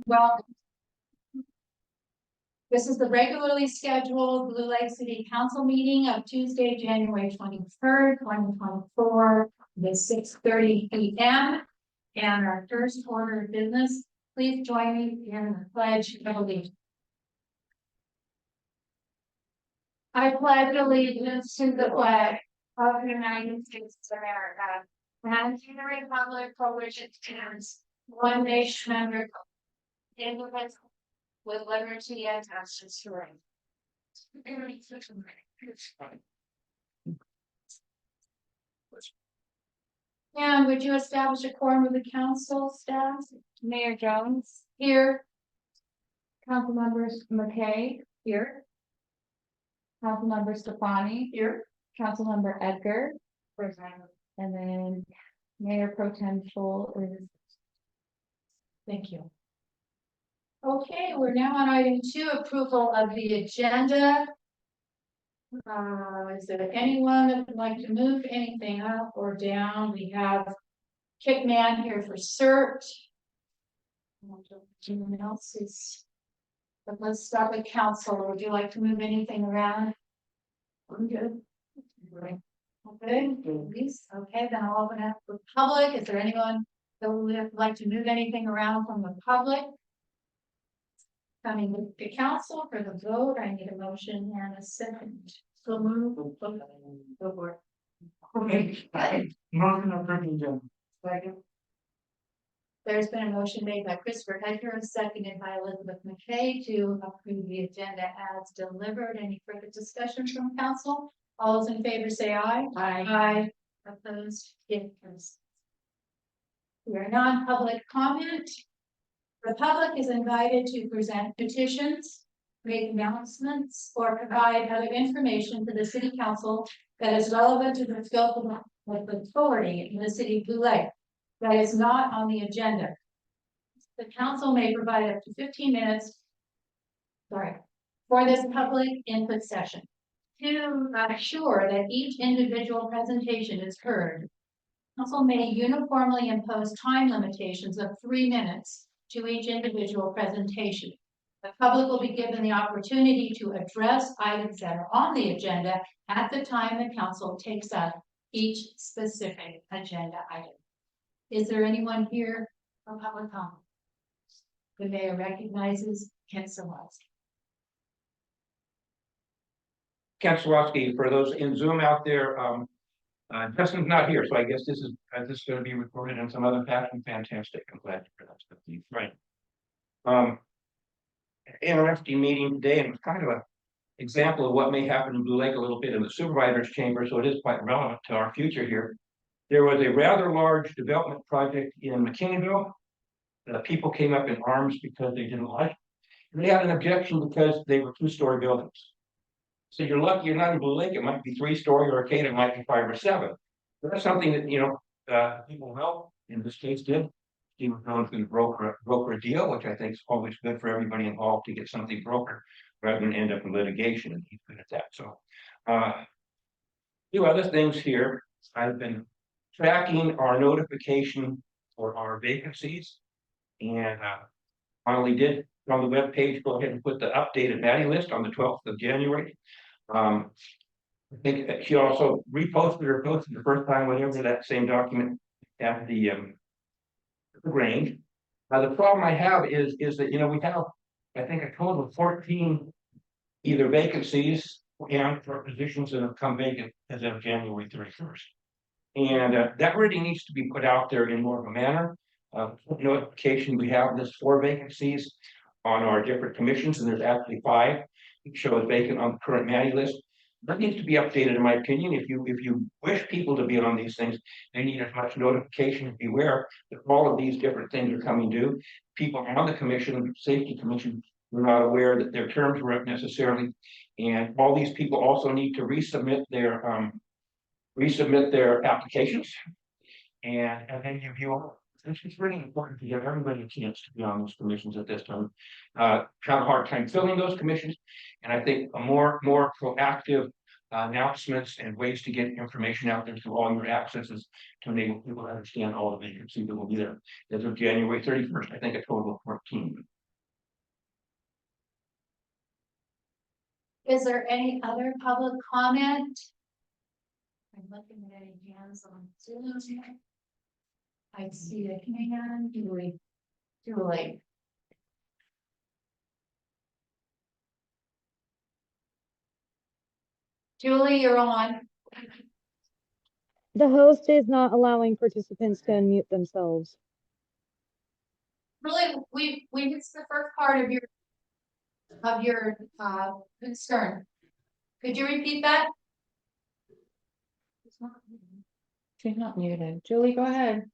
Well, this is the regularly scheduled Blue Lake City Council meeting of Tuesday, January 23rd, 2024, at 6:30 p.m. And our first order of business, please join me in the Pledge of Allegiance. I pledge allegiance to the flag of the United States of America and to the republic for which it stands, one nation under God, indivisible, with liberty and justice for all. And would you establish a quorum with the council staff? Mayor Jones here. Council members McKay here. Councilmember Stefani here. Councilmember Edgar. Present. And then Mayor Pro Tem Scholl is. Thank you. Okay, we're now on item 2, approval of the agenda. Is there anyone that would like to move anything up or down? We have Kickman here for CERT. Anyone else is. But let's start with council. Would you like to move anything around? I'm good. Okay, please. Okay, then I'll open up for public. Is there anyone that would like to move anything around from the public? Coming to the council for the vote, I need a motion and a second. So move. Go for it. Okay. Motion approved. Second. There's been a motion made by Christopher Edgar and seconded by Elizabeth McKay to approve the agenda as delivered. Any further discussion from council? All those in favor say aye. Aye. Aye. Opposed? It carries. We are non-public comment. The public is invited to present petitions, make announcements, or provide other information to the city council that is relevant to the scope of authority in the city of Blue Lake that is not on the agenda. The council may provide up to 15 minutes for this public input session. To assure that each individual presentation is heard, council may uniformly impose time limitations of 3 minutes to each individual presentation. The public will be given the opportunity to address items that are on the agenda at the time the council takes up each specific agenda item. Is there anyone here for public comment? The mayor recognizes Ken Sawalski. Ken Sawalski, for those in Zoom out there, Justin's not here, so I guess this is going to be recorded in some other fashion. Fantastic. I'm glad to hear that's right. Interesting meeting today, and it's kind of an example of what may happen in Blue Lake a little bit in the supervisor's chamber, so it is quite relevant to our future here. There was a rather large development project in McKinneyville. The people came up in arms because they didn't like it. They had an objection because they were 2-story buildings. So you're lucky you're not in Blue Lake. It might be 3-story, or Arcata, it might be 5 or 7. But that's something that people help in this case did. He was going to broker a deal, which I think is always good for everybody involved to get something brokered rather than end up in litigation, and he's good at that. So a few other things here. I've been tracking our notification for our vacancies, and finally did on the web page go ahead and put the updated Maddie list on the 12th of January. I think that she also reposted or posted the first time, whatever, that same document at the Grange. The problem I have is that we have, I think, a total of 14 either vacancies and for positions that have come vacant as of January 31st. And that really needs to be put out there in more of a manner. Notification, we have this 4 vacancies on our different commissions, and there's actually 5 that show as vacant on the current Maddie list. That needs to be updated, in my opinion. If you wish people to be on these things, they need as much notification to be aware that all of these different things are coming due. People on the commission, safety commission, were not aware that their terms were up necessarily, and all these people also need to resubmit their applications, and then you view. It's really important to give everybody a chance to be on those commissions at this time. Have a hard time filling those commissions, and I think a more proactive announcements and ways to get information out there to all your accesses to enable people to understand all the vacancies that will be there. As of January 31st, I think a total of 14. Is there any other public comment? I'm looking at any hands on Zoom. I see the hand, Julie. Julie, you're on. The host is not allowing participants to unmute themselves. Really, we missed the first part of your concern. Could you repeat that? She's not muted. Julie, go ahead.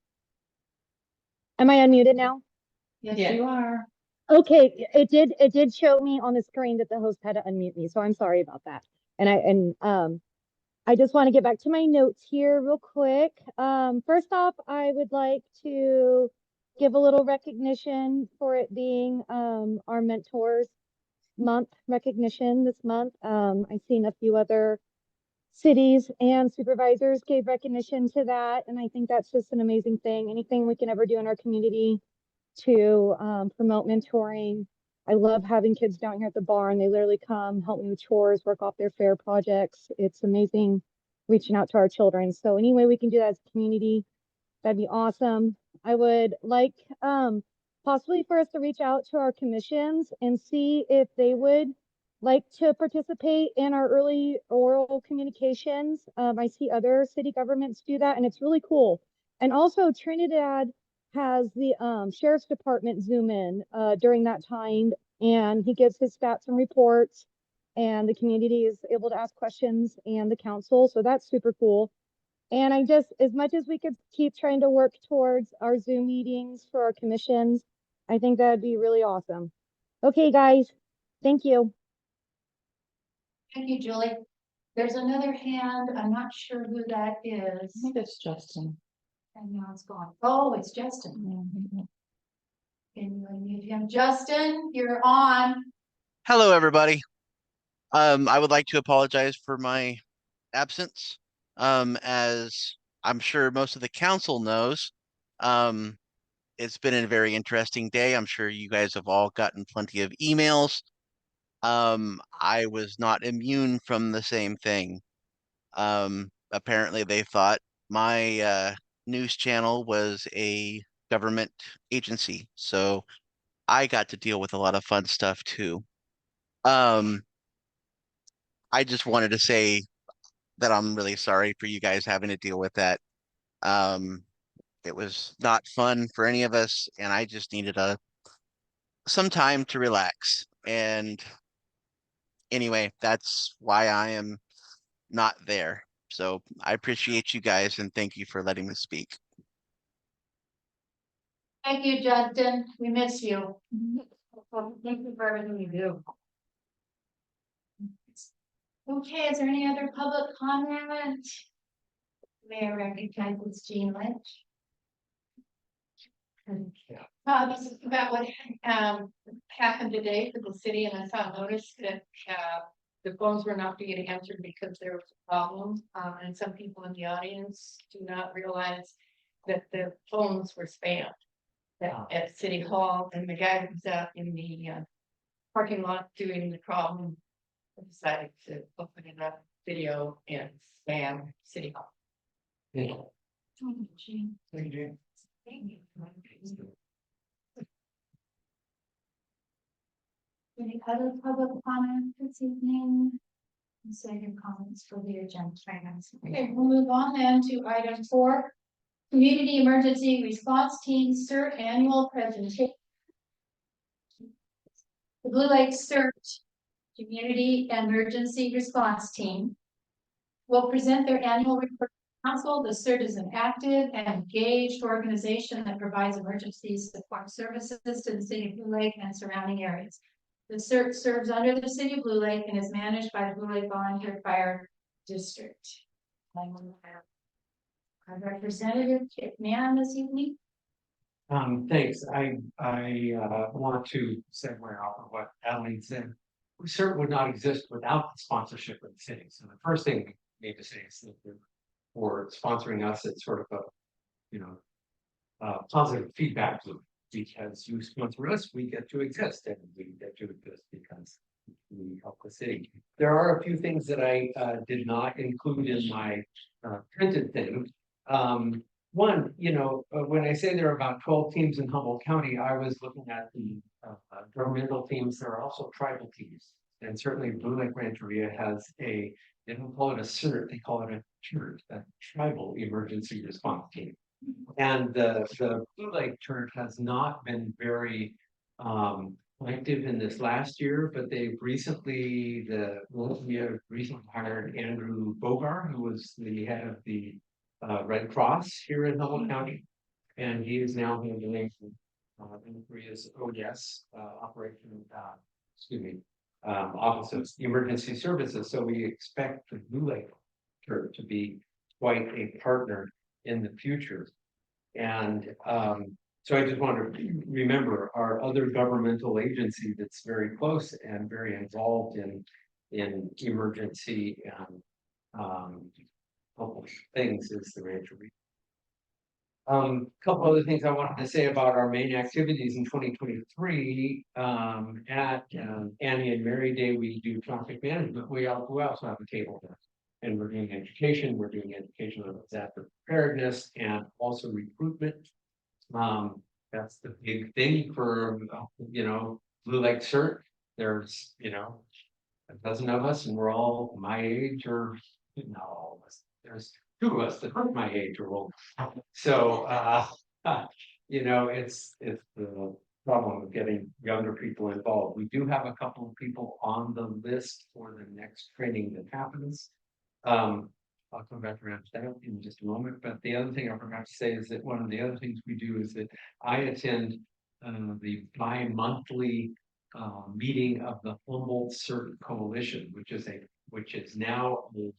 Am I unmuted now? Yes, Yeah. you are. Okay, it did show me on the screen that the host had to unmute me, so I'm sorry about that. And I just want to get back to my notes here real quick. First off, I would like to give a little recognition for it being our mentors month recognition this month. I've seen a few other cities and supervisors gave recognition to that, and I think that's just an amazing thing. Anything we can ever do in our community to promote mentoring. I love having kids down here at the barn. They literally come help me with chores, work off their fair projects. It's amazing reaching out to our children. So any way we can do that as a community, that'd be awesome. I would like possibly for us to reach out to our commissions and see if they would like to participate in our early oral communications. I see other city governments do that, and it's really cool. And also Trinidad has the sheriff's department zoom in during that time, and he gives his stats and reports, and the community is able to ask questions and the council. So that's super cool. And I just, as much as we could keep trying to work towards our Zoom meetings for our commissions, I think that'd be really awesome. Okay, guys, thank you. Thank you, Julie. There's another hand. I'm not sure who that I is. think it's Justin. And now it's gone. Oh, it's Justin. Can you unmute him? Justin, you're on. Hello, everybody. I would like to apologize for my absence. As I'm sure most of the council knows, it's been a very interesting day. I'm sure you guys have all gotten plenty of emails. I was not immune from the same thing. Apparently they thought my news channel was a government agency, so I got to deal with a lot of fun stuff too. I just wanted to say that I'm really sorry for you guys having to deal with that. It was not fun for any of us, and I just needed some time to relax. And anyway, that's why I am not there. So I appreciate you guys and thank you for letting me speak. Thank you, Justin. We miss you. Thank you for everything you do. Okay, is there any other public comment? May I recognize it's Jean Lynch? This is about what happened today for the city, and I saw a notice that the phones were not being answered because there was a problem, and some people in the audience do not realize that the phones were spammed at City Hall, and the guy was out in the parking lot doing the problem. Decided to open it up video and spam City Hall. Thank you. Thank you. Thank you. Any other public comment this evening? Save your comments for the agenda. Okay, we'll move on then to item 4. Community Emergency Response Team CERT Annual Presentation. The Blue Lake CERT Community Emergency Response Team will present their annual report to council. The CERT is an active and engaged organization that provides emergency support services to the city of Blue Lake and surrounding areas. The CERT serves under the city of Blue Lake and is managed by the Blue Lake Volunteer Fire District. Our representative, Kit Mann, this evening. Thanks. I want to segue off of what Adeline said. CERT would not exist without the sponsorship of the city. So the first thing we need to say is that for sponsoring us, it's sort of a, you know, positive feedback loop, because you sponsor us, we get to exist, and we get to exist because we help the city. There are a few things that I did not include in my printed thing. One, you know, when I say there are about 12 teams in Humboldt County, I was looking at the governmental teams. There are also tribal teams, and certainly Blue Lake Rancheria has a, they don't call it a CERT, they call it a CHIRT, a Tribal Emergency Response Team. And the Blue Lake Church has not been very active in this last year, but they've recently, we have recently hired Andrew Bogar, who was the head of the Red Cross here in Humboldt County. And he is now handling Korea's ODS operation, Office of Emergency Services. So we expect the Blue Lake Church to be quite a partner in the future. And so I just want to remember our other governmental agency that's very close and very involved in emergency and helpful things is the Rancheria. Couple other things I wanted to say about our main activities in 2023. At Annie and Mary Day, we do traffic management. We also have a table there. And we're doing education, on disaster preparedness and also recruitment. That's the big thing for, you know, Blue Lake CERT. There's, you know, a dozen of us, and we're all my age, or not all of us. There's two of us that are my age or older. So, you know, it's the problem of getting younger people involved. We do have a couple of people on the list for the next training that happens. I'll come back around to that in just a moment. But the other thing I forgot to say is that one of the other things we do is that I attend the bi-monthly meeting of the Humboldt CERT Coalition, which is now a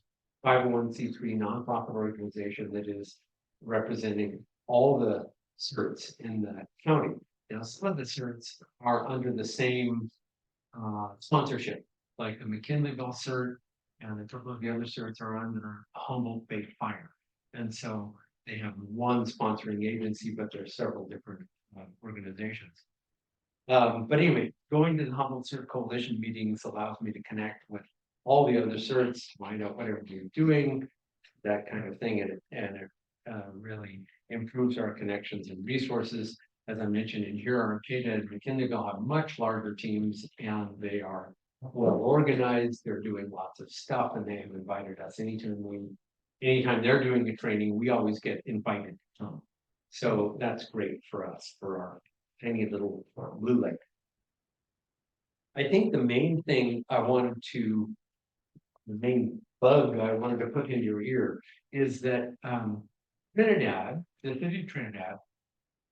501c3 nonprofit organization that is representing all the CERTs in the county. Now, some of the CERTs are under the same sponsorship, like the McKinleyville CERT. And a couple of the other CERTs are under Humboldt Bay Fire. And so they have one sponsoring agency, but there's several different organizations. But anyway, going to the Humboldt CERT Coalition meetings allows me to connect with all the other CERTs, find out what everybody's doing, that kind of thing. And it really improves our connections and resources. As I mentioned in here, Arcata and McKinleyville have much larger teams, and they are well organized. They're doing lots of stuff, and they have invited us anytime they're doing a training, we always get invited to come. So that's great for us, for our tiny little Blue Lake. I think the main bug I wanted to put in your ear is that Trinidad, the city of Trinidad,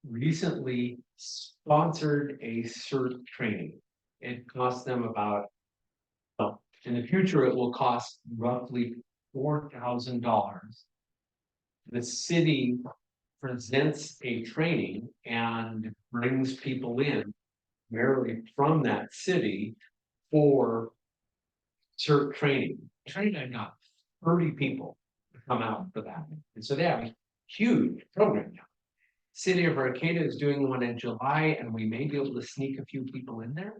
recently sponsored a CERT training. It cost them about, well, in the future, it will cost roughly $4,000. The city presents a training and brings people in, primarily from that city, for CERT training. Trinidad got 30 people to come out for that. And so they have a huge program now. City of Arcata is doing one in July, and we may be able to sneak a few people in there.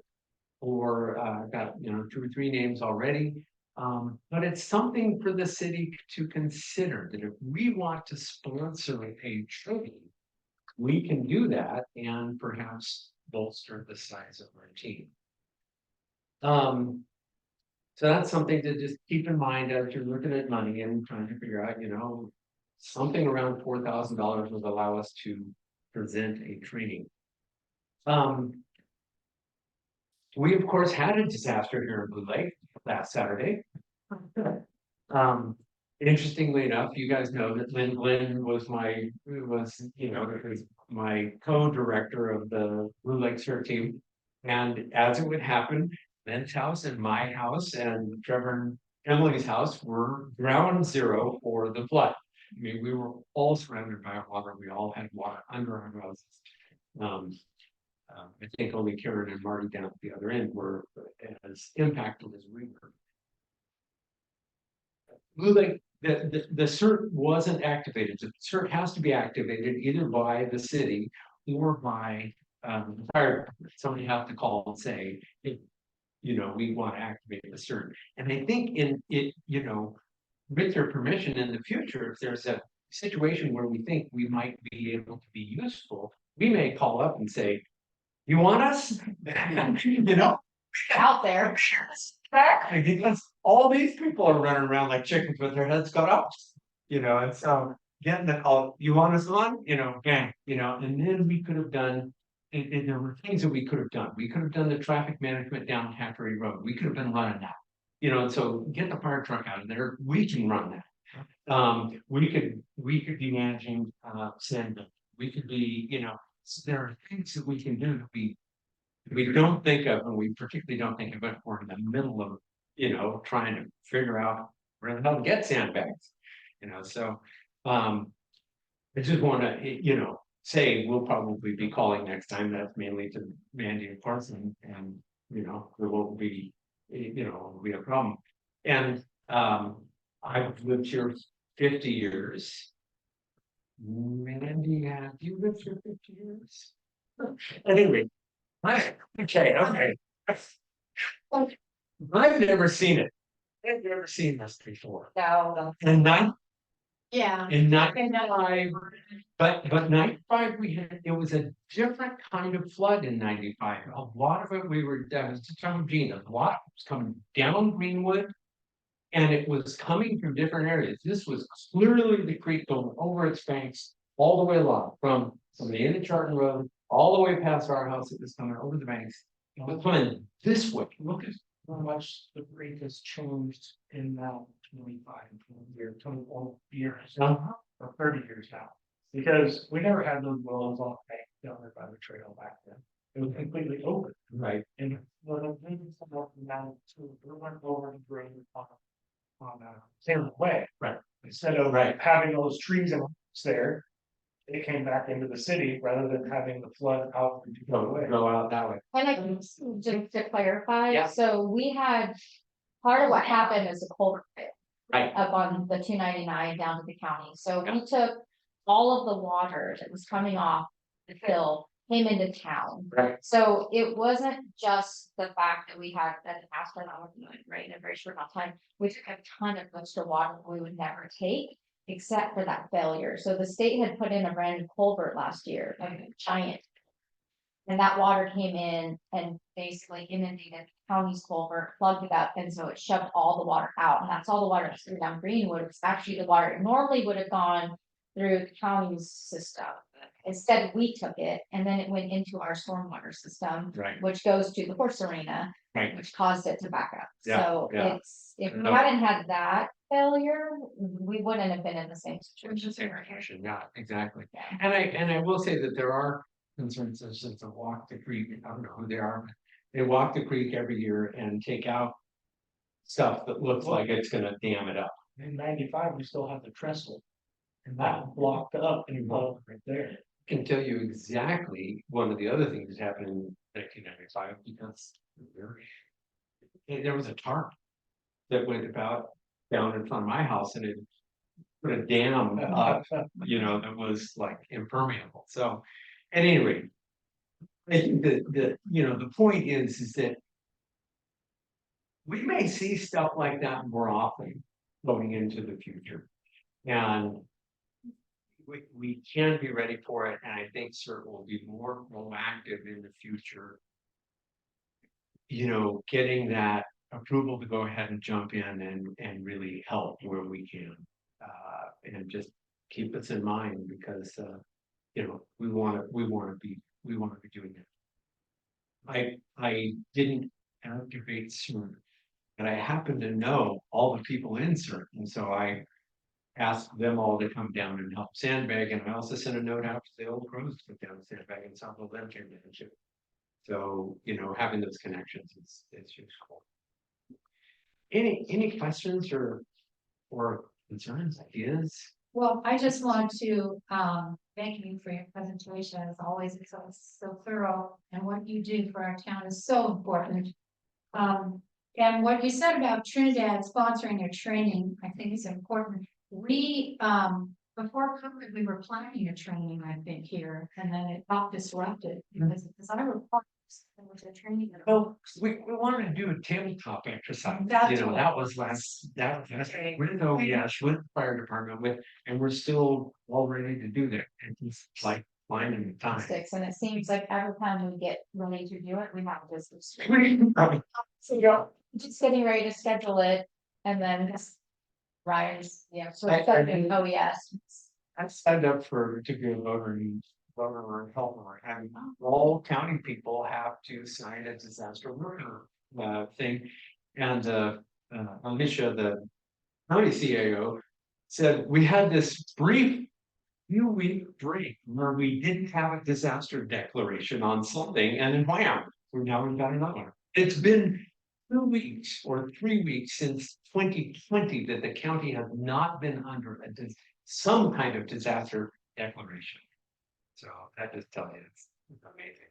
Or got 2 or 3 names already. But it's something for the city to consider, that if we want to sponsor a training, we can do that and perhaps bolster the size of our team. So that's something to just keep in mind as you're looking at money and trying to figure out, something around $4,000 would allow us to present a training. We of course had a disaster here in Blue Lake last Saturday. Interestingly enough, you guys know that Lynn Glenn was my co-director of the Blue Lake CERT team. And as it would happen, Lynn's house and my house and Trevor and Emily's house were ground zero for the flood. I mean, we were all surrounded by water. We all had water under our houses. I think only Karen and Marty down at the other end were as impacted as we were. Moving, the CERT wasn't activated. The CERT has to be activated either by the city or by the fire department. Somebody has to call and say, hey, you know, we want to activate the CERT. And I think in it, you know, with their permission in the future, if there's a situation where we think we might be able to be useful, we may call up and say, you want us? You know, Out there. because all these people are running around like chickens with their heads cut off. You know, and so getting the call, you want us on? You know, bang, you know, and then we could have done. And there were things that we could have done. We could have done the traffic management down Hattery Road. We could have been running that. You know, and so get the fire truck out of there. We can run that. We could be managing sand. We could be, you know, there are things that we can do that we don't think of, and we particularly don't think of it. We're in the middle of, you know, trying to figure out where the hell to get sandbags. You know, so I just want to, you know, say we'll probably be calling next time. That's mainly to Mandy and Parson, and you know, there won't be, you know, will be a problem. And I've lived here 50 years. Mandy, have you lived here 50 years? Anyway, okay. I've never seen it. I've never seen this before. No. And Yeah. in 95, but 95 it was a different kind of flood in 95. A lot of it that was just on Gina. A lot was coming down Greenwood, and it was coming from different areas. This was clearly the creek going over its banks all the way along from the end of Charlton Road all the way past our house. It was coming over the banks. It was coming this way. Look at how much the creek has changed in now 25 and 20 years, 21 years, or 30 years now. Because we never had those wells on the bank down there by the trail back then. It was completely open. Right. And when the things come up now, we went over and drain on Salem Way. Right. Instead of having those trees and there, it came back into the city rather than having the flood out and to go away. Go out that way. And I can just to clarify, Yeah. so we had, part of what happened is a culvert failed Right. up on the 299 down to the county. So we took all of the water that was coming off the hill, came into town. Right. So it wasn't just the fact that we had an astronomical right in a very short amount of time. We took a ton of extra water we would never take, except for that failure. So the state had put in a brand new culvert last year, like a giant. And that water came in and basically inundated the county's culvert, plugged it up, and so it shoved all the water out. And that's all the water that's through down Greenwood. It's actually the water normally would have gone through the county's system. Instead, we took it and then it went into our stormwater system, Right. which goes to the horse arena, Right. which caused it to back up. Yeah, So yeah. it's, if we No. hadn't had that failure, we wouldn't have been in the same situation. Yeah, exactly. Yeah. And I will say that there are concerns since to walk the creek. I don't know who they are. But they walk the creek every year and take out stuff that looks like it's gonna dam it up. In 95, we still had the trestle. And that blocked up and blocked right there. I can tell you exactly one of the other things that happened in 1995 because there was a tarp that went about down in front of my house and it put a dam up, you know, that was like impermeable. So at any rate, I think that you know, the point is that we may see stuff like that more often going into the future. And we can be ready for it, and I think CERT will be more proactive in the future. You know, getting that approval to go ahead and jump in and really help where we can. And just keep us in mind because you know, we want to be doing it. I didn't activate CERT, but I happen to know all the people in CERT, and so I asked them all to come down and help sandbag, and I also sent a note out to the old crows to come down and sandbag, and some of them came in too. So, you know, having those connections is just cool. Any questions or concerns, ideas? Well, I just want to, thank you for your presentation. As always, it's always so thorough, and what you do for our town is so important. And what you said about Trinidad sponsoring a training, I think is important. We, before COVID, we were planning a training, I think, here, and then it got disrupted because I recall there was a training. Well, we wanted to do a tabletop exercise, That's you know, what- that was with OES, with the fire department, and we're still all ready to do that. And it's like finding the time. Sticks, and it seems like every time we get ready to do it, we have this. So you're just getting ready to schedule it, and then just Ryan's, so I- it's got I to mean- OES. I signed up to be a voter or helper, and all county people have to sign a disaster worker thing. And Alicia, the county CAO, said we had this brief few week break where we didn't have a disaster declaration on something, and then wham, we've got another one. It's been 2 weeks or 3 weeks since 2020 that the county has not been under some kind of disaster declaration. So that just tells you it's amazing.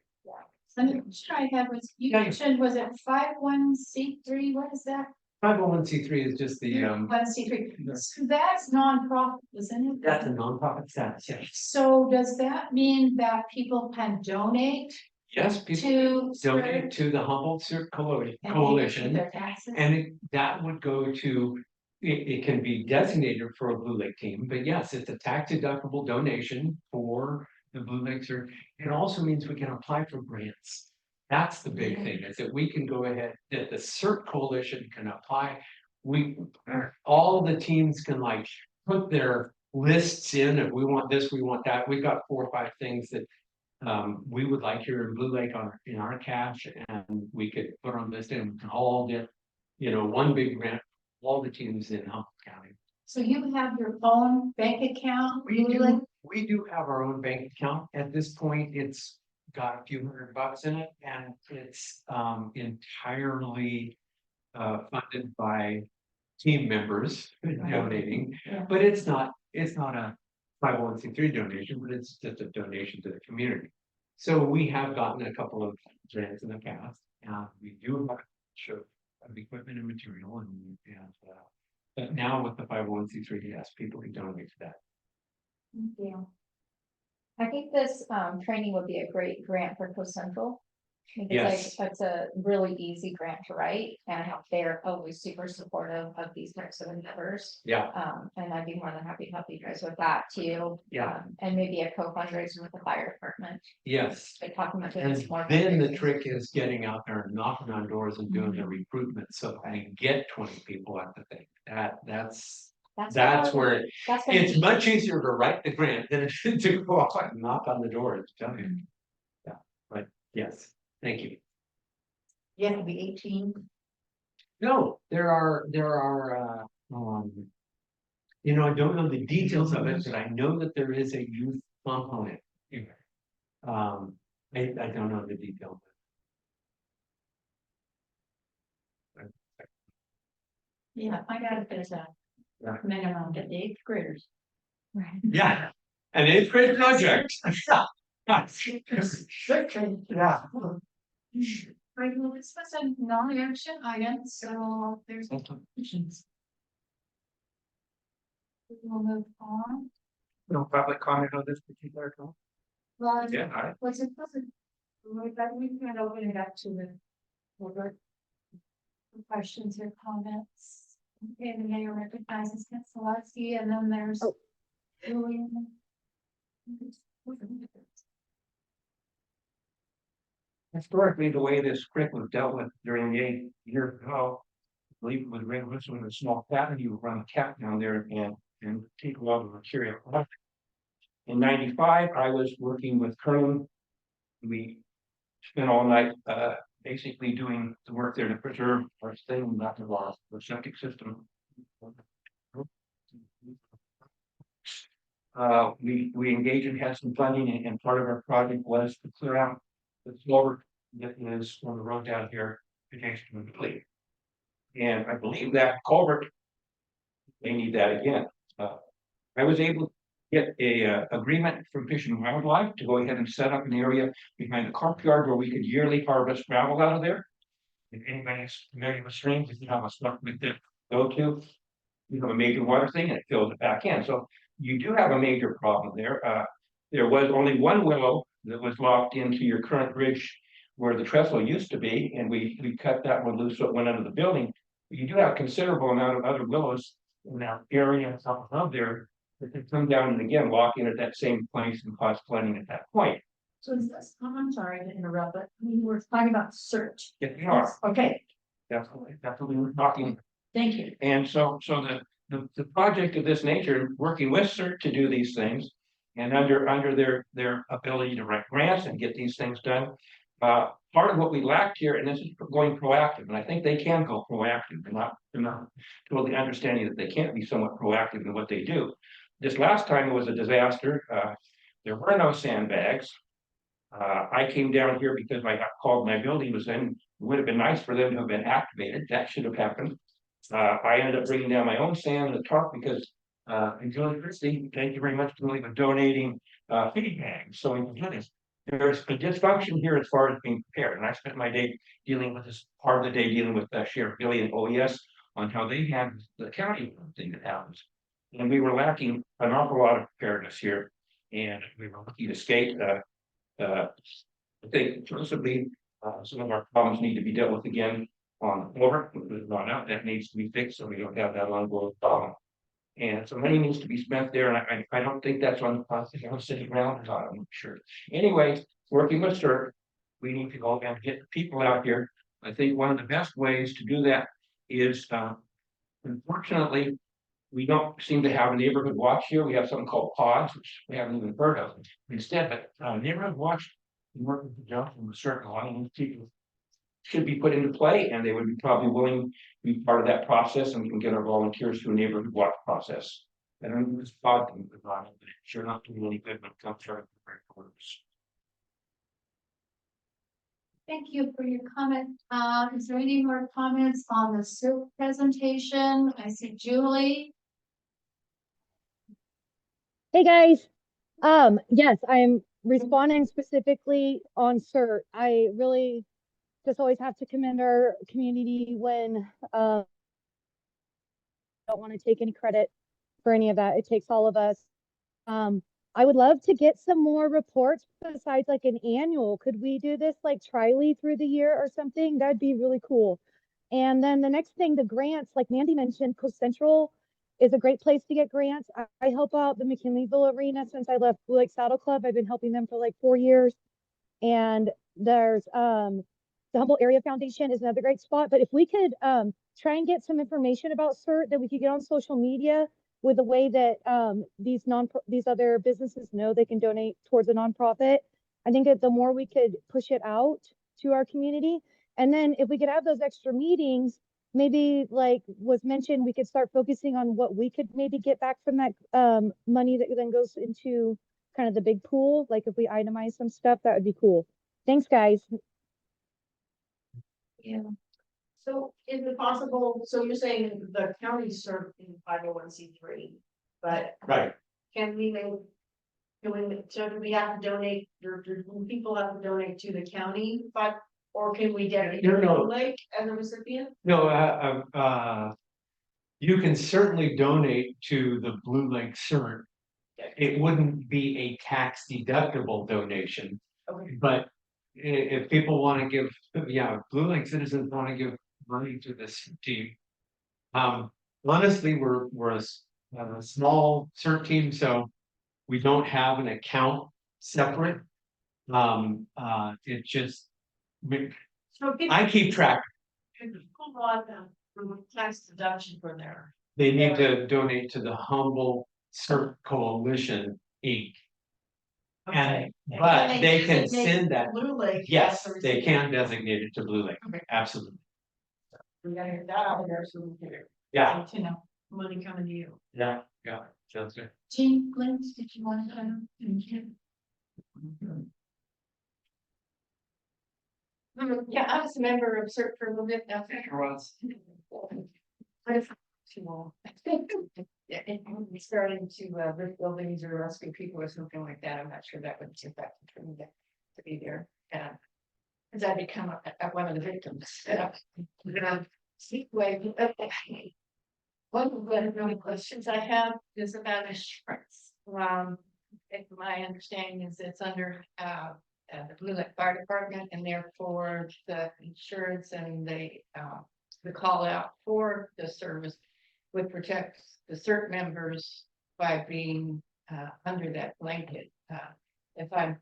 Let me try that was, you Yeah, yeah. mentioned, was it 501c3? What is that? 501c3 is just the 1c3. So that's nonprofit, isn't it? that's a nonprofit status, yes. So does that mean that people can donate Yes, people to? donate to the Humboldt and they Coalition. pay their taxes? And that would go to, it can be designated for a Blue Lake team, but yes, it's a tax deductible donation for the Blue Lakes. It also means we can apply for grants. That's the big thing, is that we can go ahead, that the CERT Coalition can apply. All the teams can like put their lists in, if we want this, we want that. We've got 4 or 5 things that we would like here in Blue Lake in our cache, and we could put on this and we can all get, one big grant, all the teams in Humboldt County. So you have your own bank account? We do have our own bank account. At this point, it's got a few $100 in it, and it's entirely funded by team members donating. Yeah. But it's not a 501c3 donation, but it's just a donation to the community. So we have gotten a couple of grants in the past, and we do have of equipment and material, but now with the 501c3, yes, people can donate to that. Yeah. I think this training would be a great grant for Coast Central. Because it's a really easy grant to write, and they're always super supportive of these types of endeavors. Yeah, And I'd be more than happy to help you guys with that too. Yeah. And maybe a co-fundraiser with the fire department, yes. like talking about And this more. then the trick is getting out there and knocking on doors and doing the recruitment, so that we get 20 people at the thing. That's where That's gonna it's be- much easier to write the grant than it is to go out and knock on the door and tell you. Yeah, but yes, thank you. You have to be 18. No, there are, I don't know the details of it, but I know that there is a youth component. I don't know the details. Yeah, I got it, there's a Yeah. minimum to 8th graders. Right. Yeah, an 8th grade project. Yeah. Right, well, this was a non-action item, so there's no questions. We'll move on. No public comment on this particular call? Well, Yeah, all right. what's it, we can open it up to the board. Questions or comments? Okay, the mayor recognizes Kansalowski, and then there's. Oh. Julian. Historically, the way this creek was dealt with during the 8 years ago, I believe it was Red Whistle with a small cabin, you would run a cat down there and take a lot of material. In 95, I was working with Colonel. We spent all night, basically doing the work there to preserve our thing, not to lost the septic system. We engaged and had some funding, and part of our project was to clear out the culvert that is on the road down here adjacent to the complete. And I believe that culvert, they need that again. I was able to get a agreement from Fish and Wildlife to go ahead and set up an area behind the carp yard where we could yearly harvest gravel out of there. If anybody's familiar with streams, if you have a spot with it, go to. You have a major water thing and it fills it back in, so you do have a major problem there. There was only one willow that was locked into your current bridge where the trestle used to be, and we cut that one loose, so it went under the building. But you do have a considerable amount of other willows in that area and top above there that could come down and again lock in at that same place and cause flooding at that point. So is this, I'm sorry to interrupt, but we were talking about search. If you are, Okay, that's what we were talking. thank you. And so the project of this nature, working with CERT to do these things. And under their ability to write grants and get these things done. Part of what we lacked here, and this is going proactive, and I think they can go proactive. They're not totally understanding that they can't be somewhat proactive in what they do. This last time it was a disaster. There were no sandbags. I came down here because I got called, my building was in. It would have been nice for them to have been activated. That should have happened. I ended up bringing down my own sand and the tarp because and Julie Christie, thank you very much, Julie, for donating feed bags. So we can do this. There's a dysfunction here as far as being prepared. And I spent my day dealing with this part of the day dealing with Sheriff Billy and OES on how they had the county thing that happens. And we were lacking an awful lot of preparedness here. And we were lucky to skate. I think possibly some of our problems need to be dealt with again on over. That needs to be fixed so we don't have that ongoing problem. And so money needs to be spent there, and I don't think that's on city ground, I'm not sure. Anyway, working with CERT, we need to go and get the people out here. I think one of the best ways to do that is, unfortunately, we don't seem to have a neighborhood watch here. We have something called pods, which we haven't even heard of. Instead, but neighborhood watch, working with the jump from the circle, a lot of these people should be put into play, and they would be probably willing to be part of that process, and we can get our volunteers through a neighborhood watch process. I don't know this pod thing, but it's sure not doing any good when it comes to our quarters. Thank you for your comment. Is there any more comments on the CERT presentation? I see Julie. Hey, guys. Yes, I'm responding specifically on CERT. I really just always have to commend our community when don't want to take any credit for any of that. It takes all of us. I would love to get some more reports besides like an annual. Could we do this like tri-ly through the year or something? That'd be really cool. And then the next thing, the grants, like Mandy mentioned, Coast Central is a great place to get grants. I help out the McKinleyville Arena since I left Blue Lake Saddle Club. I've been helping them for like 4 years. And there's the Humboldt Area Foundation is another great spot. But if we could try and get some information about CERT that we could get on social media with the way that these other businesses know they can donate towards a nonprofit, I think that the more we could push it out to our community. And then if we could have those extra meetings, maybe like was mentioned, we could start focusing on what we could maybe get back from that money that then goes into kind of the big pool. Like if we itemize some stuff, that would be cool. Thanks, guys. Yeah. So is it possible, so you're saying the county served in 501c3, but Right. can we make? So do we have to donate, or do people have to donate to the county, but, or can we get it No, to no. Blue Lake as a recipient? No, you can certainly donate to the Blue Lake CERT. It wouldn't be a tax deductible donation, Okay. but if people want to give, yeah, Blue Lake citizens want to give money to this team. Honestly, we're a small CERT team, so we don't have an account separate. It just, So people, I keep track. if people want tax deduction for their. They need to donate to the Humboldt CERT Coalition, Inc. And, but they can send that, Blue Lake. yes, as a they recipient. can designate it to Blue Lake, Okay. absolutely. We gotta get that out there so we can. Yeah, You know, money coming to you. yeah, sounds good. Jean Flint, did you want to? Yeah, I was a member of CERT for a little bit now. Was. But too long. Yeah, and we're starting to rip buildings or rescue people or something like that. I'm not sure that would be effective for me to be there. Cause I become one of the victims. One of the really questions I have is about insurance. If my understanding is it's under the Blue Lake Fire Department, and therefore the insurance and the call out for the service would protect the CERT members by being under that blanket. If I'm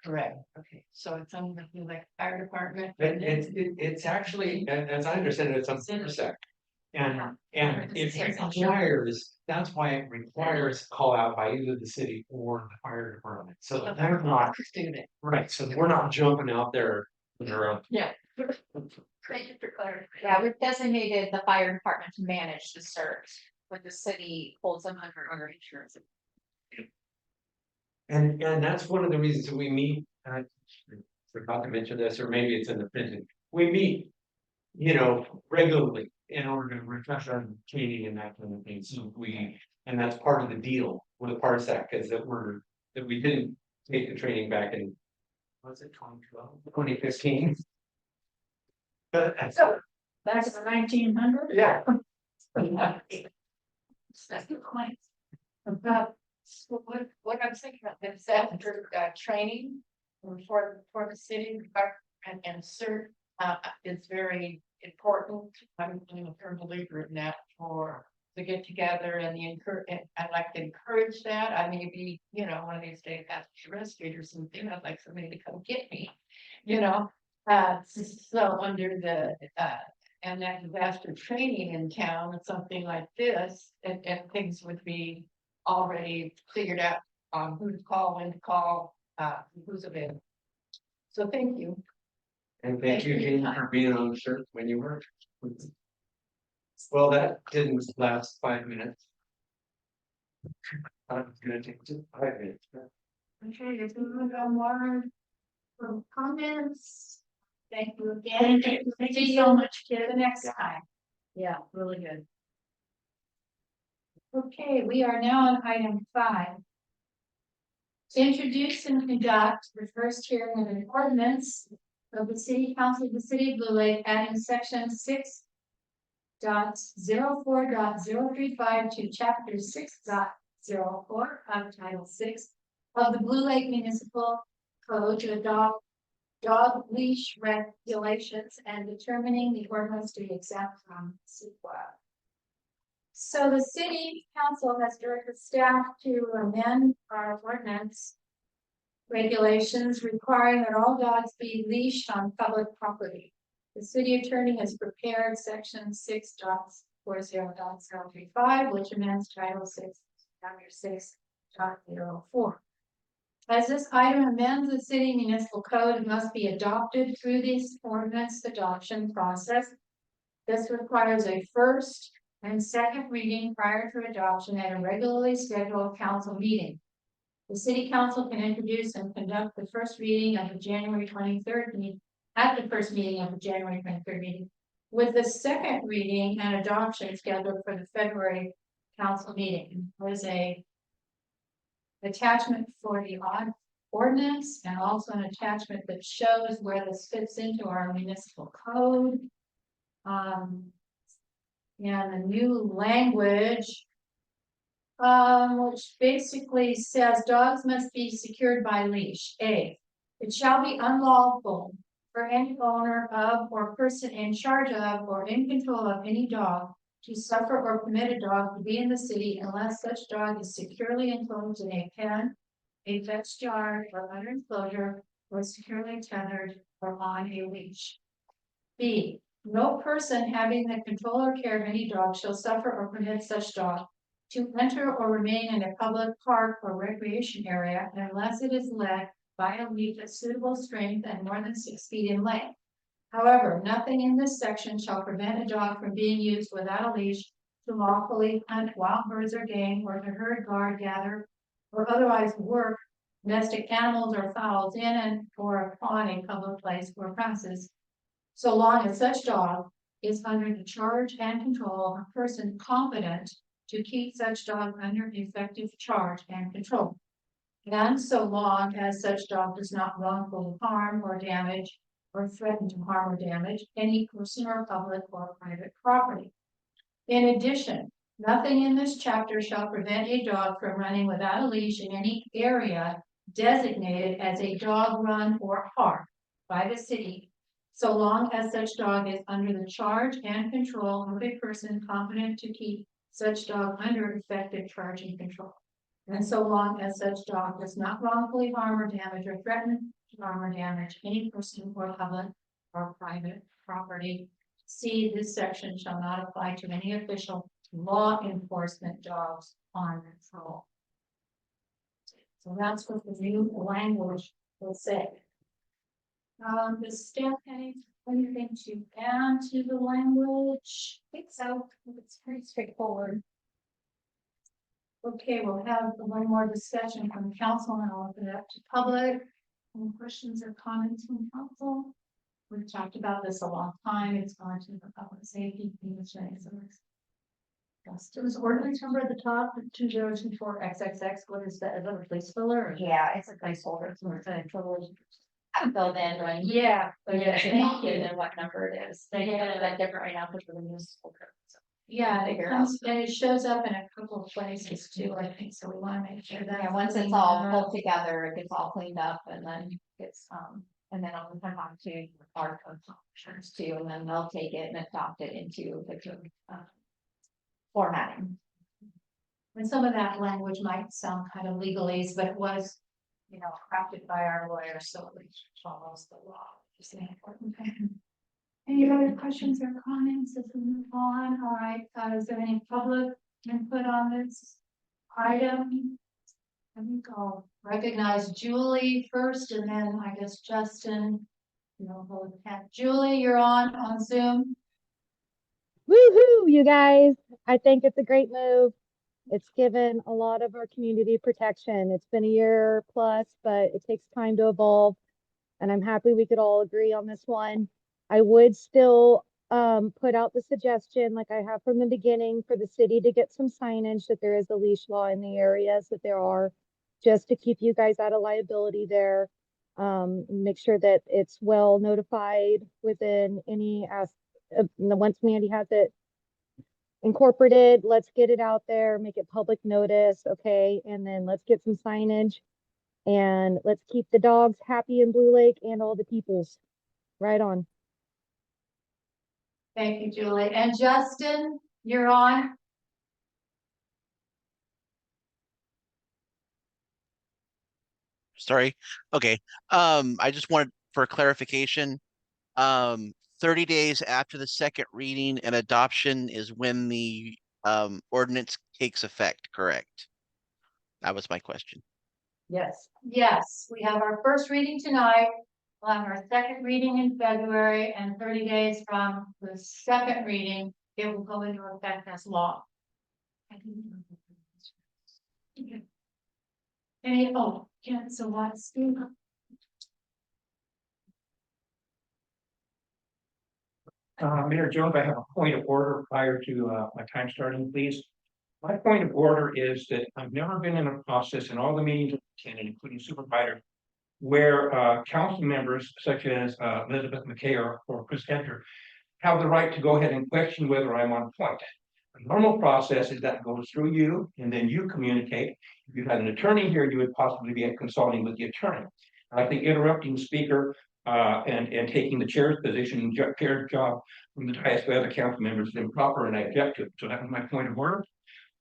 correct, okay, so it's under the Blue Lake Fire Department. It's actually, as I understand it, it's on Cinersec. And it Yeah. requires, that's why it requires call out by either the city or the fire department. So that they're not, Student. right, so we're not jumping out there with our own. Yeah. Thank you for clarifying. Yeah, we've designated the fire department to manage the search, but the city holds them under insurance. And that's one of the reasons that we meet, I forgot to mention this, or maybe it's in the printing, we meet, regularly in order to refresh our training and that kind of thing, so and that's part of the deal with Parsec, is that we didn't take the training back in, was it 2012, 2015? But, So, back in the 1900s? yeah. That's the point. So what I'm thinking about is after training for the city and CERT is very important. I'm a firm believer in that to get together and I'd like to encourage that. I may be, one of these days have to be rescued or something. I'd like somebody to come get me, so under the and that disaster training in town, something like this, and things would be already figured out on who to call, when to call, who's available. So thank you. And thank you, Jean, for being on the shirt when you were. Well, that didn't last 5 minutes. I was gonna take just 5 minutes. Okay, if we move on more from comments. Thank you again. Thank you so much. Till the next time. Yeah, really good. Okay, we are now on item 5. To introduce and conduct the first hearing of an ordinance of the City Council of the City of Blue Lake, adding section 6.04.035 to chapter 6.04 of Title 6 of the Blue Lake Municipal Code to adopt dog leash regulations and determining the ordinance to be exempt from CEQA. So the city council has directed staff to amend our ordinance regulations requiring that all dogs be leashed on public property. The city attorney has prepared section 6.40.035, which amends Title 6, chapter 6.04. As this item amends the city municipal code, it must be adopted through this ordinance adoption process. This requires a first and second reading prior to adoption at a regularly scheduled council meeting. The city council can introduce and conduct the first reading of the January 23rd meeting at the first meeting of the January 23rd meeting, with the second reading and adoption scheduled for the February council meeting. There's a attachment for the ordinance and also an attachment that shows where this fits into our municipal code. And the new language, which basically says dogs must be secured by leash. A, it shall be unlawful for any owner of or person in charge of or in control of any dog to suffer or permit a dog to be in the city unless such dog is securely enclosed in a pen, a fenced yard, or under enclosure, or securely tethered or on a leash. B, no person having the control or care of any dog shall suffer or permit such dog to enter or remain in a public park or recreation area unless it is led by a leash of suitable strength and more than 6 feet in length. However, nothing in this section shall prevent a dog from being used without a leash to lawfully hunt wild birds or game, or to herd, guard, gather, or otherwise work domestic animals or fowls in and or upon a public place or premises, so long as such dog is under the charge and control of a person competent to keep such dog under effective charge and control. And so long as such dog does not wrongfully harm or damage or threaten to harm or damage any person or public or private property. In addition, nothing in this chapter shall prevent a dog from running without a leash in any area designated as a dog run or park by the city, so long as such dog is under the charge and control of a person competent to keep such dog under effective charge and control. And so long as such dog does not wrongfully harm or damage or threaten to harm or damage any person or public or private property. See, this section shall not apply to any official law enforcement dogs on patrol. So that's what the new language will say. Does staff have anything to add to the language? I think so, it's pretty straightforward. Okay, we'll have one more discussion from the council and I'll open it up to public. Any questions or comments from council? We've talked about this a long time. It's gone to the public safety. Does ordinance number at the top, 2024 XXX, what is that? Is that a placeholder? Or? Yeah, it's a placeholder, it's more than I'm filled in, right? Yeah. Thank you, and what number it is, they have that different right now, because we're gonna use. Yeah, it Figure comes, and it shows up in a couple of places too, I think, so we wanna make sure that. Yeah, once it's all pulled together, it gets all cleaned up and then gets, and then I'll come on to our code functions too, and then they'll take it and adopt it into the code, formatting. And some of that language might sound kind of legalese, but it was, crafted by our lawyers, so it follows the law. It's an important thing. Any other questions or comments as we move on? All right, is there any public input on this item? I think I'll recognize Julie first and then I guess Justin. Julie, you're on Zoom. Woohoo, you guys. I think it's a great move. It's given a lot of our community protection. It's been a year plus, but it takes time to evolve. And I'm happy we could all agree on this one. I would still put out the suggestion, like I have from the beginning, for the city to get some signage that there is a leash law in the areas that there are, just to keep you guys out of liability there. Make sure that it's well notified within any once Mandy has it incorporated, let's get it out there, make it public notice, okay? And then let's get some signage and let's keep the dogs happy in Blue Lake and all the peoples. Right on. Thank you, Julie. And Justin, you're on. Sorry. Okay. I just wanted for clarification. 30 days after the second reading and adoption is when the ordinance takes effect, correct? That was my question. Yes. Yes, we have our first reading tonight. We'll have our second reading in February and 30 days from the second reading, it will go into effect as law. Okay. So what's Mayor Jones, I have a point of order prior to my time starting, please. My point of order is that I've never been in a process in all the meetings I've attended, including supervisor, where council members such as Elizabeth McKay or Chris Hector have the right to go ahead and question whether I'm on point. The normal process is that goes through you and then you communicate. If you had an attorney here, you would possibly be consulting with the attorney. I think interrupting the speaker and taking the chair's position, chair's job from the highest by other council members is improper and I object to it. So that was my point of order.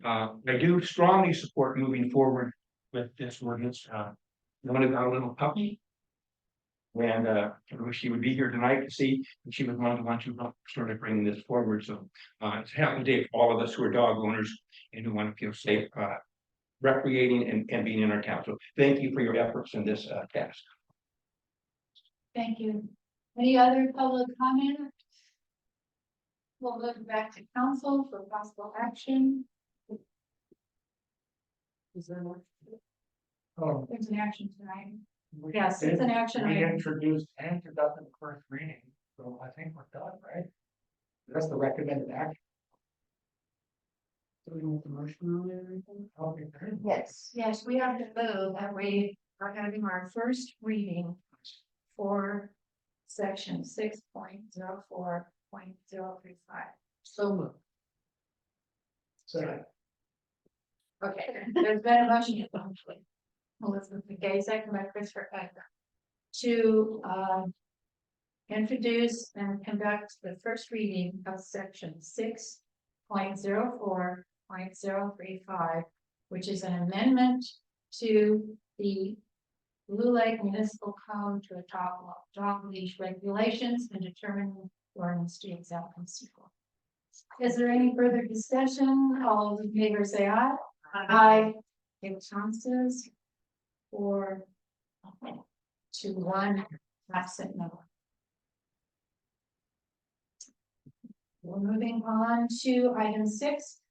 I do strongly support moving forward with this ordinance. One has got a little puppy. And I wish she would be here tonight to see, and she was one of the ones who started bringing this forward. So it's a happy day for all of us who are dog owners and who want to feel safe recreating and being in our town. So thank you for your efforts in this task. Thank you. Any other public comment? We'll look back to council for possible action. Is there one? There's an action tonight. Yes, it's an action We item. introduced and conducted the first reading, so I think we're done, right? That's the recommended action. Do we want the motion on it or anything? Okay, great. Yes. Yes, we have to move that we are having our first reading for section 6.04.035. So moved. Second. Okay, there's been a motion from Elizabeth McKay, second by Christopher Becker, to introduce and conduct the first reading of section 6.04.035, which is an amendment to the Blue Lake Municipal Code to adopt dog leash regulations and determine ordinance to exempt from sequel. Is there any further discussion? All those in favor say aye. Aye. Any chances? 4 to 1 absent no. We're moving on to item 6.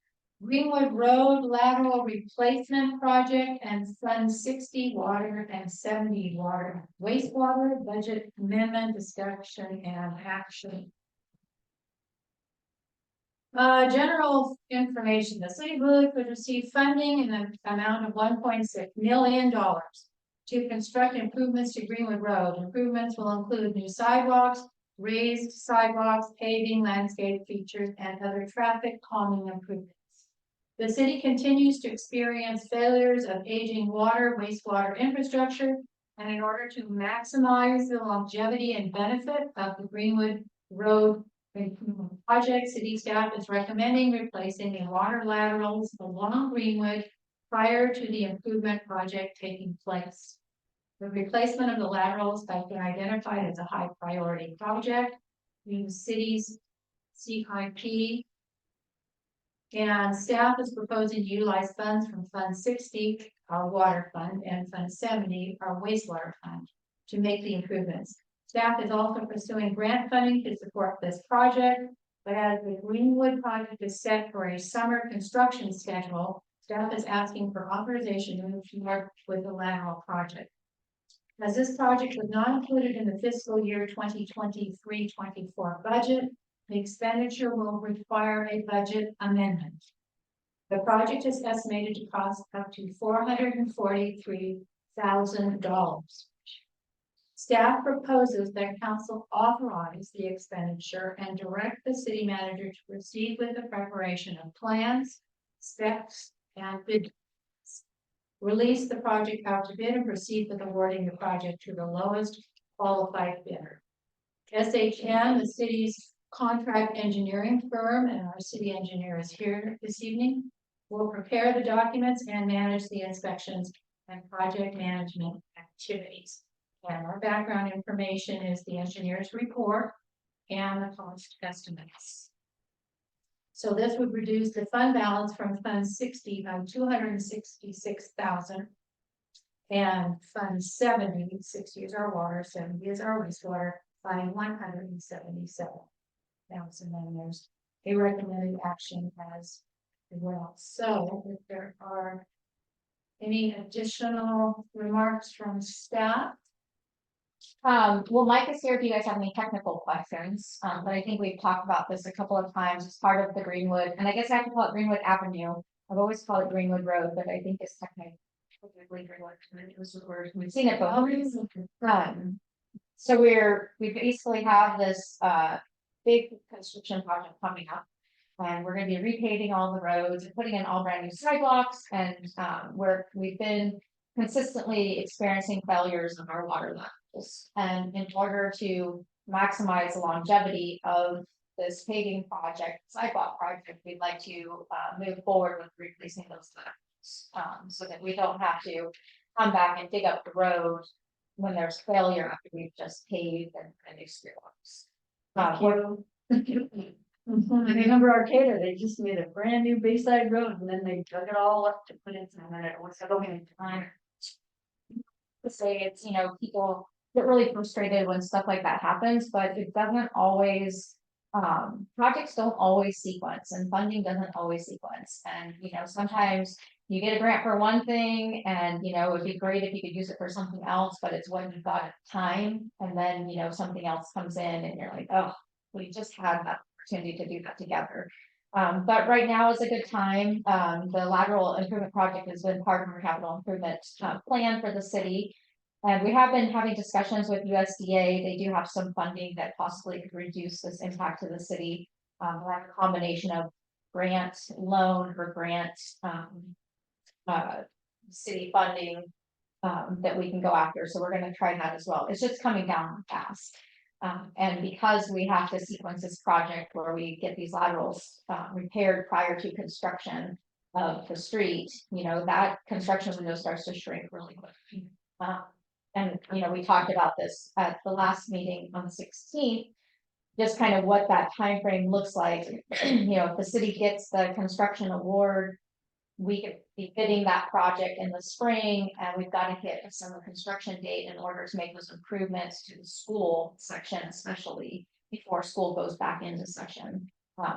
Greenwood Road lateral replacement project and Fund 60 water and 70 water wastewater budget amendment discussion and action. General information, the city of Blue Lake would receive funding in an amount of $1.6 million to construct improvements to Greenwood Road. Improvements will include new sidewalks, raised sidewalks, paving, landscape features, and other traffic calming improvements. The city continues to experience failures of aging water, wastewater infrastructure, and in order to maximize the longevity and benefit of the Greenwood Road improvement project, city staff is recommending replacing the water laterals along Greenwood prior to the improvement project taking place. The replacement of the laterals has been identified as a high priority project in the city's CIP. And staff is proposing to utilize funds from Fund 60, our water fund, and Fund 70, our wastewater fund, to make the improvements. Staff is also pursuing grant funding to support this project, but as the Greenwood project is set for a summer construction schedule, staff is asking for authorization to move forward with the lateral project. As this project was not included in the fiscal year 2023-24 budget, the expenditure will require a budget amendment. The project is estimated to cost up to $443,000. Staff proposes that council authorize the expenditure and direct the city manager to proceed with the preparation of plans, specs, and bid. Release the project out to bid and proceed with awarding the project to the lowest qualified bidder. SHM, the city's contract engineering firm, and our city engineer is here this evening, will prepare the documents and manage the inspections and project management activities. And our background information is the engineer's report and the cost estimates. So this would reduce the fund balance from Fund 60 by $266,000. And Fund 70, 60 is our water, 70 is our wastewater, by $177,000. And then there's a recommended action as well. So if there are any additional remarks from staff. Well, Mike is here if you guys have any technical questions, but I think we've talked about this a couple of times as part of the Greenwood, and I guess I have to call it Greenwood Avenue. I've always called it Greenwood Road, but I think it's technically Greenwood. We've seen it both. So we basically have this big construction project coming up. And we're gonna be repaving all the roads and putting in all brand new sidewalks, and we've been consistently experiencing failures of our water levels. And in order to maximize the longevity of this paving project, sidewalk project, we'd like to move forward with replacing those laterals, so that we don't have to come back and dig up the road when there's failure after we've just paved and experienced. I remember Arcata, they just made a brand new Bayside Road and then they dug it all up to put in some, and it was going time. To say it's, people get really frustrated when stuff like that happens, but it doesn't always, projects don't always sequence and funding doesn't always sequence. And, sometimes you get a grant for one thing and, it'd be great if you could use it for something else, but it's what you've got at the time. And then, something else comes in and you're like, oh, we just had that opportunity to do that together. But right now is a good time. The lateral improvement project has been part of our capital improvement plan for the city. And we have been having discussions with USDA. They do have some funding that possibly could reduce this impact to the city. We have a combination of grant, loan or grant, city funding that we can go after. So we're gonna try that as well. It's just coming down fast. And because we have to sequence this project where we get these laterals repaired prior to construction of the street, you know, that construction window starts to shrink really quick. And, you know, we talked about this at the last meeting on the 16th, just kind of what that time frame looks like. You know, if the city gets the construction award, we could be bidding that project in the spring, and we've got to hit a summer construction date in order to make those improvements to the school section, especially before school goes back into session.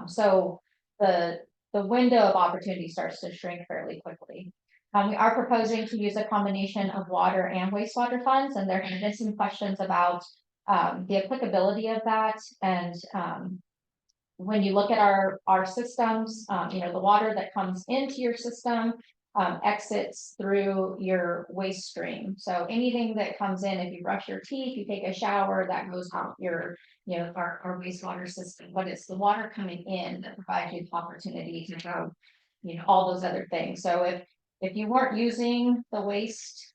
So the window of opportunity starts to shrink fairly quickly. We are proposing to use a combination of water and wastewater funds, and there have been some questions about the applicability of that. And when you look at our systems, you know, the water that comes into your system exits through your waste stream. So anything that comes in, if you brush your teeth, you take a shower, that goes out your, you know, our wastewater system. But it's the water coming in that provides you the opportunity to have, you know, all those other things. So if you weren't using the waste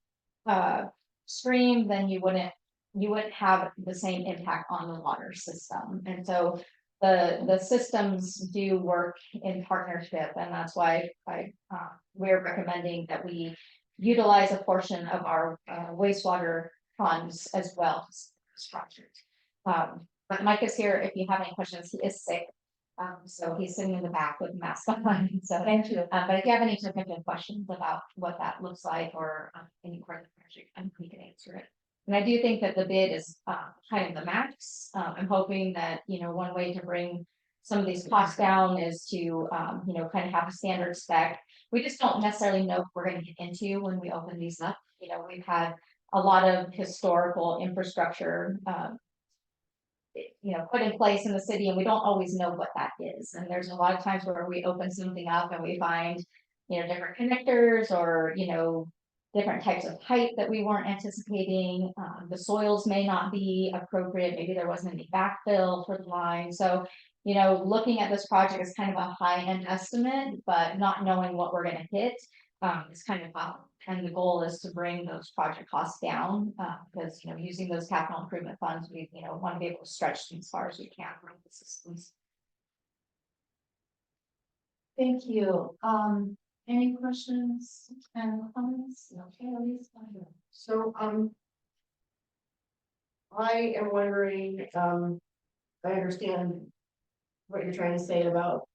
stream, then you wouldn't have the same impact on the water system. And so the systems do work in partnership, and that's why we're recommending that we utilize a portion of our wastewater funds as well as this project. But Mike is here if you have any questions. He is sick. So he's sitting in the back with a mask on. So Thank you. but if you have any significant questions about what that looks like or any part of the project, we can answer it. And I do think that the bid is kind of the max. I'm hoping that, you know, one way to bring some of these costs down is to, you know, kind of have a standard spec. We just don't necessarily know what we're going to get into when we open these up. You know, we've had a lot of historical infrastructure, you know, put in place in the city, and we don't always know what that is. And there's a lot of times where we open something up and we find, you know, different connectors or, you know, different types of height that we weren't anticipating. The soils may not be appropriate. Maybe there wasn't any backfill for the line. So, you know, looking at this project is kind of a high-end estimate, but not knowing what we're going to hit is kind of up. And the goal is to bring those project costs down because, you know, using those capital improvement funds, we, you know, want to be able to stretch them as far as we can from the systems. Thank you. Any questions and comments? Okay, Elise. So, I am wondering, I understand what you're trying to say about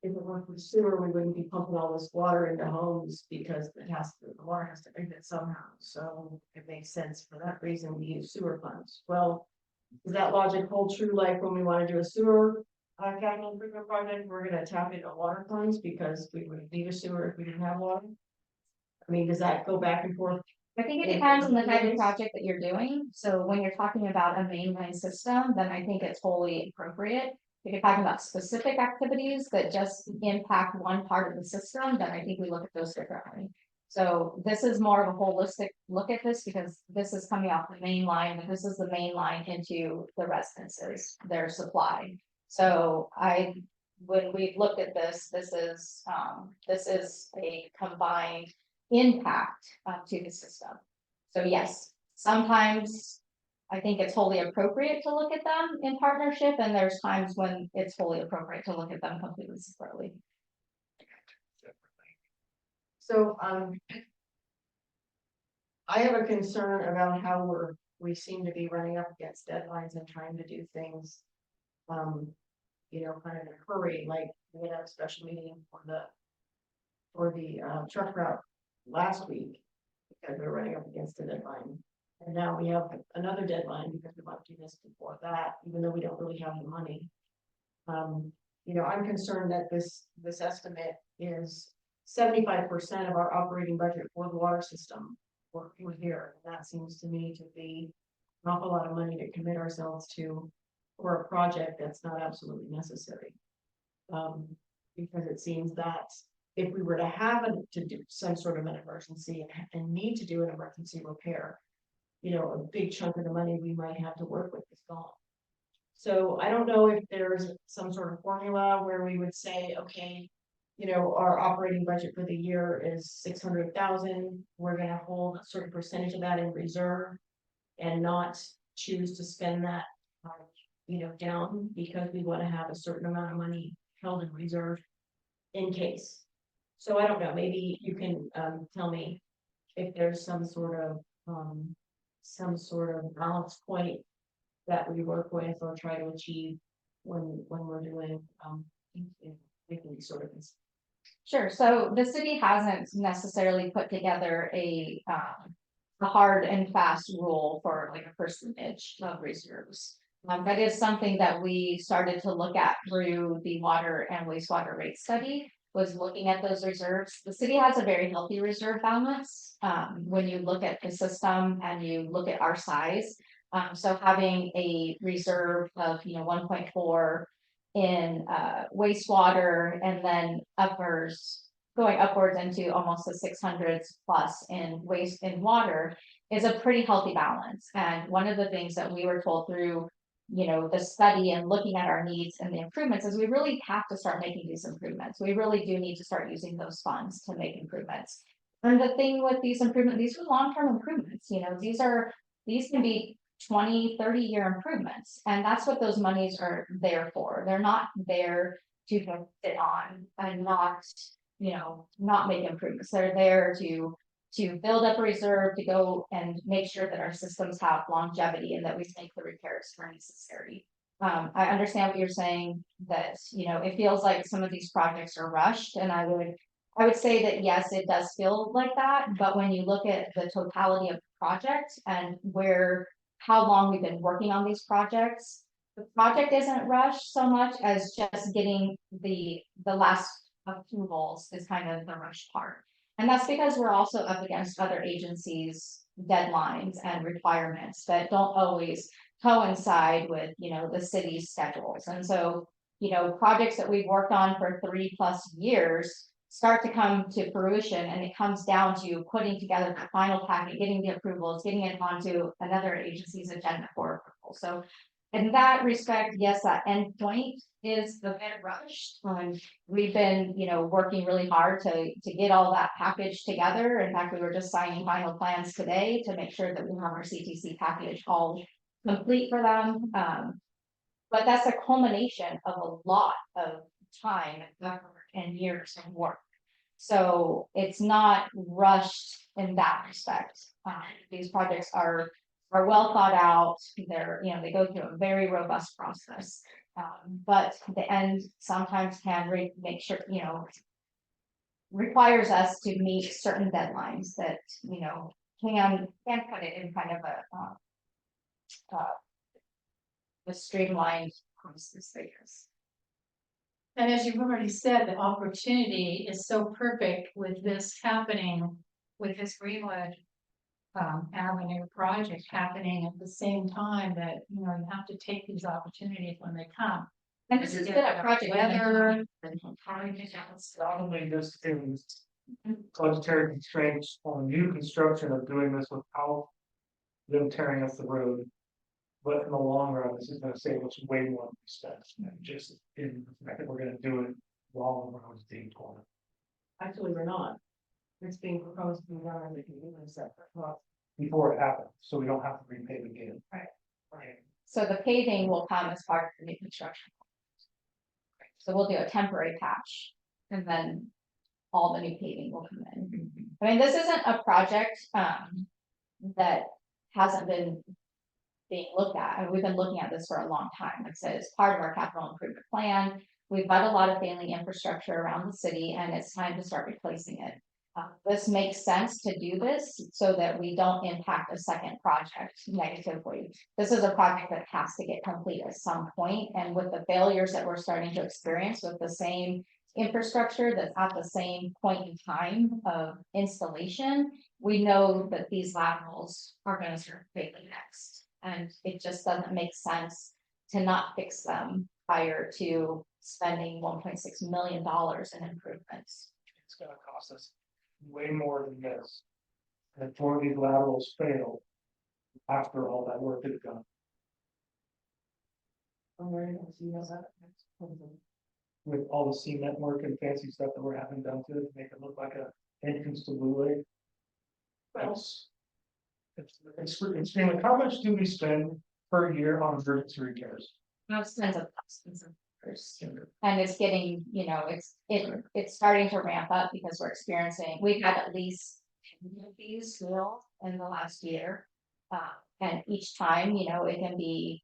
if it weren't for sewer, we wouldn't be pumping all this water into homes because the water has to exit somehow. So it makes sense for that reason we use sewer funds. Well, does that logic hold true? Like when we want to do a sewer capital improvement project, we're gonna tap into water funds because we would need a sewer if we didn't have water? I mean, does that go back and forth? I think it depends on the type of project that you're doing. So when you're talking about a mainline system, then I think it's wholly appropriate. If you're talking about specific activities that just impact one part of the system, then I think we look at those differently. So this is more of a holistic look at this because this is coming off the main line, but this is the main line into the residences, their supply. So when we've looked at this is a combined impact to the system. So yes, sometimes I think it's wholly appropriate to look at them in partnership, and there's times when it's wholly appropriate to look at them completely separately. So, I have a concern about how we seem to be running up against deadlines and trying to do things. You know, kind of in a hurry, like we had a special meeting for the truck route last week because we were running up against a deadline. And now we have another deadline because we want to do this before that, even though we don't really have the money. You know, I'm concerned that this estimate is 75% of our operating budget for the water system for here. And that seems to me to be an awful lot of money to commit ourselves to. for a project that's not absolutely necessary. Because it seems that if we were to have to do some sort of an emergency and need to do an emergency repair, you know, a big chunk of the money we might have to work with is gone. So I don't know if there's some sort of formula where we would say, okay, you know, our operating budget for the year is 600,000. We're gonna hold a certain percentage of that in reserve and not choose to spend that, you know, down because we want to have a certain amount of money held in reserve in case. So I don't know, maybe you can tell me if there's some sort of balance point that we work with or try to achieve when we're doing making these sort of things. Sure, so the city hasn't necessarily put together a hard and fast rule for like a percentage of reserves. That is something that we started to look at through the water and wastewater rate study, was looking at those reserves. The city has a very healthy reserve balance, when you look at the system and you look at our size. So having a reserve of, you know, 1.4 in wastewater and then going upwards into almost the 600s plus in water is a pretty healthy balance. And one of the things that we were told through, you know, the study and looking at our needs and the improvements is we really have to start making these improvements. We really do need to start using those funds to make improvements. And the thing with these improvements, these are long-term improvements, you know, these can be 20, 30-year improvements. And that's what those monies are there for. They're not there to sit on and not, you know, not make improvements. They're there to build up a reserve, to go and make sure that our systems have longevity and that we make the repairs where necessary. I understand what you're saying, that, you know, it feels like some of these projects are rushed, and I would say that yes, it does feel like that, but when you look at the totality of the project and how long we've been working on these projects, the project isn't rushed so much as just getting the last approvals is kind of the rush part. And that's because we're also up against other agencies' deadlines and requirements that don't always coincide with, you know, the city's schedules. And so, you know, projects that we've worked on for 3+ years start to come to fruition, and it comes down to putting together the final packet, getting the approvals, getting it onto another agency's agenda for approval. So in that respect, yes, that endpoint is a bit rushed. We've been, you know, working really hard to get all that package together. In fact, we were just signing final plans today to make sure that we have our CTC package all complete for them. But that's a culmination of a lot of time and effort and years of work. So it's not rushed in that respect. These projects are well thought out. They're, you know, they go through a very robust process. But the end sometimes can make sure, you know, requires us to meet certain deadlines that, you know, can put it in kind of a streamlined process, I guess. And as you've already said, the opportunity is so perfect with this happening, with this Greenwood Avenue project happening at the same time, that, you know, you have to take these opportunities when they come. And this has been a project. Weather. Not only this is budgetary constraints on new construction of doing this without them tearing up the road. But in the long run, this is gonna save us way more than we spent, and just in the fact that we're gonna do it while the road is being torn. Actually, we're not. It's being proposed to be done in the community separate. Before it happens, so we don't have to repave again. Right. So the paving will come as part of the new construction. So we'll do a temporary patch, and then all the new paving will come in. I mean, this isn't a project that hasn't been being looked at, and we've been looking at this for a long time. Like I said, it's part of our capital improvement plan. We've got a lot of failing infrastructure around the city, and it's time to start replacing it. This makes sense to do this so that we don't impact a second project negatively. This is a project that has to get complete at some point, and with the failures that we're starting to experience with the same infrastructure that's at the same point in time of installation, we know that these laterals are going to start failing next. And it just doesn't make sense to not fix them prior to spending $1.6 million in improvements. It's gonna cost us way more than this. And 4 of these laterals fail after all that work is done. With all the cement work and fancy stuff that we're having done to it, to make it look like a entrance to Blue Lake. That's. It's extremely, how much do we spend per year on emergency repairs? Most tens of thousands of dollars. And it's getting, it's starting to ramp up because we're experiencing, we've had at least 10 of these in the last year. And each time, it can be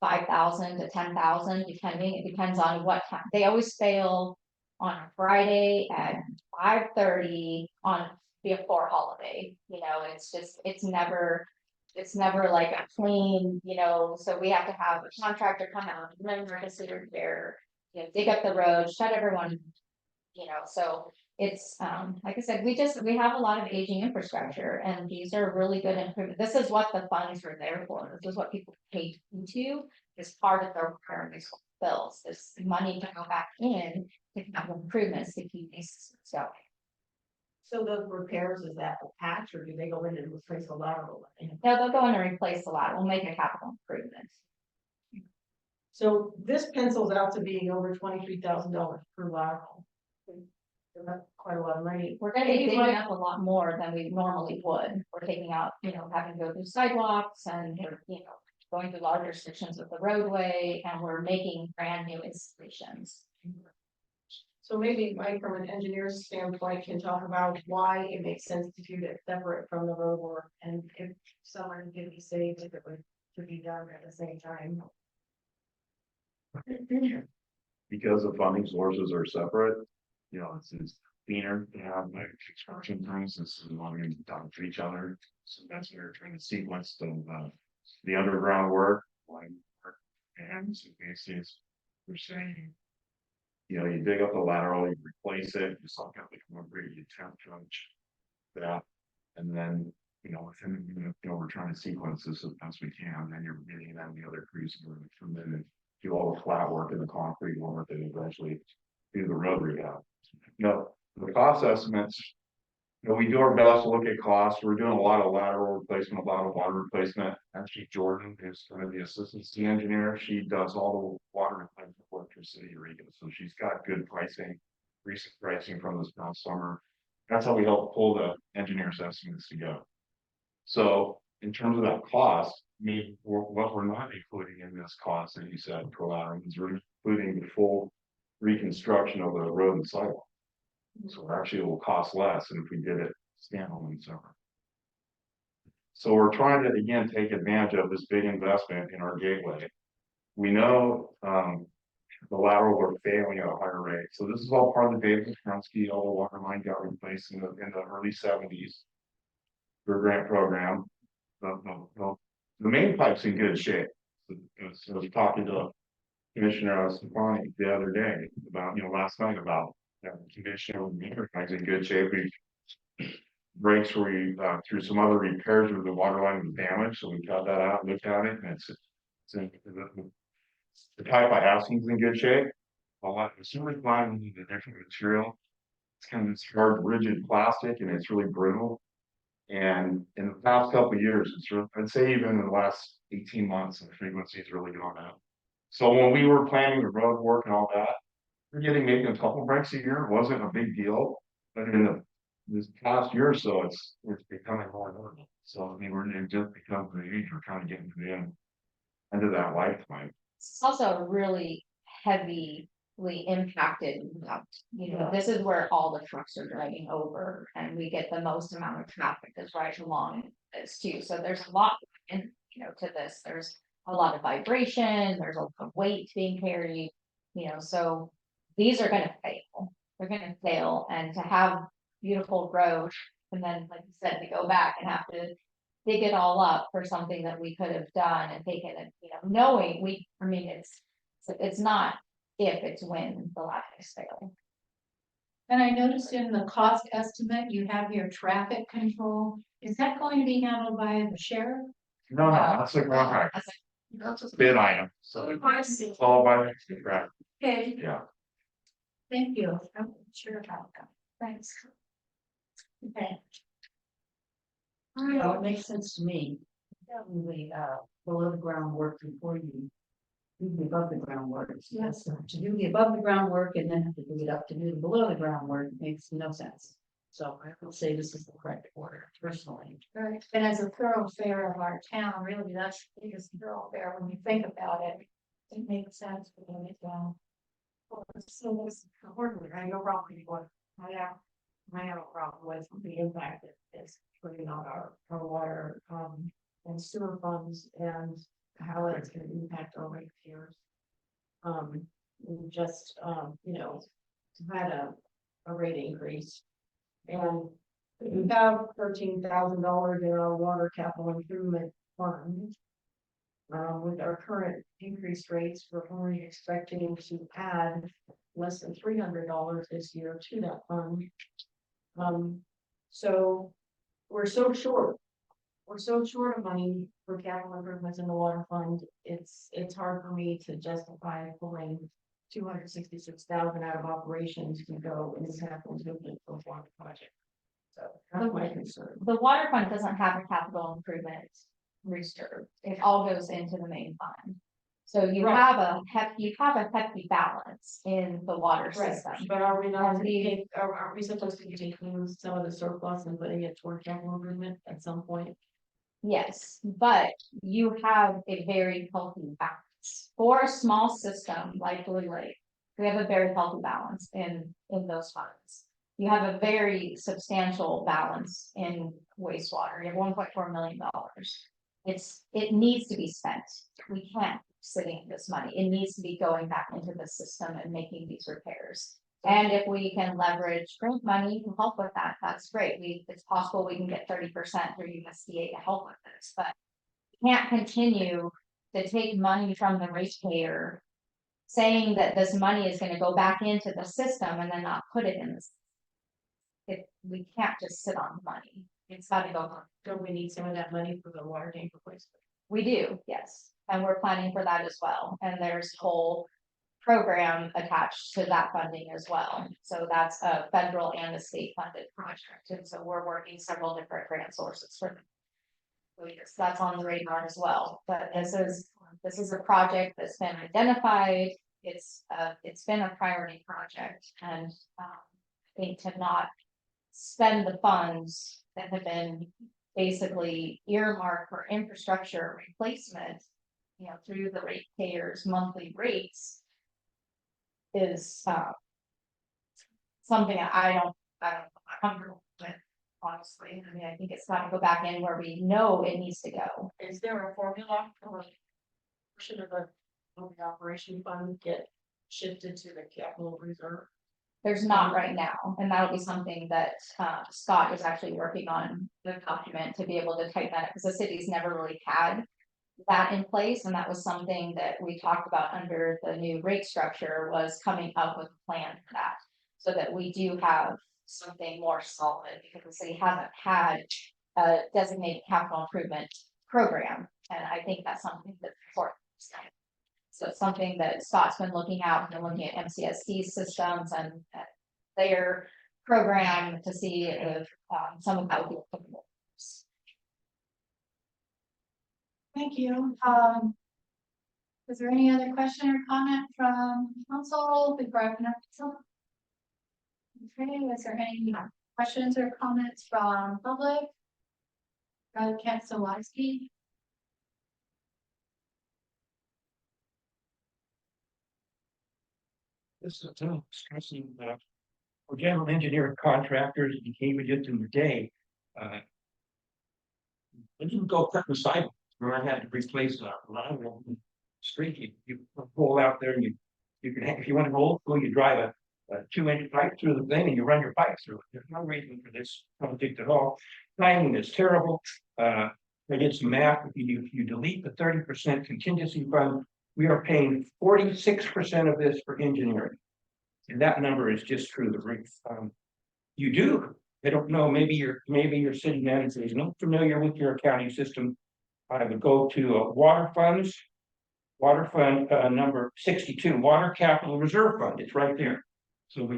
5,000 to 10,000, depending, it depends on what time, they always fail on a Friday at 5:30 on before holiday, it's never like a clean, so we have to have a contractor come out, remember to repair, dig up the road, shut everyone. So it's, like I said, we have a lot of aging infrastructure and these are really good improvements. This is what the funds are there for. This is what people pay into as part of their recurring bills. This money to go back in to have improvements to keep these systems going. So those repairs, is that a patch or do they go in and replace the lateral? No, they'll go in and replace the lateral, we'll make a capital improvement. So this pencils out to be over $23,000 per lateral. So that's quite a lot of money. We're gonna be digging up a lot more than we normally would. We're taking out, having to go through sidewalks and we're, going through larger sections of the roadway and we're making brand new installations. So maybe Mike, from an engineer's standpoint, can talk about why it makes sense to do it separate from the road work and if someone can be saved if it were to be done at the same time. Because the funding sources are separate, it's cleaner to have like construction crews instead of wanting to talk to each other. So that's where we're trying to sequence the underground work, line work, and so basically we're saying, you dig up the lateral, you replace it, you suck out the concrete, you temp trench that, and then within we're trying to sequence this as best we can, then you're getting them the other crews to come in and do all the flat work and the concrete work and eventually do the road rehab. The cost estimates, we do our best to look at costs. We're doing a lot of lateral replacement, a lot of water replacement. Actually, Jordan is kind of the assistant city engineer. She does all the water replacement work for City of Eureka. So she's got good pricing, recent pricing from this past summer. That's how we help pull the engineer's estimates to go. So in terms of that cost, what we're not including in this cost, as you said, collateral, is we're including the full reconstruction of the road and sidewalk. So actually it will cost less than if we did it standalone separate. So we're trying to again take advantage of this big investment in our gateway. We know the laterals are failing at a higher rate. So this is all part of the David Kronsky, all the water line got replaced in the early 70s. For grant program. The main pipe's in good shape. So I was talking to Commissioner Stefani the other day about, last night about condition of the meter pipes in good shape. We breaks where we through some other repairs where the water line was damaged, so we cut that out, looked at it, and it's in the pipe I have seems in good shape. A lot of super fine with a different material. It's kind of this hard, rigid plastic, and it's really brittle. And in the past couple of years, I'd say even in the last 18 months, the frequency's really gone up. So when we were planning the road work and all that, we're getting maybe a couple breaks a year. It wasn't a big deal, but in this past year or so, it's becoming more normal. So I mean, it just becomes the age we're trying to get into the end of that lifetime. It's also really heavily impacted. This is where all the trucks are driving over, and we get the most amount of traffic that's right along this too. So there's a lot in, to this. There's a lot of vibration. There's a lot of weight being carried. So these are going to fail. They're going to fail, and to have beautiful road, and then, like you said, to go back and have to dig it all up for something that we could have done and taken it. Knowing it's not if, it's when the last is fail. And I noticed in the cost estimate, you have your traffic control. Is that going to be handled by the sheriff? No, that's a contract. That's a bid item, so I see. it's all by, right, Okay, yeah. thank you. I'm not sure about that. Thanks. Okay. Well, it makes sense to me. Definitely, below the ground work before you do the above the ground work. Yes. To do the above the ground work and then have to do it up to do the below the ground work makes no sense. So I will say this is the correct order personally. Right, and as a thoroughfare of our town, really, that's the biggest thoroughfare when you think about it. It makes sense for them to go. So this order, I know wrong with what, I have a problem with the impact that it's putting on our water, and sewer funds and how it's gonna impact our ratepayers. We just, you know, had a rate increase. And we have $13,000 in our water capital improvement fund. With our current increased rates, we're only expecting to add less than $300 this year to that fund. So we're so short. We're so short of money for capital improvements in the water fund. It's hard for me to justify pulling 266,000 out of operations to go in capital improvement for one project. So that's my concern. The water fund doesn't have a capital improvement reserve. It all goes into the main fund. So you Right. have a hefty balance in the water system. But are we not, And we- aren't we supposed to be taking some of the surplus and putting it toward capital improvement at some point? Yes, but you have a very healthy balance. For a small system like Blue Lake, we have a very healthy balance in those funds. You have a very substantial balance in wastewater. You have $1.4 million. It needs to be spent. We can't keep sitting this money. It needs to be going back into the system and making these repairs. And if we can leverage grant money to help with that, that's great. It's possible we can get 30% through USDA to help with this, but we can't continue to take money from the ratepayer, saying that this money is gonna go back into the system and then not put it in this. We can't just sit on the money. It's gotta go on. Don't we need some of that money for the water tank replacement? We do, yes, and we're planning for that as well, and there's whole program attached to that funding as well. So that's a federal and a state funded project, and so we're working several different grant sources for them. So yes, that's on the radar as well, but this is a project that's been identified. It's been a priority project, and I think to not spend the funds that have been basically earmarked for infrastructure replacement, you know, through the ratepayers' monthly rates is something I'm comfortable with, honestly. I mean, I think it's got to go back in where we know it needs to go. Is there a formula for portion of the operation fund get shifted to the capital reserve? There's not right now, and that'll be something that Scott is actually working on the document to be able to type that up, because the city's never really had that in place, and that was something that we talked about under the new rate structure, was coming up with a plan for that. So that we do have something more solid, because the city hasn't had a designated capital improvement program, and I think that's something that's important. So it's something that Scott's been looking at, and looking at MCSD systems and their program to see if some of that would be applicable. Thank you. Is there any other question or comment from council before I open up? Okay, is there any questions or comments from public? Councilor Watsky? This is stressing for general engineering contractors, you came just in the day. I didn't go cut the sidewalk where I had to replace a line on the street. You pull out there and you can, if you want to go old school, you drive a 2-inch pipe through the thing and you run your pipe through it. There's no reason for this project at all. Timing is terrible. I did some math. If you delete the 30% contingency fund, we are paying 46% of this for engineering. And that number is just through the roof. You do, I don't know, maybe your city manager is not familiar with your accounting system. I would go to water funds Water fund, number 62, Water Capital Reserve Fund, it's right there. So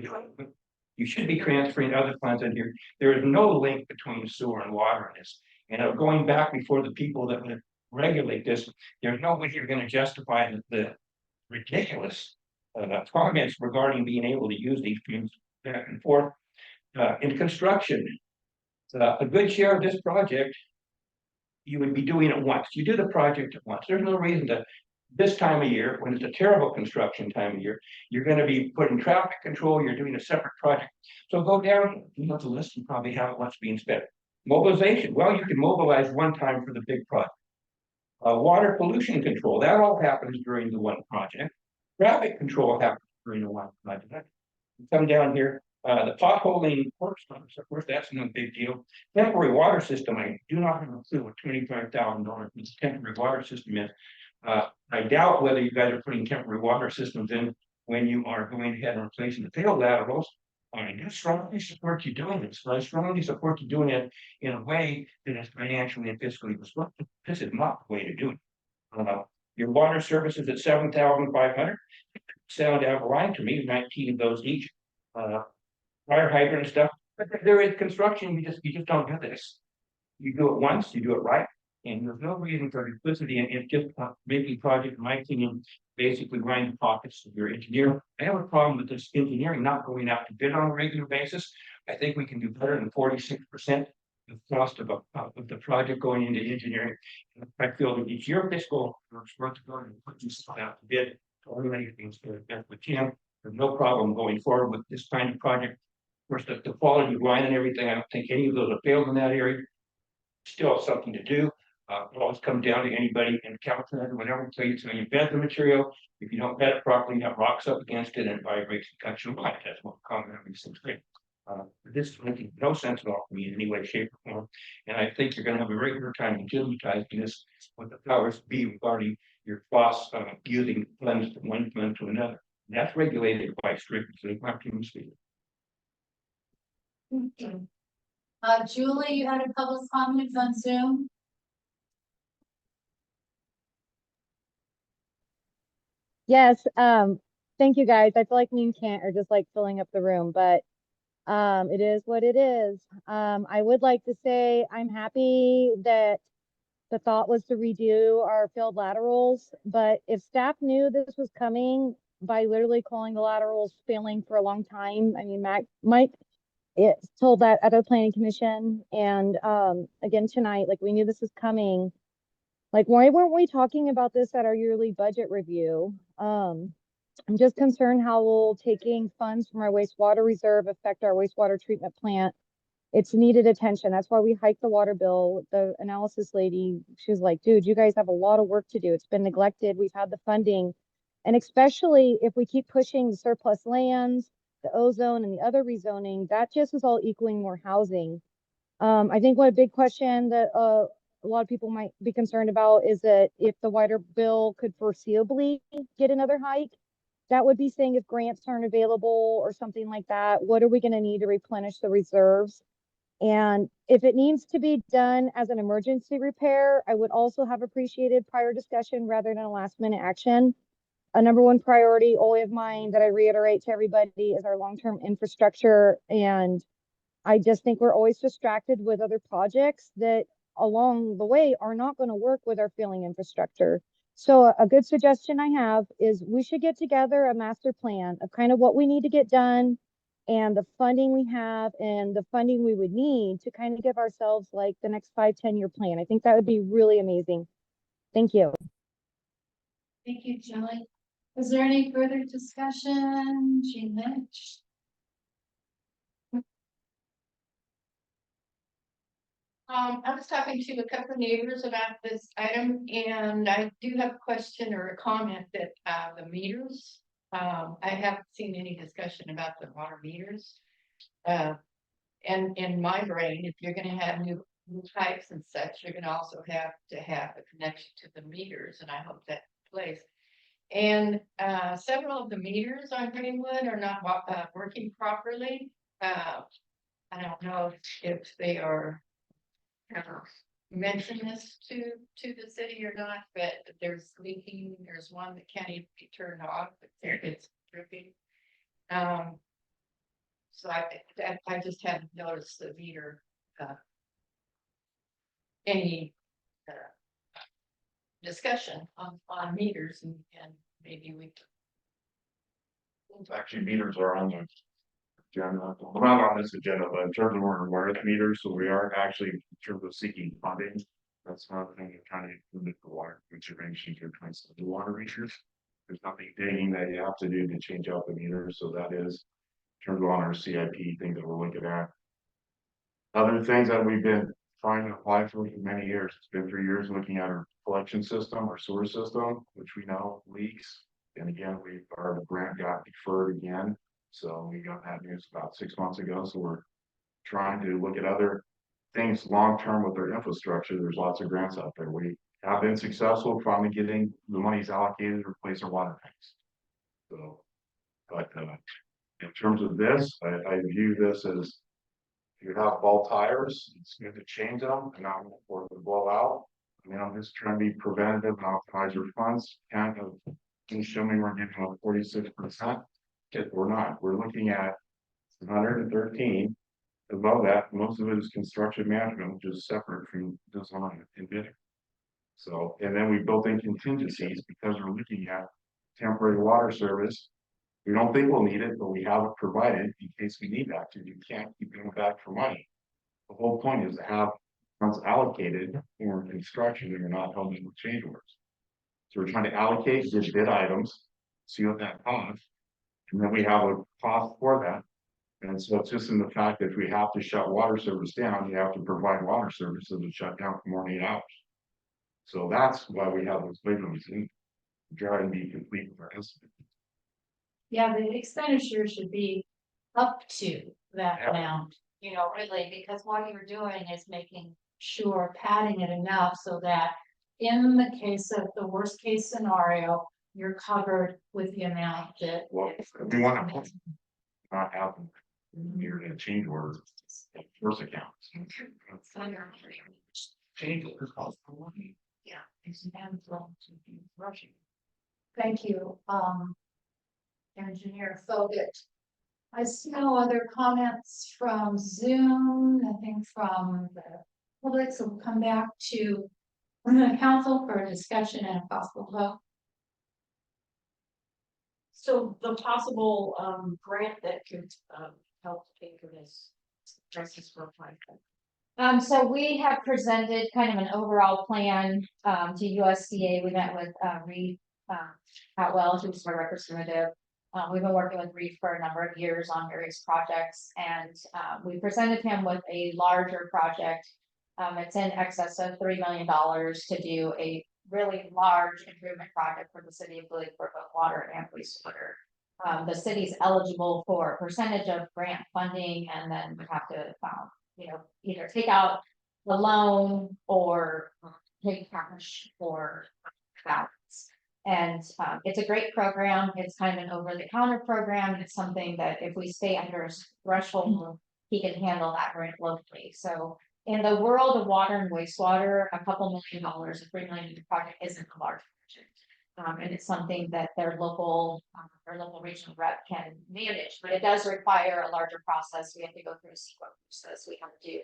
you should be transferring other funds in here. There is no link between sewer and water in this. Going back before the people that would regulate this, there's no way you're gonna justify the ridiculous comments regarding being able to use these streams back and forth. In construction, a good share of this project, you would be doing it once. You do the project at once. There's no reason to, this time of year, when it's a terrible construction time of year, you're gonna be putting traffic control, you're doing a separate project. So go down, the list and probably have what's being spent. Mobilization, well, you can mobilize one time for the big project. Water pollution control, that all happens during the one project. Traffic control happens during the one project. Come down here, the potholing works, of course, that's no big deal. Temporary water system, I do not have a clue what $25,000 temporary water system is. I doubt whether you guys are putting temporary water systems in when you are going ahead and replacing the failed laterals. I do strongly support you doing this. I strongly support you doing it in a way that is financially and fiscally responsible. This is not the way to do it. Your water services at 7,500 sound out of line to me. 19 of those each. Fire hydrant stuff, but there is construction. You just don't do this. You do it once, you do it right, and there's no reason for duplicity and just making project, in my opinion, basically running the pockets of your engineer. I have a problem with this engineering not going out to bid on a regular basis. I think we can do better than 46% the cost of the project going into engineering. I feel that it's your fiscal responsibility to put this out to bid to eliminate things that we can. There's no problem going forward with this kind of project. Of course, the quality of line and everything, I don't think any of those have failed in that area. Still have something to do. It always comes down to anybody in California, whatever tell you, so you bed the material. If you don't bed it properly, you have rocks up against it and it vibrates and cuts your line. That's what common these things think. This is making no sense at all for me in any way, shape, or form. And I think you're going to have a regular time utilizing this with the powers be regarding your boss using funds from one fund to another. And that's regulated quite strictly, so you have to speak. Julie, you had a public comment on Zoom? Yes, thank you guys. I feel like me and Kent are just like filling up the room, but it is what it is. I would like to say I'm happy that the thought was to redo our field laterals, but if staff knew this was coming by literally calling the laterals failing for a long time, I mean, Mike told that at the planning commission, and again tonight, like we knew this was coming. Like, why weren't we talking about this at our yearly budget review? I'm just concerned how will taking funds from our wastewater reserve affect our wastewater treatment plant. It's needed attention. That's why we hiked the water bill. The analysis lady, she was like, dude, you guys have a lot of work to do. It's been neglected. We've had the funding. And especially if we keep pushing the surplus lands, the ozone and the other rezoning, that just is all equaling more housing. I think what a big question that a lot of people might be concerned about is that if the water bill could foreseeably get another hike, that would be saying if grants aren't available or something like that, what are we going to need to replenish the reserves? And if it needs to be done as an emergency repair, I would also have appreciated prior discussion rather than a last minute action. A number one priority always of mine that I reiterate to everybody is our long-term infrastructure. And I just think we're always distracted with other projects that along the way are not going to work with our failing infrastructure. So a good suggestion I have is we should get together a master plan of kind of what we need to get done and the funding we have and the funding we would need to kind of give ourselves like the next 5-10 year plan. I think that would be really amazing. Thank you. Thank you, Julie. Is there any further discussion? Jean Lynch? I was talking to a couple of neighbors about this item, and I do have a question or a comment that, the meters, I haven't seen any discussion about the water meters. And in my brain, if you're gonna have new pipes and such, you're gonna also have to have a connection to the meters, and I hope that plays. And, several of the meters on Greenwood are not, working properly. I don't know if they are mention this to the city or not, but there's leaking, there's one that can't even be turned off, it's dripping. So I just hadn't noticed the meter, any, discussion on meters and maybe we. Actually, meters are on the agenda, well, not on this agenda, but in terms of we're aware of the meters, so we are actually, in terms of seeking funding. That's another thing that kind of limit the water conservation to trying to do water meters. There's nothing digging that you have to do to change out the meters, so that is in terms of on our CIP thing that we're looking at. Other things that we've been trying to apply for many years, it's been 3 years looking at our collection system, our sewer system, which we know leaks. And again, our grant got deferred again, so we got that news about 6 months ago, so we're trying to look at other things long-term with our infrastructure. There's lots of grants out there. We have been successful finally getting the monies allocated to replace our water tanks. So, but in terms of this, I view this as if you have ball tires, it's good to change them and not for them to blow out. I mean, I'm just trying to be preventative and optimize your funds. Kind of assuming we're getting a 46%. If we're not, we're looking at 113. Above that, most of it is construction management, which is separate from design and bidding. So, and then we built in contingencies because we're looking at temporary water service. We don't think we'll need it, but we have it provided in case we need that, because you can't keep going back for money. The whole point is to have funds allocated for construction and you're not helping with change orders. So we're trying to allocate the bid items, see what that costs, and then we have a cost for that. And so it's just in the fact that if we have to shut water service down, you have to provide water services and shut down for more than 8 hours. So that's why we have those big ones and try and be complete with our estimate. Yeah, the expenditure should be up to that Yeah. amount, really, because what you're doing is making sure padding it enough so that in the case of the worst case scenario, you're covered with the amount that. Well, we want to not have them near the change order first accounts. Change orders cost more money. Yeah. Rushing. Thank you, Engineer Fogut. I see no other comments from Zoom, nothing from the public, so we'll come back to the council for a discussion and a possible vote. So the possible grant that could help pay for this justice for applying. So we have presented kind of an overall plan, to USDA. We met with, Reed, Atwell, who's our representative. We've been working with Reed for a number of years on various projects, and, we presented him with a larger project. It's in excess of $3 million to do a really large improvement project for the city of Blue for both water and wastewater. The city's eligible for a percentage of grant funding, and then we have to, either take out the loan or take cash for balance. And it's a great program. It's kind of an over-the-counter program. It's something that if we stay under a threshold, he can handle that grant locally. So in the world of water and wastewater, a couple $1 million, a $3 million project isn't a large project. And it's something that their local regional rep can manage, but it does require a larger process. We have to go through a CEQA process. We have to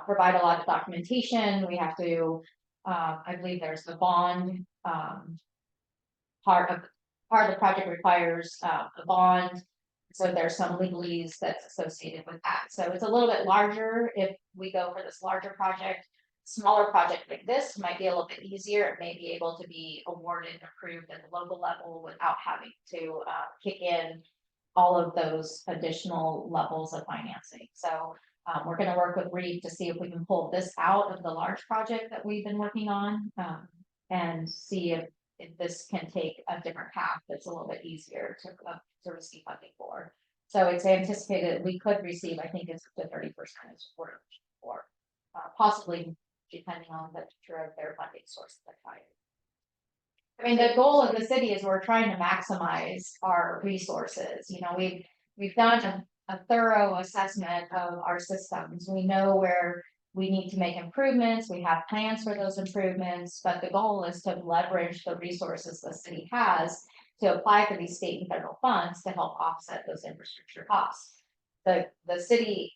provide a lot of documentation. We have to, I believe there's the bond, part of the project requires a bond. So there's some legalese that's associated with that. So it's a little bit larger if we go for this larger project. Smaller project like this might be a little bit easier. It may be able to be awarded and approved at the local level without having to kick in all of those additional levels of financing. So we're going to work with Reed to see if we can pull this out of the large project that we've been working on, and see if this can take a different path that's a little bit easier to receive funding for. So it's anticipated we could receive, I think it's up to 30% support for possibly, depending on the nature of their funding source at the time. I mean, the goal of the city is we're trying to maximize our resources. We've done a thorough assessment of our systems. We know where we need to make improvements, we have plans for those improvements, but the goal is to leverage the resources the city has to apply for these state and federal funds to help offset those infrastructure costs. The city,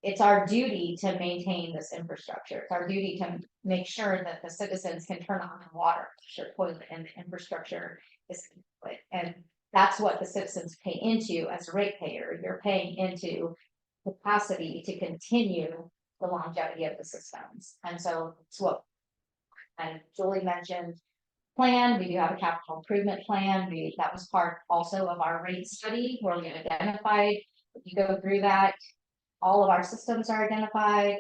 it's our duty to maintain this infrastructure. It's our duty to make sure that the citizens can turn on the water, toilet, and the infrastructure is complete. And that's what the citizens pay into as a ratepayer. You're paying into capacity to continue the longevity of the systems. And so it's what, and Julie mentioned, plan, we do have a capital improvement plan. That was part also of our rate study where we identified, if you go through that, all of our systems are identified,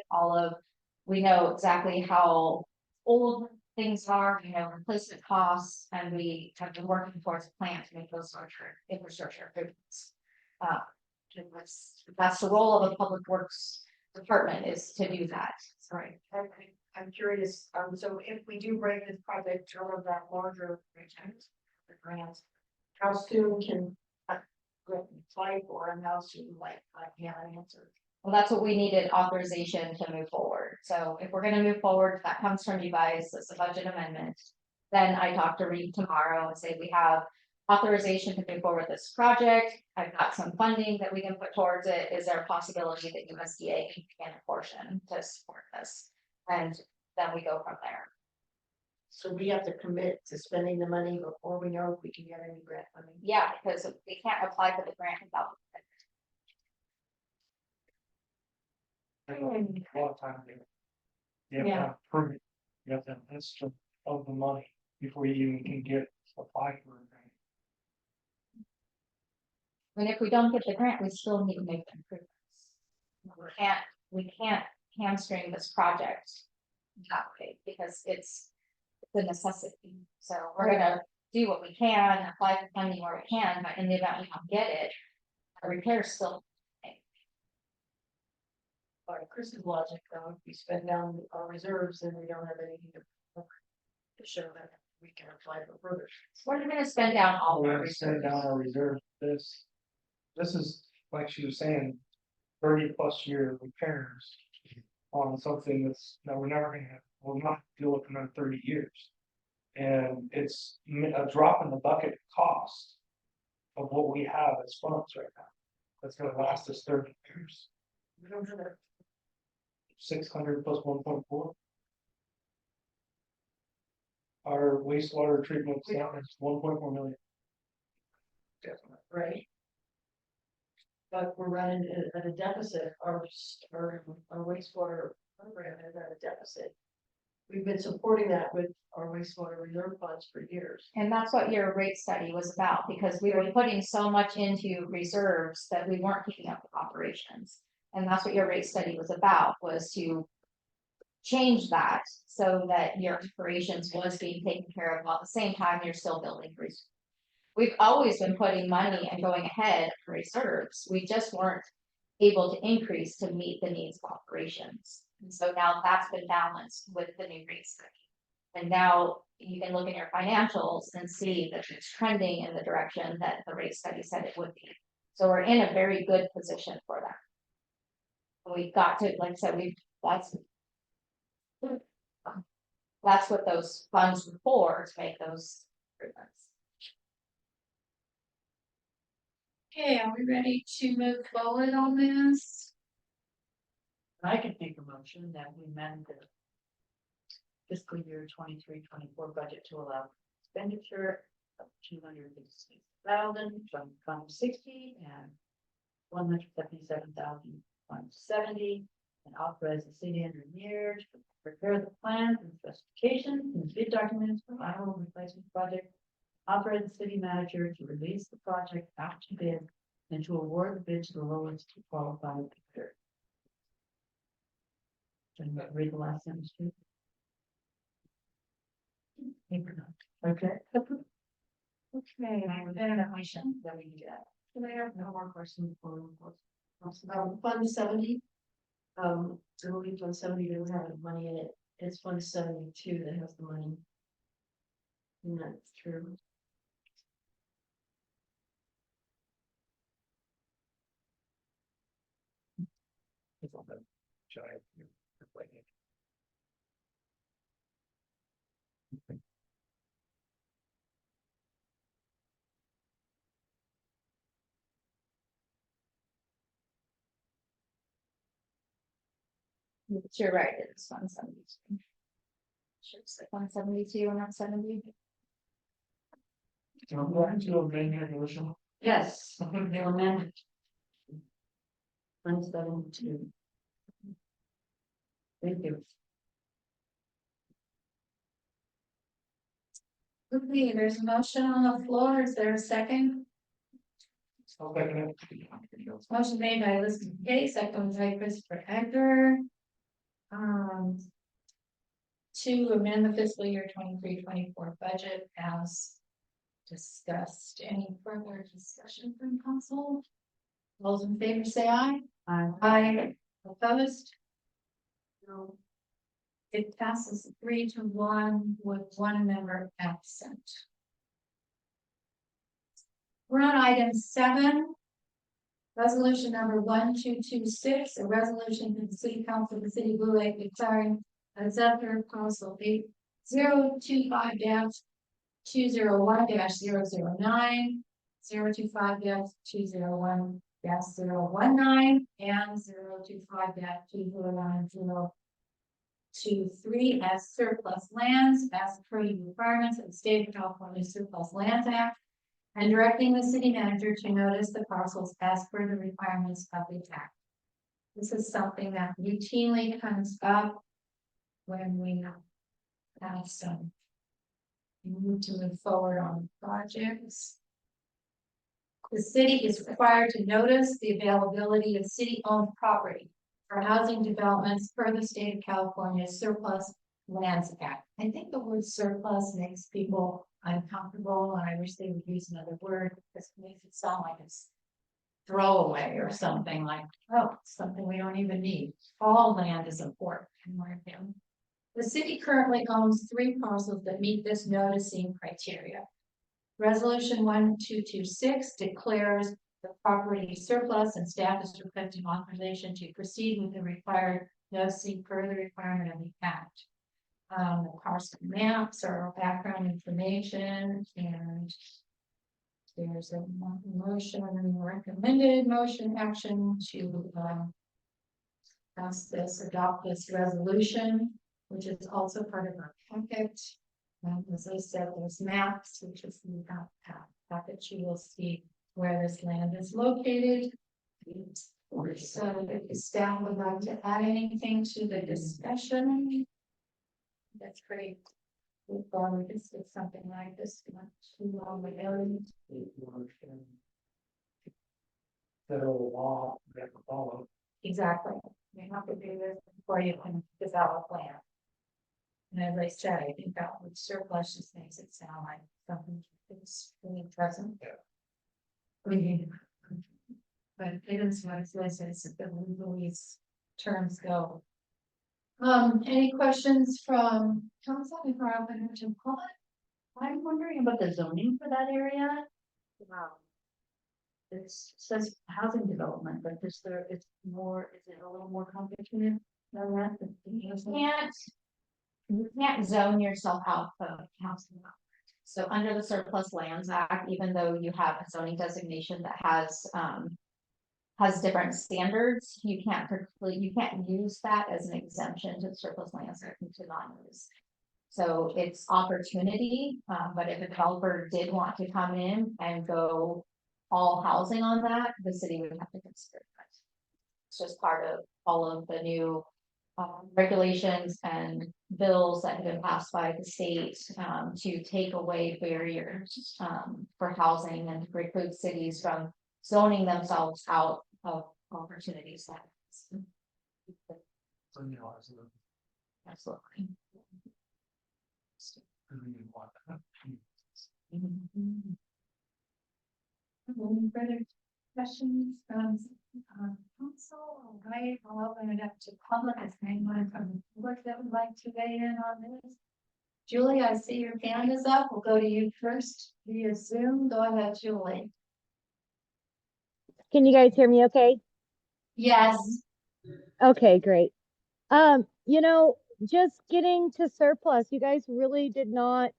we know exactly how old things are, we know replacement costs, and we have been working towards a plan to make those larger infrastructure improvements. That's the role of a public works department, is to do that. Right, I'm curious, so if we do bring this project to one of that larger grants, how soon can apply for, and how soon, like, I can't answer? Well, that's what we needed authorization to move forward. So if we're gonna move forward, that comes from you guys, it's a budget amendment. Then I talk to Reed tomorrow and say, we have authorization to move forward with this project. I've got some funding that we can put towards it. Is there a possibility that USDA can a portion to support this? And then we go from there. So we have to commit to spending the money before we know if we can get any grant funding. Yeah, because we can't apply for the grant without. A lot of time there. You have to have proof, you have to have an estimate of the money before you even can get applied for a grant. And if we don't get the grant, we still need to make the improvements. We can't hamstring this project that way because it's a necessity. So we're gonna do what we can, apply for funding where we can, but in the event we don't get it, the repair still. By Chris's logic, though, if we spend down our reserves, then we don't have anything to show that we can apply for further. We're gonna spend down all We're our gonna spend reserves. down our reserve. This is, like she was saying, 30+ year repairs on something that we're never gonna have, we'll not deal with another 30 years. And it's a drop in the bucket cost of what we have as funds right now. That's gonna last us 30 years. We don't have that. 600 plus 1.4. Our wastewater treatment plant is 1.4 million. Definitely. Right? But we're running at a deficit, our wastewater program is at a deficit. We've been supporting that with our wastewater reserve funds for years. And that's what your rate study was about, because we were putting so much into reserves that we weren't keeping up with operations. And that's what your rate study was about, was to change that so that your operations was being taken care of while at the same time you're still building reserves. We've always been putting money and going ahead for reserves. We just weren't able to increase to meet the needs of operations. And so now that's been balanced with the new rate study. And now you can look at your financials and see that it's trending in the direction that the rate study said it would be. So we're in a very good position for that. We've got to, like I said, that's what those funds were for, to make those improvements. Okay, are we ready to move forward on this? I can take a motion that we amend the fiscal year 23-24 budget to allow expenditure of $256,000 from Fund 60 and $177,170, and authorize the city engineer to prepare the plans and specifications and bid documents for lateral replacement project. Authorize the city manager to release the project out to bid and to award the bid to the lowest qualified bidder. Can I read the last sentence too? Okay. Okay. Then we do that. Can I have no more questions for Fund 70? I believe Fund 70 doesn't have any money in it. It's Fund 72 that has the money. And that's true. It's on the giant, like, You're right, it's 172. Sure, it's like 172 and not 70. To amend your motion. Yes, they'll amend. 172. Thank you. Okay, there's a motion on the floor. Is there a second? I'll second it. Motion made by Elizabeth Gay, second by Christopher Edgar. To amend the fiscal year 23-24 budget as discussed. Any further discussion from council? All those in favor say aye. Aye. Opposed? No. It passes 3-1 with one member absent. We're on item 7. Resolution number 1226, a resolution to the city council of the city of Blue Lake declaring as after parcel 8025-201-009, 025-201-019, and 025-209-023 as surplus lands as per the requirements of the State of California Surplus Lands Act, and directing the city manager to notice the parcels as per the requirements of the act. This is something that routinely comes up when we have some need to move forward on projects. The city is required to notice the availability of city-owned property for housing developments per the State of California's Surplus Lands Act. I think the word surplus makes people uncomfortable, and I wish they would use another word because it makes it sound like it's throwaway or something like, oh, it's something we don't even need. All land is important, in my opinion. The city currently owns 3 parcels that meet this noticing criteria. Resolution 1226 declares the property surplus, and staff is requesting authorization to proceed with the required noticing per the requirement of the act. The parcel maps are background information, and there's a motion, recommended motion action to pass this, adopt this resolution, which is also part of our packet. And as I said, there's maps, which is in that packet. You will see where this land is located. So if the staff would like to add anything to the discussion, that's great. We've gone, this is something like this, not too long ago. Federal law, we have to follow. Exactly. You have to do this before you can develop land. And as I said, I think that word surplus just makes it sound like something that's really present. Yeah. But it is what it says, it's the legalese terms go. Any questions from council before I open it to public? I'm wondering about the zoning for that area. Wow. It says housing development, but is it a little more complicated than that? You can't zone yourself out of housing development. So under the Surplus Lands Act, even though you have a zoning designation that has different standards, you can't use that as an exemption to the Surplus Lands Act to not use. So it's opportunity, but if a developer did want to come in and go all housing on that, the city would have to consider that. It's just part of all of the new regulations and bills that have been passed by the state to take away barriers for housing and to preclude cities from zoning themselves out of opportunities. Absolutely. Any further questions from council? All right, I'll open it up to public. Is there anyone from the public that would like to weigh in on this? Julie, I see your hand is up. We'll go to you first via Zoom. Go ahead, Julie. Can you guys hear me okay? Yes. Okay, great. You know, just getting to surplus. You guys really did not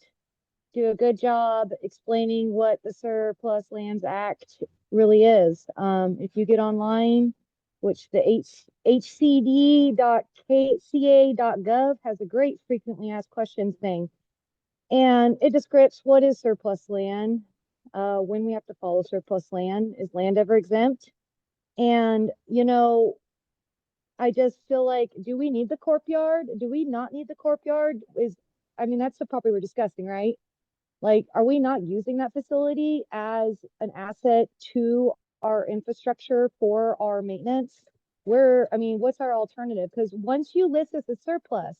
do a good job explaining what the Surplus Lands Act really is. If you get online, which the hcd.kca.gov has a great frequently asked questions thing. And it describes what is surplus land, when we have to follow surplus land, is land ever exempt? And, I just feel like, do we need the corp yard? Do we not need the corp yard? I mean, that's the property we're discussing, right? Like, are we not using that facility as an asset to our infrastructure for our maintenance? What's our alternative? Because once you list this as surplus,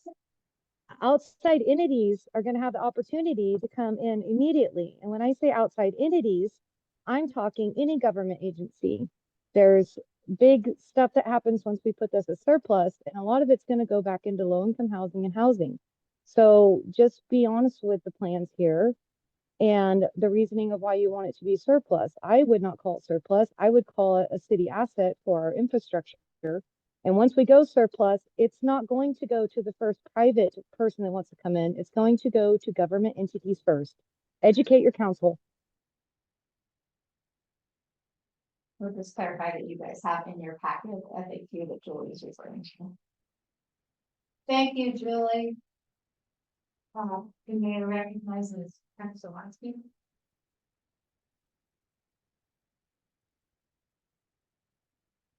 outside entities are going to have the opportunity to come in immediately. And when I say outside entities, I'm talking any government agency. There's big stuff that happens once we put this as surplus, and a lot of it's going to go back into low-income housing and housing. So just be honest with the plans here and the reasoning of why you want it to be surplus. I would not call it surplus. I would call it a city asset for our infrastructure. And once we go surplus, it's not going to go to the first private person that wants to come in. It's going to go to government entities first. Educate your council. We'll just clarify that you guys have in your packet FAQ that Julie is referring to. Thank you, Julie. You may recognize this, Council Watsky.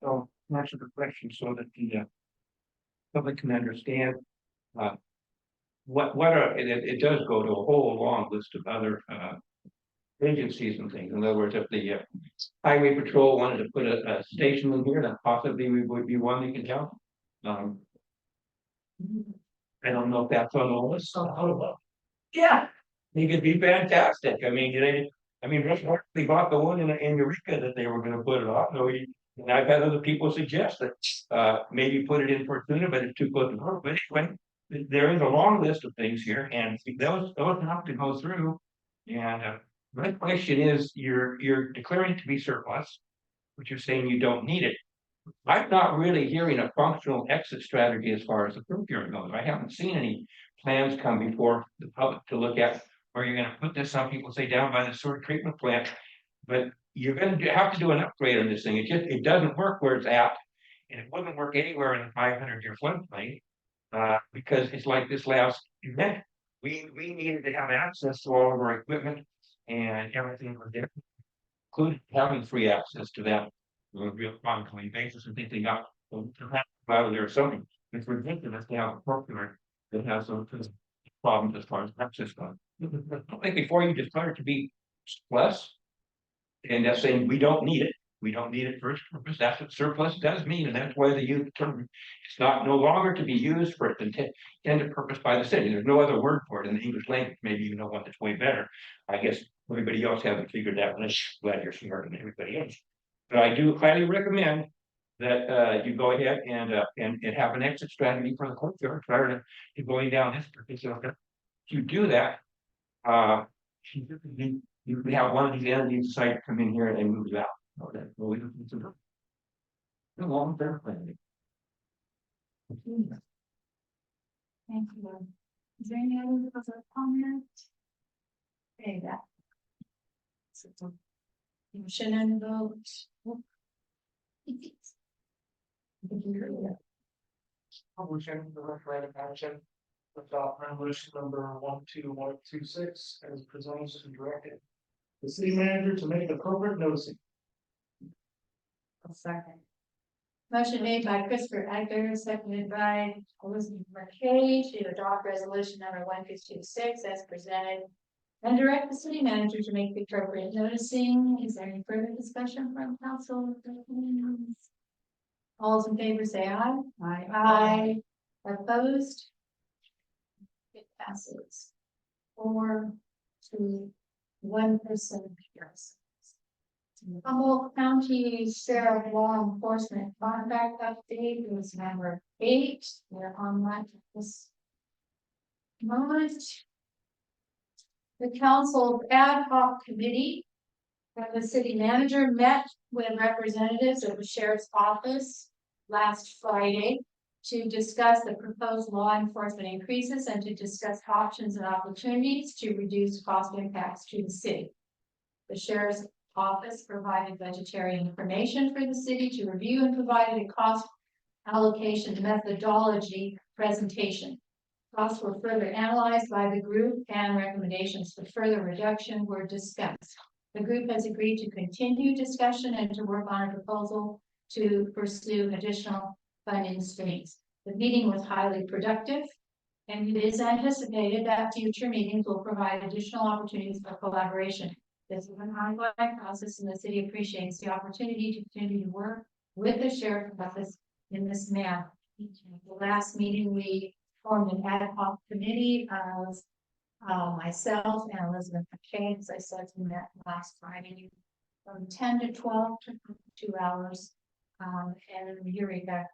So answer the question so that the public can understand. It does go to a whole long list of other agencies and things. In other words, if the highway patrol wanted to put a station in here, that possibly we would be one that could help. I don't know if that's on the list. Yeah, it could be fantastic. I mean, they bought the one in Eureka that they were going to put it on. And I've had other people suggest that maybe put it in Fortuna, but it's too close to work. But anyway, there is a long list of things here, and those have to go through. And my question is, you're declaring it to be surplus, but you're saying you don't need it. I'm not really hearing a functional exit strategy as far as the procurement goes. I haven't seen any plans come before the public to look at where you're going to put this. Some people say down by the sewer treatment plant, but you're going to have to do an upgrade on this thing. It doesn't work where it's at, and it wouldn't work anywhere in a 500-year floodplain because it's like this last event. We needed to have access to all of our equipment and everything was there, including having free access to that on a real ongoing basis. I think they got out of there something. It's ridiculous to have a procurement that has those problems as far as access goes. I think before you declare it to be surplus, and that's saying we don't need it. We don't need it for its purpose. That's what surplus does mean, and that's why they use the term. It's no longer to be used for its intended purpose by the city. There's no other word for it in the English language. Maybe you know one that's way better. I guess everybody else hasn't figured that one. I'm glad you're smarter than everybody else. But I do highly recommend that you go ahead and have an exit strategy for the courtyard prior to going down this particular. If you do that, you could have one of these entities decide to come in here and move it out. Okay, well, we don't need to do the long-term planning. Thank you. Is there any other comment? Okay, that. Motion and vote. Motion for referendum action. Adopt resolution number 12126 as presented and directed the city manager to make appropriate noticing. A second. Motion made by Christopher Edgar, seconded by Elizabeth McKay to adopt resolution number 1226 as presented. And direct the city manager to make the appropriate noticing. Is there any further discussion from council? All those in favor say aye. Aye. Aye. Opposed? It passes. 4-1. Yes. Humboldt County Sheriff Law Enforcement Contract Update is number 8. We're on this moment. The council ad hoc committee and the city manager met with representatives of the sheriff's office last Friday to discuss the proposed law enforcement increases and to discuss options and opportunities to reduce cost impacts to the city. The sheriff's office provided budgetary information for the city to review and provided a cost allocation methodology presentation. Costs were further analyzed by the group and recommendations for further reduction were discussed. The group has agreed to continue discussion and to work on a proposal to pursue additional funding streams. The meeting was highly productive, and it is anticipated that future meetings will provide additional opportunities for collaboration. This is an ongoing process, and the city appreciates the opportunity to continue to work with the sheriff's office in this manner. The last meeting, we formed an ad hoc committee of myself and Elizabeth McCain, as I said, we met last Friday from 10 to 12 to 2 hours, and Eureka,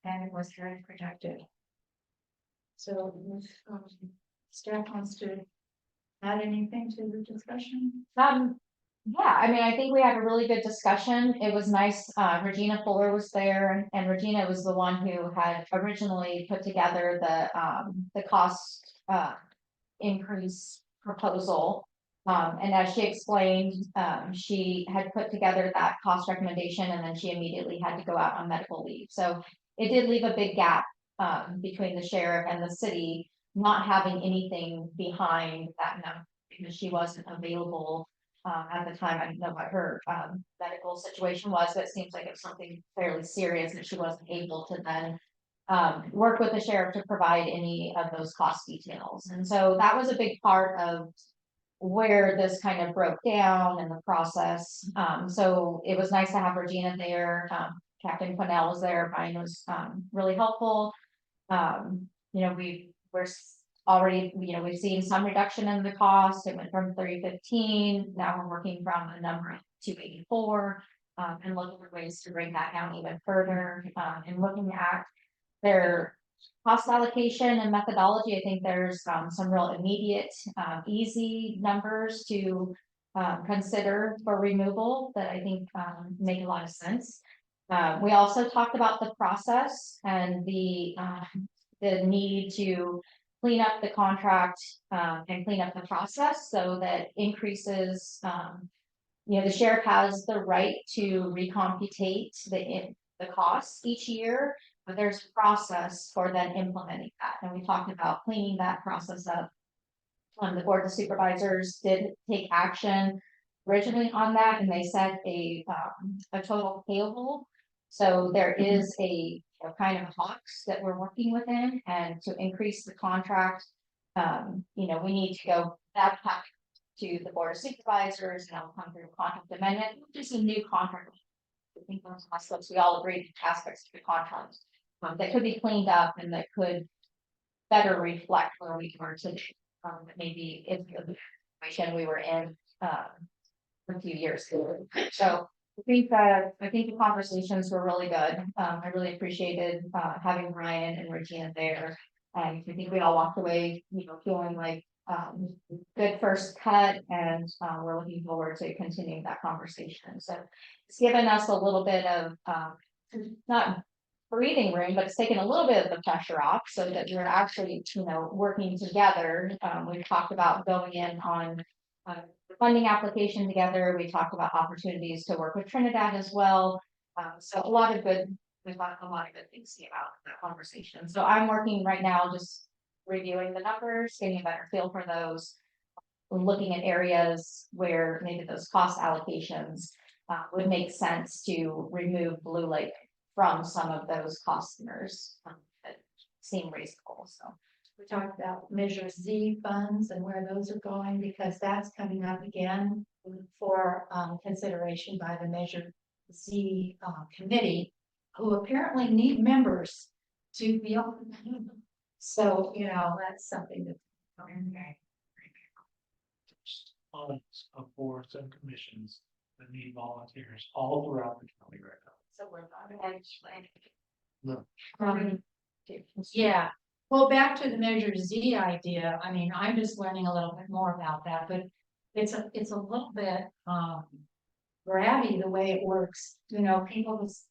and it was very productive. So, staff wants to add anything to the discussion? Yeah, I mean, I think we had a really good discussion. It was nice. Regina Fuller was there, and Regina was the one who had originally put together the cost increase proposal. And as she explained, she had put together that cost recommendation, and then she immediately had to go out on medical leave. So it did leave a big gap between the sheriff and the city not having anything behind that number, because she wasn't available at the time. I didn't know what her medical situation was, but it seems like it was something fairly serious that she wasn't able to then work with the sheriff to provide any of those cost details. And so that was a big part of where this kind of broke down in the process. So it was nice to have Regina there. Captain Quinnell was there. Brian was really helpful. You know, we're already, you know, we've seen some reduction in the cost. It went from 315. Now we're working from a number of 284 and looking for ways to bring that down even further. And looking at their cost allocation and methodology, I think there's some real immediate, easy numbers to consider for removal that I think make a lot of sense. We also talked about the process and the need to clean up the contract and clean up the process so that increases, you know, the sheriff has the right to recomputate the costs each year, but there's a process for then implementing that. And we talked about cleaning that process up. The board of supervisors did take action originally on that, and they set a total payable. So there is a kind of box that we're working within, and to increase the contract, you know, we need to go back to the board of supervisors, and I'll come through a contract amendment, just a new contract. I think those aspects, we all agree to aspects of the contract that could be cleaned up and that could better reflect where we were today. Maybe if the situation we were in a few years ago. So I think the conversations were really good. I really appreciated having Ryan and Regina there. I think we all walked away, you know, feeling like good first cut, and we're looking forward to continuing that conversation. So it's given us a little bit of not breathing room, but it's taken a little bit of the pressure off so that we're actually, you know, working together. We've talked about going in on the funding application together. We talked about opportunities to work with Trinidad as well. So a lot of good, we've got a lot of good things to say about that conversation. So I'm working right now, just reviewing the numbers, getting a better feel for those, looking at areas where maybe those cost allocations would make sense to remove Blue Lake from some of those customers that seem reasonable. So We talked about Measure Z funds and where those are going, because that's coming up again for consideration by the Measure Z committee, who apparently need members to be on. So, you know, that's something that. Funds of boards and commissions that need volunteers all throughout the county right now. So we're not yeah. Well, back to the Measure Z idea. I mean, I'm just learning a little bit more about that, but it's a little bit grabby the way it works. You know, people just,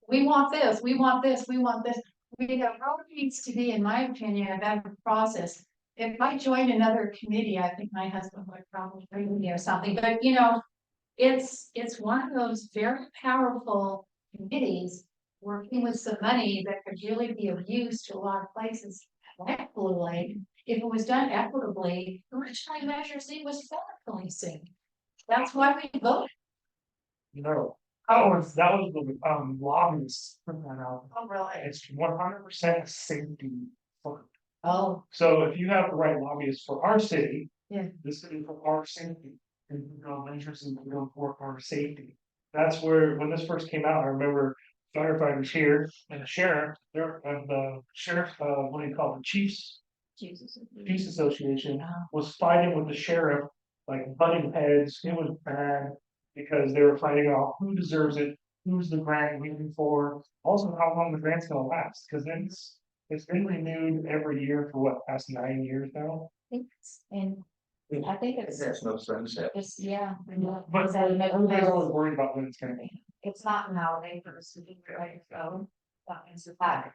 we want this, we want this, we want this. there needs to be, in my opinion, a better process. If I joined another committee, I think my husband would probably bring me or something, but you know, it's one of those very powerful committees working with some money that could really be of use to a lot of places like Blue Lake. If it was done equitably, originally Measure Z was for policing. That's why we voted. No, that was the lobbyists put that out. Oh, really? It's 100% safety fund. Oh, So if you have the right lobbyists for our city. Yeah. This is for our safety, and you know, measures and we don't for our safety. That's where, when this first came out, I remember firefighters here and the sheriff, the sheriff, what do you call it, Chiefs Association was fighting with the sheriff, like butting heads. It was bad because they were fighting out who deserves it, who's the grant waiting for, also how long the grant's gonna last, because it's been renewed every year for what, past 9 years now. And I think it's, There's no sunset. it's, yeah. But Is that another everybody's place? always worried about when it's gonna be. It's not an holiday for the city, right, so that means that.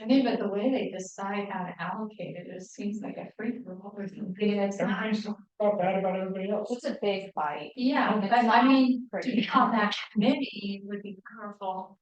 I mean, but the way they decide how to allocate it, it seems like a free for all. It's not. Everybody's talking bad about everybody else. It's a big fight. Yeah, And it's but I not mean, to pretty. be on that committee would be powerful.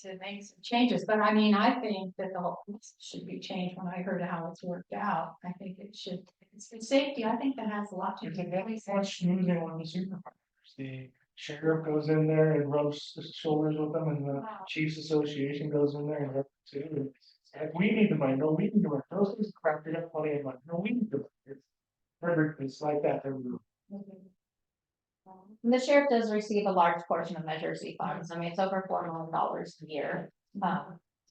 To make some changes, but I mean, I think that the whole piece should be changed when I heard how it's worked out. I think it should, it's for safety, I think that has a lot to It's do a with very it. much smoothing on the supervisors. The sheriff goes in there and rubs his shoulders with them, and the chiefs association goes in there and rubs too. Like, we need the money, no, we need the money, those things crap, they got plenty of money, no, we need the money. It's like that everywhere. And the sheriff does receive a large portion of Measure Z funds. I mean, it's over $4 million a year.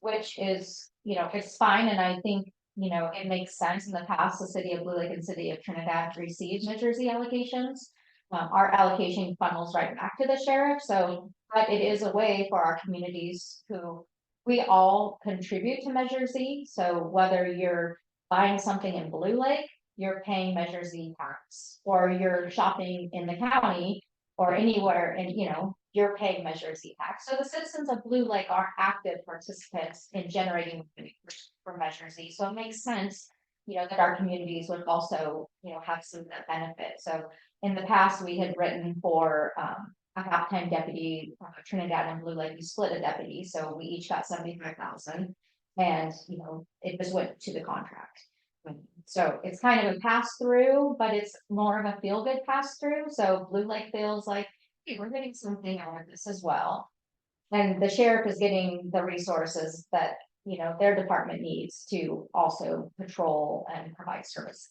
Which is, you know, it's fine, and I think, you know, it makes sense. In the past, the city of Blue Lake and city of Trinidad received Measure Z allocations. Our allocation funnels right back to the sheriff, so, but it is a way for our communities who, we all contribute to Measure Z, so whether you're buying something in Blue Lake, you're paying Measure Z tax, or you're shopping in the county or anywhere, and you know, you're paying Measure Z tax. So the citizens of Blue Lake are active participants in generating revenue for Measure Z. So it makes sense, you know, that our communities would also, you know, have some of that benefit. So in the past, we had written for a half-time deputy, Trinidad and Blue Lake, we split a deputy, so we each got 75,000. And, you know, it just went to the contract. So it's kind of a pass-through, but it's more of a feel-good pass-through. So Blue Lake feels like, hey, we're getting something out of this as well. And the sheriff is getting the resources that, you know, their department needs to also patrol and provide services.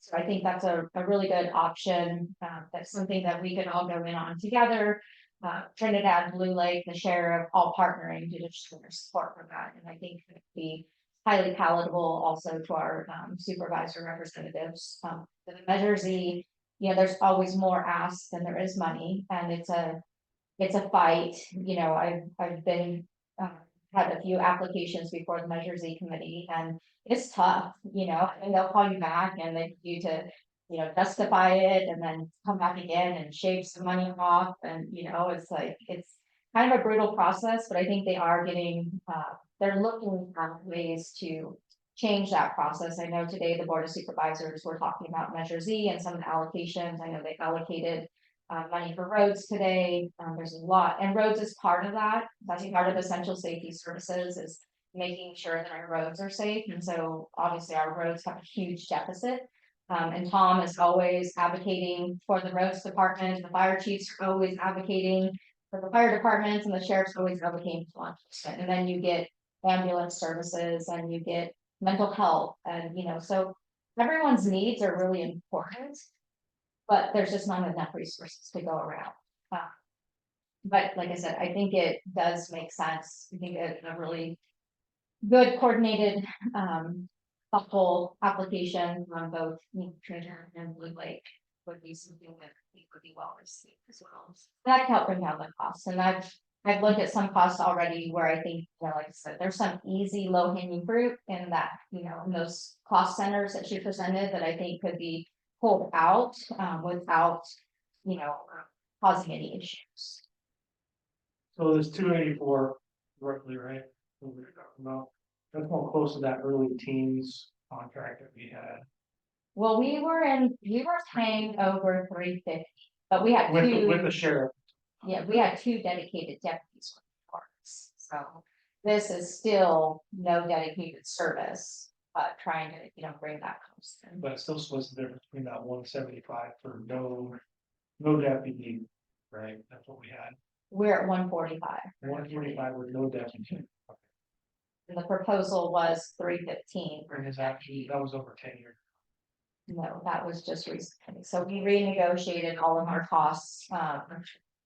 So I think that's a really good option. That's something that we could all go in on together. Trinidad, Blue Lake, the sheriff, all partnering to just support for that. And I think it would be highly palatable also to our supervisor representatives. The Measure Z, you know, there's always more asked than there is money, and it's a fight. You know, I've been had a few applications before the Measure Z committee, and it's tough, you know, and they'll call you back and they you to, you know, justify it and then come back again and shave some money off. And, you know, it's like, it's kind of a brutal process, but I think they are getting, they're looking at ways to change that process. I know today the Board of Supervisors were talking about Measure Z and some of the allocations. I know they allocated money for roads today. There's a lot, and roads is part of that. That's part of essential safety services, is making sure that our roads are safe. And so obviously our roads have a huge deficit. And Tom is always advocating for the roads department. The fire chiefs are always advocating for the fire departments, and the sheriff's always advocating for law enforcement. And then you get ambulance services, and you get mental health, and you know, so everyone's needs are really important, but there's just not enough resources to go around. But like I said, I think it does make sense. I think it's a really good coordinated, thoughtful application on both Trinidad and Blue Lake would be something that I think would be well received as well. That can help bring down the costs, and I've looked at some costs already where I think, you know, like I said, there's some easy low hanging fruit in that, you know, in those cost centers that she presented that I think could be pulled out without, you know, causing any issues. So there's 284 roughly, right? What we're talking about. That's more close to that early teens contract that we had. Well, we were paying over 350, but we had With the two, sheriff. yeah, we had two dedicated deputies for the parks. So this is still no dedicated service, but trying to, bring that close. But it still splits the difference between that 175 for no deputy, right? That's what we had. We're at 145. 145 with no deputy. And the proposal was 315. And his actually, that was over 10 years. No, that was just recently. So we renegotiated all of our costs, a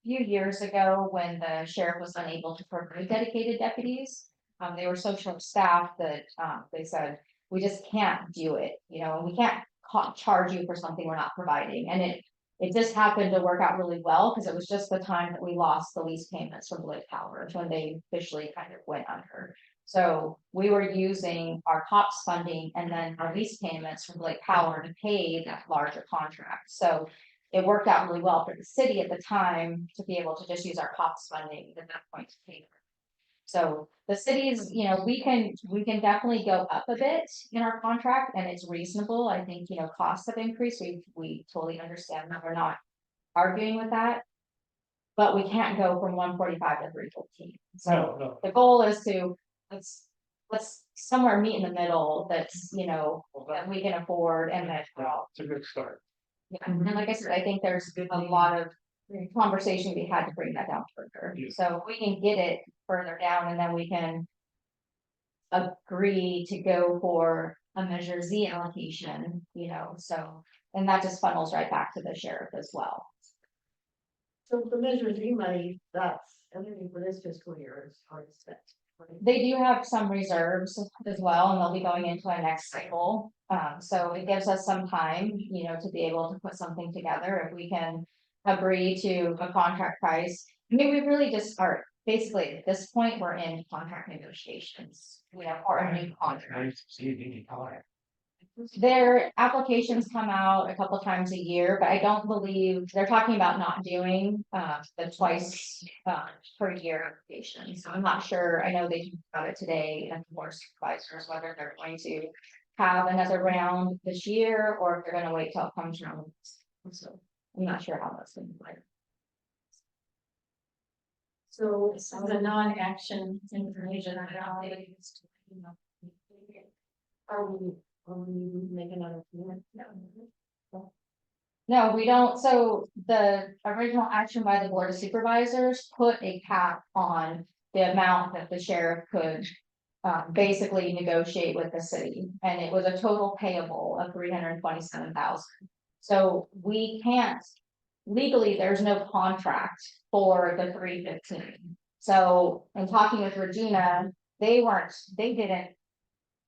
few years ago when the sheriff was unable to provide dedicated deputies. They were so short-staffed that, they said, we just can't do it, and we can't charge you for something we're not providing. And it just happened to work out really well, because it was just the time that we lost the lease payments from Blake Power when they officially kind of went under. So we were using our COPS funding and then our lease payments from Blake Power to pay that larger contract. So it worked out really well for the city at the time to be able to just use our COPS funding at that point to pay. So the cities, we can definitely go up a bit in our contract, and it's reasonable. I think, costs have increased. We totally understand that. We're not arguing with that. But we can't go from 145 to 315. So No. the goal is to, let's somewhere meet in the middle that's, that we can afford and that. It's a good start. Yeah, and like I said, I think there's a lot of conversation we had to bring that down further. Yeah. So if we can get it further down, and then we can agree to go for a Measure Z allocation, so, and that just funnels right back to the sheriff as well. So the Measure Z money, that's everything for this fiscal year is already spent. right? They do have some reserves as well, and they'll be going into our next cycle. So it gives us some time, to be able to put something together if we can agree to a contract price. I mean, we really just start, basically, at this point, we're in contract negotiations, for a new contract. Nice to see it any time. Their applications come out a couple times a year, but I don't believe, they're talking about not doing, the twice, per year application. So I'm not sure, I know they talked about it today at the board of supervisors, whether they're going to have another round this year, or if they're gonna wait till it comes around. So I'm not sure how that's gonna play. So This is a non-action information. are we making another payment? No, we don't. So the original action by the board of supervisors put a cap on the amount that the sheriff could. Basically negotiate with the city, and it was a total payable of 327,000. So we can't, legally, there's no contract for the 315. So in talking with Regina, they didn't.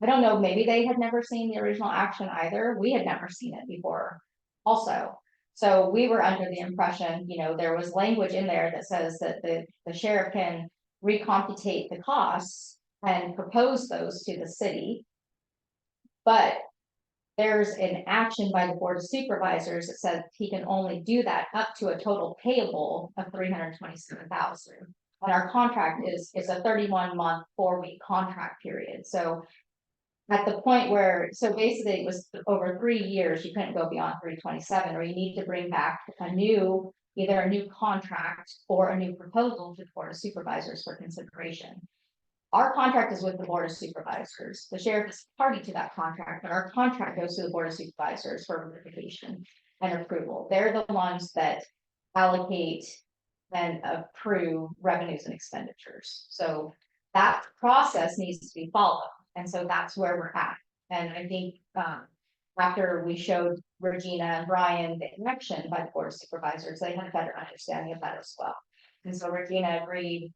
I don't know, maybe they had never seen the original action either. We had never seen it before also. So we were under the impression, there was language in there that says that the sheriff can recomputate the costs and propose those to the city. But there's an action by the board of supervisors that says he can only do that up to a total payable of 327,000. And our contract is a 31-month, 4-week contract period. So at the point where, so basically it was over 3 years, you couldn't go beyond 327, or you need to bring back either a new contract or a new proposal to the board of supervisors for consideration. Our contract is with the board of supervisors. The sheriff is party to that contract, but our contract goes to the board of supervisors for ratification and approval. They're the ones that allocate and approve revenues and expenditures. So that process needs to be followed. And so that's where we're at. And I think after we showed Regina and Brian the election by the board of supervisors, they had a better understanding of that as well. And so Regina agreed.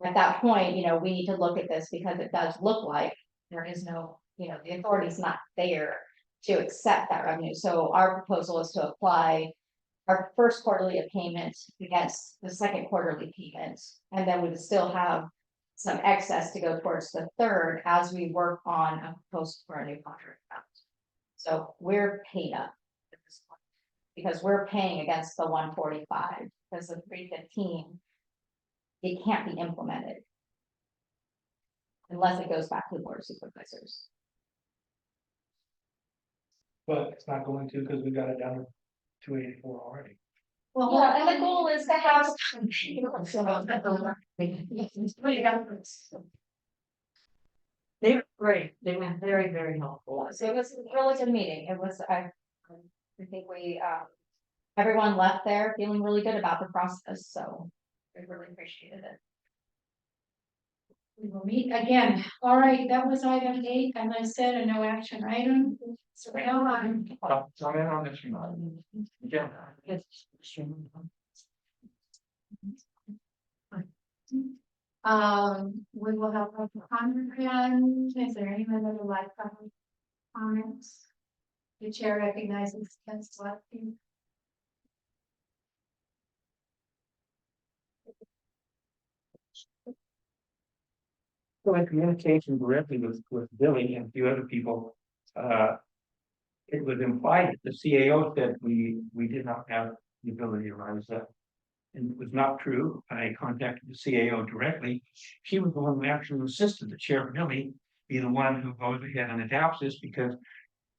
At that point, we need to look at this because it does look like there is no, the authority's not there to accept that revenue. So our proposal is to apply our first quarterly payment against the second quarterly payment. And then we would still have some excess to go towards the third as we work on a proposal for a new contract. So we're paid up at this point because we're paying against the 145 because the 315. it can't be implemented. Unless it goes back to the board of supervisors. But it's not going to, because we got it down to 284 already. Well, Yeah, and the goal is to have. They were great. They were very, very helpful. So it was a really good meeting. It was, I think we, everyone left there feeling really good about the process, so we really appreciated it. we will meet again. All right, that was item 8, and I said a no action item. So now I'm. So I'm on this one. Yeah. We will have a comment again. Is there anyone that would like comments? The chair recognizes Ken Swati. So in communication directly with Billy and a few other people, it was implied that the CAO said we did not have the ability to rise up. And it was not true. I contacted the CAO directly. She was the one who actually insisted that Sheriff Billy be the one who goes ahead and adapts this because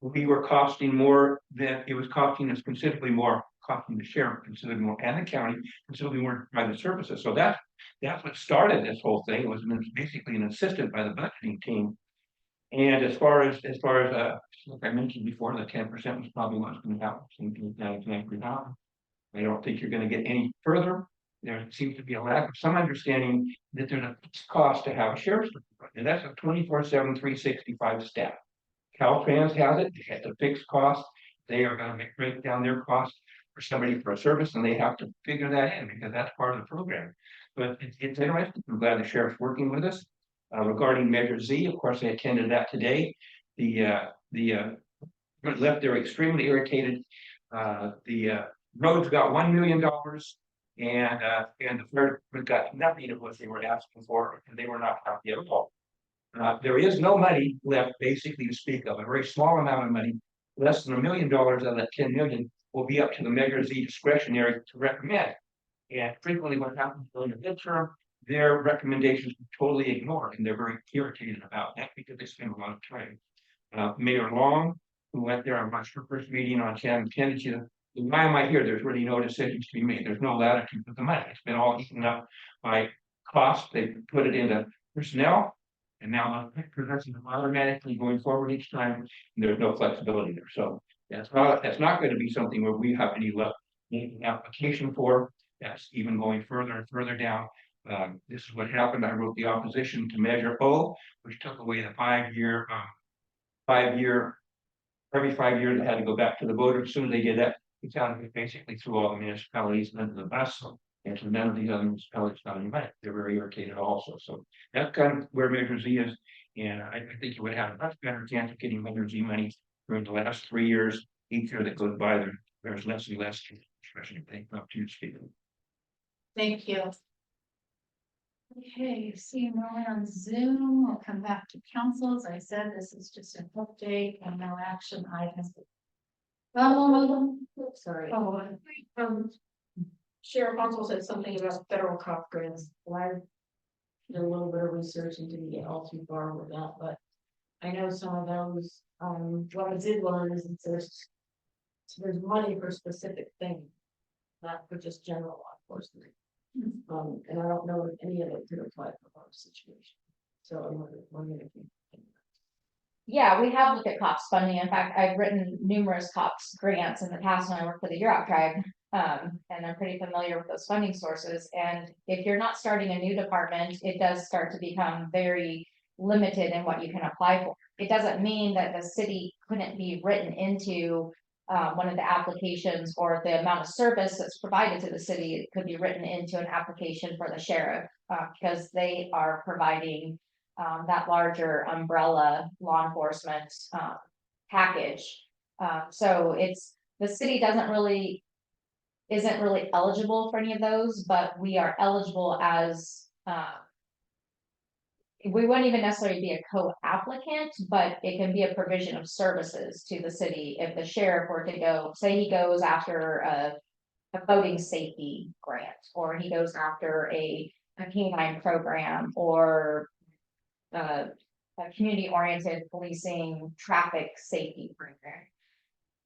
we were costing more than it was costing us considerably more, costing the sheriff considerably more and the county considerably more by the services. So that's what started this whole thing. It was basically an assistant by the budgeting team. And as far as like I mentioned before, the 10% was probably what's going to happen. I don't think you're going to get any further. There seems to be a lack of some understanding that there's a fixed cost to have a sheriff's department, and that's a 24/7, 365 staff. Caltrans has it, they have the fixed cost. They are going to break down their cost for somebody for a service, and they have to figure that in because that's part of the program. But it's interesting. I'm glad the sheriff's working with us. Regarding Measure Z, of course, I attended that today. The left there extremely irritated. The roads got $1 million and the third got nothing of what they were asking for, and they were not happy at all. There is no money left basically to speak of, a very small amount of money, less than $1 million out of that 10 million will be up to the Measure Z discretionary to recommend. And frequently what happens during the midterm, their recommendations are totally ignored, and they're very irritated about that because they spend a lot of time. Mayor Long, who went there on my first meeting on 10, why am I here? There's really no decisions to be made. There's no latitude with the money. It's been all eaten up by cost. They put it into personnel, and now progressing automatically going forward each time. And there's no flexibility there. So that's not going to be something where we have any luck making application for. That's even going further and further down. This is what happened. I wrote the opposition to Measure O, which took away the 5-year, every 5 years they had to go back to the voter. As soon as they did that, the county basically threw all the municipalities under the bus, and so none of these other municipalities got any money. They're very irritated also. So that's kind of where Measure Z is, and I think you would have a much better chance of getting Measure Z money during the last 3 years. Each year that goes by, there's less and less, especially if they up to speed. Thank you. Okay, seeing no one on Zoom, we'll come back to councils. I said this is just an update and no action items. Sorry. Oh, Sheriff also said something about federal cop grants. Well, I did a little bit of research and didn't get all too far with that, but I know some of those, what I did learn is that there's money for specific things, not for just general law enforcement. And I don't know if any of it could apply for our situation. So I'm wondering if you. Yeah, we have looked at COPS funding. In fact, I've written numerous COPS grants in the past when I worked for the Yurok tribe. And I'm pretty familiar with those funding sources. And if you're not starting a new department, it does start to become very limited in what you can apply for. It doesn't mean that the city couldn't be written into one of the applications, or the amount of service that's provided to the city, it could be written into an application for the sheriff, because they are providing that larger umbrella law enforcement package. So the city isn't really eligible for any of those, but we are eligible as we wouldn't even necessarily be a co-applicant, but it can be a provision of services to the city. If the sheriff were to go, say he goes after a voting safety grant, or he goes after a a canine program or a community-oriented policing traffic safety program.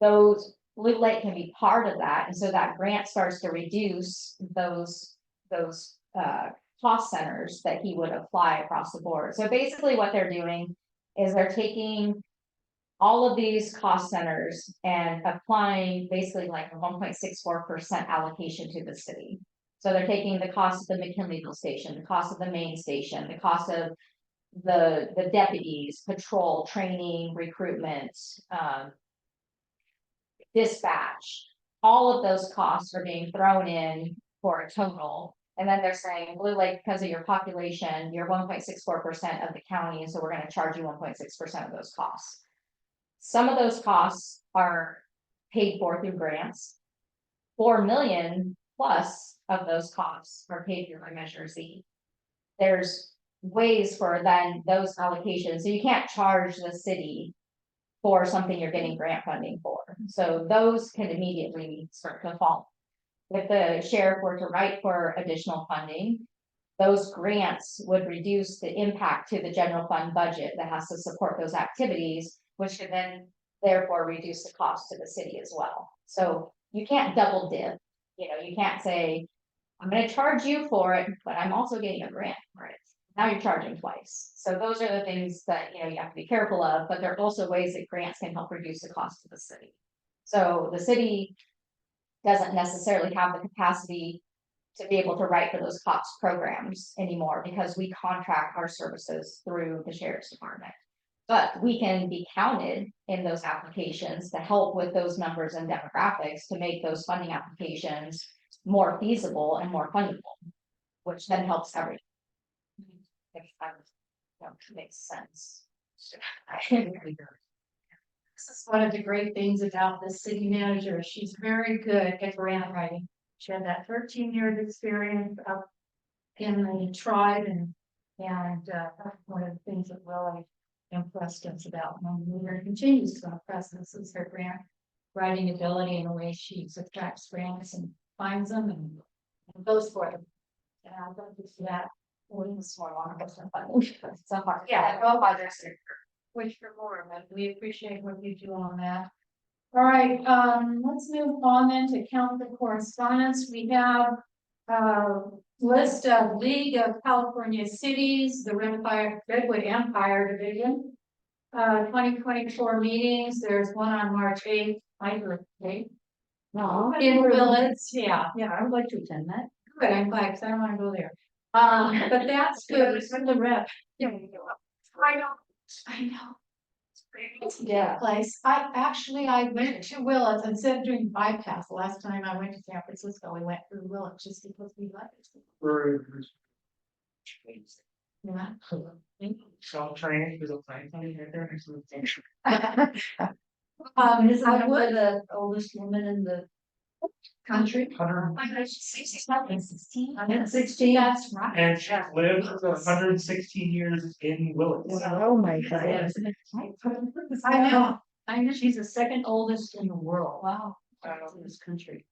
Those, Blue Lake can be part of that, and so that grant starts to reduce those cost centers that he would apply across the board. So basically what they're doing is they're taking all of these cost centers and applying basically like a 1.64% allocation to the city. So they're taking the cost of the McKinleyville station, the cost of the main station, the cost of the deputies, patrol, training, recruitment, dispatch. All of those costs are being thrown in for a total. And then they're saying, Blue Lake, because of your population, you're 1.64% of the county, and so we're gonna charge you 1.6% of those costs. Some of those costs are paid for through grants. 4 million plus of those costs are paid through by Measure Z. There's ways for then those allocations, so you can't charge the city for something you're getting grant funding for. So those can immediately start to fall. If the sheriff were to write for additional funding, those grants would reduce the impact to the general fund budget that has to support those activities, which could then therefore reduce the cost to the city as well. So you can't double dip, you can't say, I'm gonna charge you for it, but I'm also getting a grant for it. Now you're charging twice. So those are the things that, you have to be careful of, but there are also ways that grants can help reduce the cost to the city. So the city doesn't necessarily have the capacity to be able to write for those COPS programs anymore because we contract our services through the sheriff's department. But we can be counted in those applications to help with those numbers and demographics to make those funding applications more feasible and more fundable, which then helps everyone. If that makes sense. This is one of the great things about the city manager. She's very good at grant writing. She had that 13 years experience up in the tribe and that's one of the things that really impressed us about her and continues to impress us is her grant writing ability and the way she subtracts grants and finds them and goes for them. And I'd love to see that. So hard. Yeah, go by this. Wish for more, but we appreciate what you do on that. All right, let's move on then to council correspondence. We have list of League of California Cities, the Redwood Empire Division. 2024 meetings. There's one on March 8th. My birthday. No. In Willits, yeah. Yeah, I would like to attend that. Good, I'm glad, because I don't want to go there. But that's good. From the rep. Yeah. I know. It's pretty Yeah. place. I went to Willits instead of doing bypass. The last time I went to San Francisco, we went through Willits just because we liked it. Yeah. So training, there's a plane coming right there next to the station. Isn't I that would. the oldest woman in the Country. 116. 116? That's right. And she lived for 116 years in Willits. Oh my God. I know she's the second oldest in the world. Wow. In this country.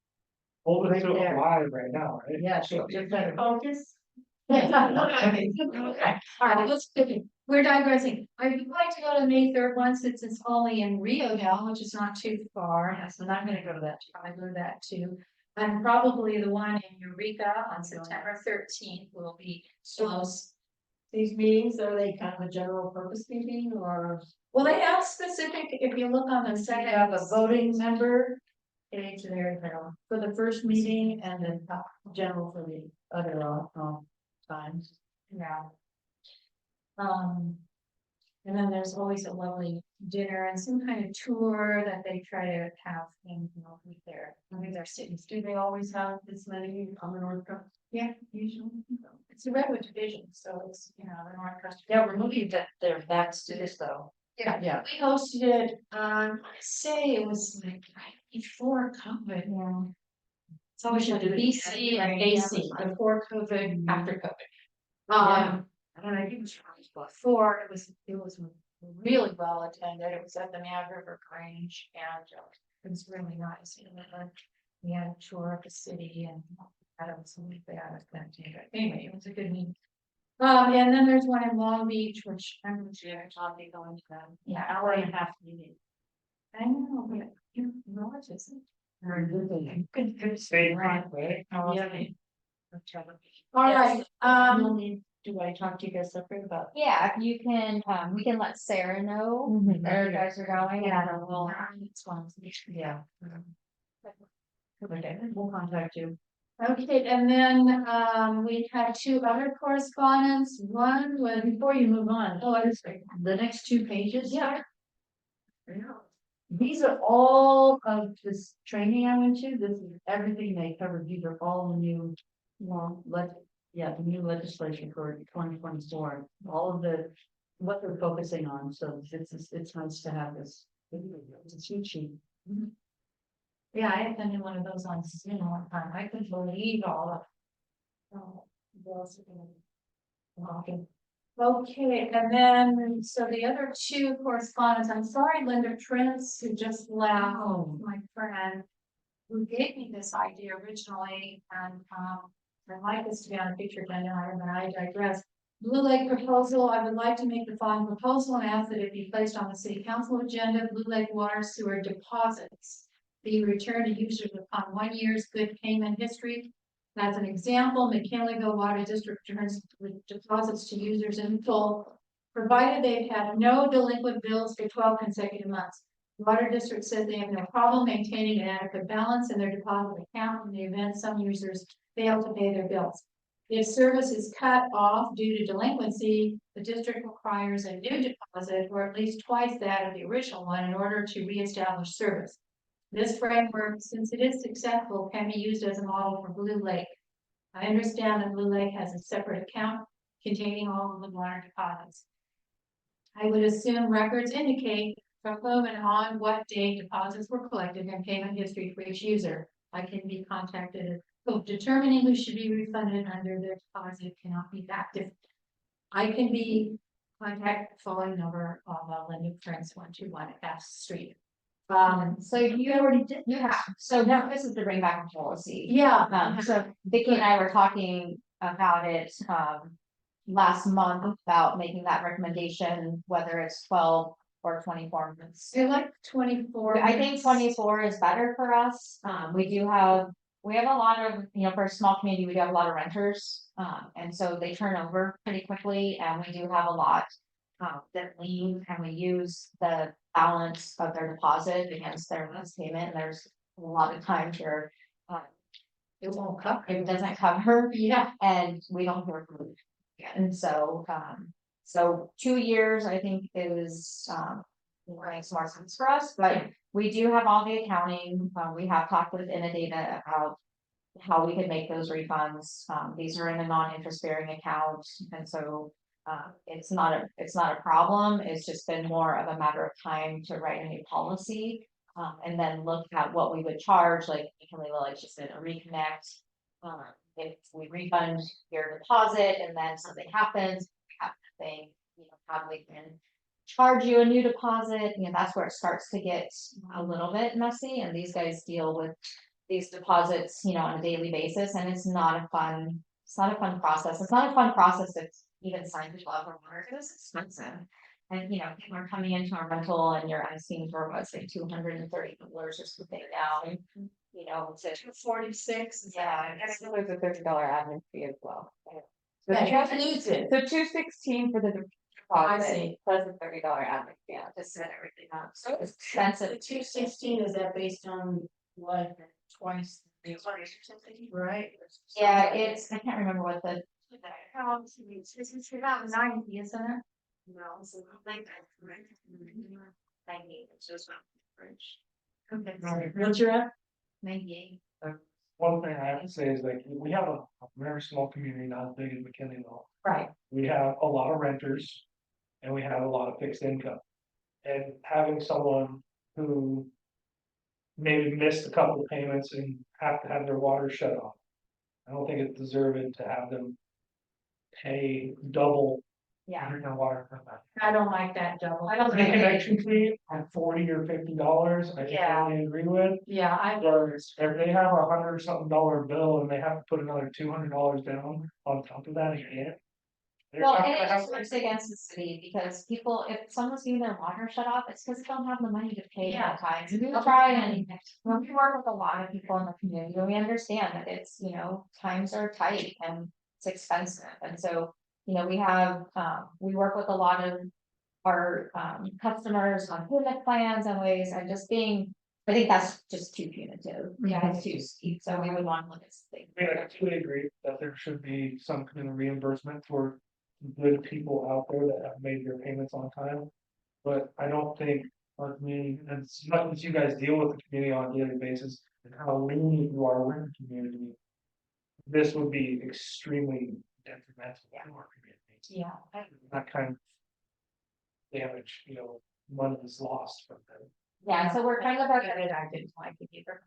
Oldest Right still there. alive right now, right? Yeah, she just better. Focus. All right, let's pick it. We're digressing. I'd like to go to the May 3rd one since it's only in Rio Dell, which is not too far. So I'm gonna go to that. I go to that too. And probably the one in Eureka on September 13th will be close. These meetings, are they kind of a general purpose meeting or? Well, they have specific, if you look on the You second. have a voting member Page there, for the first meeting and then general for the other times. yeah. And then there's always a lovely dinner and some kind of tour that they try to have in, with their cities. Do they always have this many on the North Coast? Yeah, usually. It's the Redwood Division, so it's, the North Coast. Yeah, we're moving that their backs to this though. Yeah, Yeah. we hosted it, I say it was like right before COVID. Yeah. So we should do BC and AC, before COVID, after COVID. And I think it was before, it was really well attended. It was at the Mad River Grange and it was really nice. We had a tour of the city and I don't see if they are gonna take it. Anyway, it was a good meeting. And then there's one in Long Beach, which I'm sure I'll be going to them. Yeah, hour and a half meeting. I know, but you know what is it? Very good thing. Good. Stay Right, right. Yeah. All right, do I talk to you guys separate about? Yeah, if you can, we can let Sarah know Mhm. where you guys are going, and then we'll. Yeah. Okay, we'll contact you. Okay, and then, we had two other correspondence. One was, Before you move on, oh, I was like, the next 2 pages. yeah. These are all of this training I went to, this is everything they covered, these are all the new. Well, the new legislation for 2024, all of the, what they're focusing on, so it's nice to have this. It's a cheat sheet. Yeah, I had been in one of those on Zoom one time. I couldn't believe all of. Okay, and then, so the other two correspondents, I'm sorry, Linda Prince, who just left, my friend. Who gave me this idea originally, and, I'd like this to be on a future agenda item, but I digress. Blue Lake proposal, I would like to make the following proposal and ask that it be placed on the city council agenda, Blue Lake water sewer deposits. Be returned to users upon 1 year's good payment history. As an example, McKinleyville Water District returns deposits to users in full, provided they've had no delinquent bills for 12 consecutive months. The Water District says they have no problem maintaining an adequate balance in their deposit account in the event some users fail to pay their bills. If service is cut off due to delinquency, the district requires a new deposit or at least twice that of the original one in order to reestablish service. This framework, since it is successful, can be used as a model for Blue Lake. I understand that Blue Lake has a separate account containing all of the water deposits. I would assume records indicate from whom and on what date deposits were collected and payment history for each user. I can be contacted. Determining who should be refunded under their deposit cannot be that difficult. I can be contacted following number of Linda Prince 121 F Street. So you already did, you have, so now this is the bring back policy. Yeah. So Vicky and I were talking about it, last month about making that recommendation, whether it's 12 or 24 months. I like 24. I think 24 is better for us. We have a lot of, for a small community, we do have a lot of renters. And so they turn over pretty quickly, and we do have a lot that leave, and we use the balance of their deposit against their last payment. And there's a lot of times where It won't cover. it doesn't cover, Yeah. and we don't hear from them. And so, 2 years, I think, is makes more sense for us, but we do have all the accounting. We have talked with Innodata about how we can make those refunds. These are in a non-interest bearing account, and so it's not a problem. It's just been more of a matter of time to write a new policy, and then look at what we would charge, like just a reconnect. If we refund your deposit and then something happens, we have to think, how we can charge you a new deposit. That's where it starts to get a little bit messy, and these guys deal with these deposits, on a daily basis, and it's not a fun process. It's not a fun process to even sign the love or water, because it's expensive. And people are coming into our rental and you're asking for what's like $230 just to pay down. To 246. yeah, and I know there's a $30 admin fee as well. That includes it. So $216 for the I deposit see. plus a $30 admin fee, to set everything up. So it's expensive. The 216, is that based on what, twice? Right? Yeah, I can't remember what the. It's about 90, isn't it? No, so like that, right? 98. It's just not French. Right. What's your at? 98. One thing I have to say is like, we have a very small community, not as big as McKinley though. Right. We have a lot of renters and we have a lot of fixed income. And having someone who maybe missed a couple of payments and have to have their water shut off. I don't think it's deserving to have them pay double Yeah, Drinking water from that. I don't like that double. I don't The connection fee at $40 or $50, I Yeah. totally agree with. Yeah, I, Whereas if they have $100 something bill and they have to put another $200 down on top of that again. they're well, not and gonna it have- just works against the city because people, if someone's getting their water shut off, it's because they don't have the money to pay that time. So we try and when we work with a lot of people in the community, we understand that it's, times are tight and it's expensive. And so, we have, we work with a lot of our customers on payment plans and ways and just being, I think that's just too punitive. Yeah, it's too steep. So we would want to look at something. I mean, I completely agree that there should be some kind of reimbursement for good people out there that have made their payments on time. But I don't think our community, and as much as you guys deal with the community on a daily basis and how lenient you are with the community. This would be extremely detrimental to our community. Yeah. That kind of damage, money is lost from them. Yeah, so we're kind of I at didn't like it either.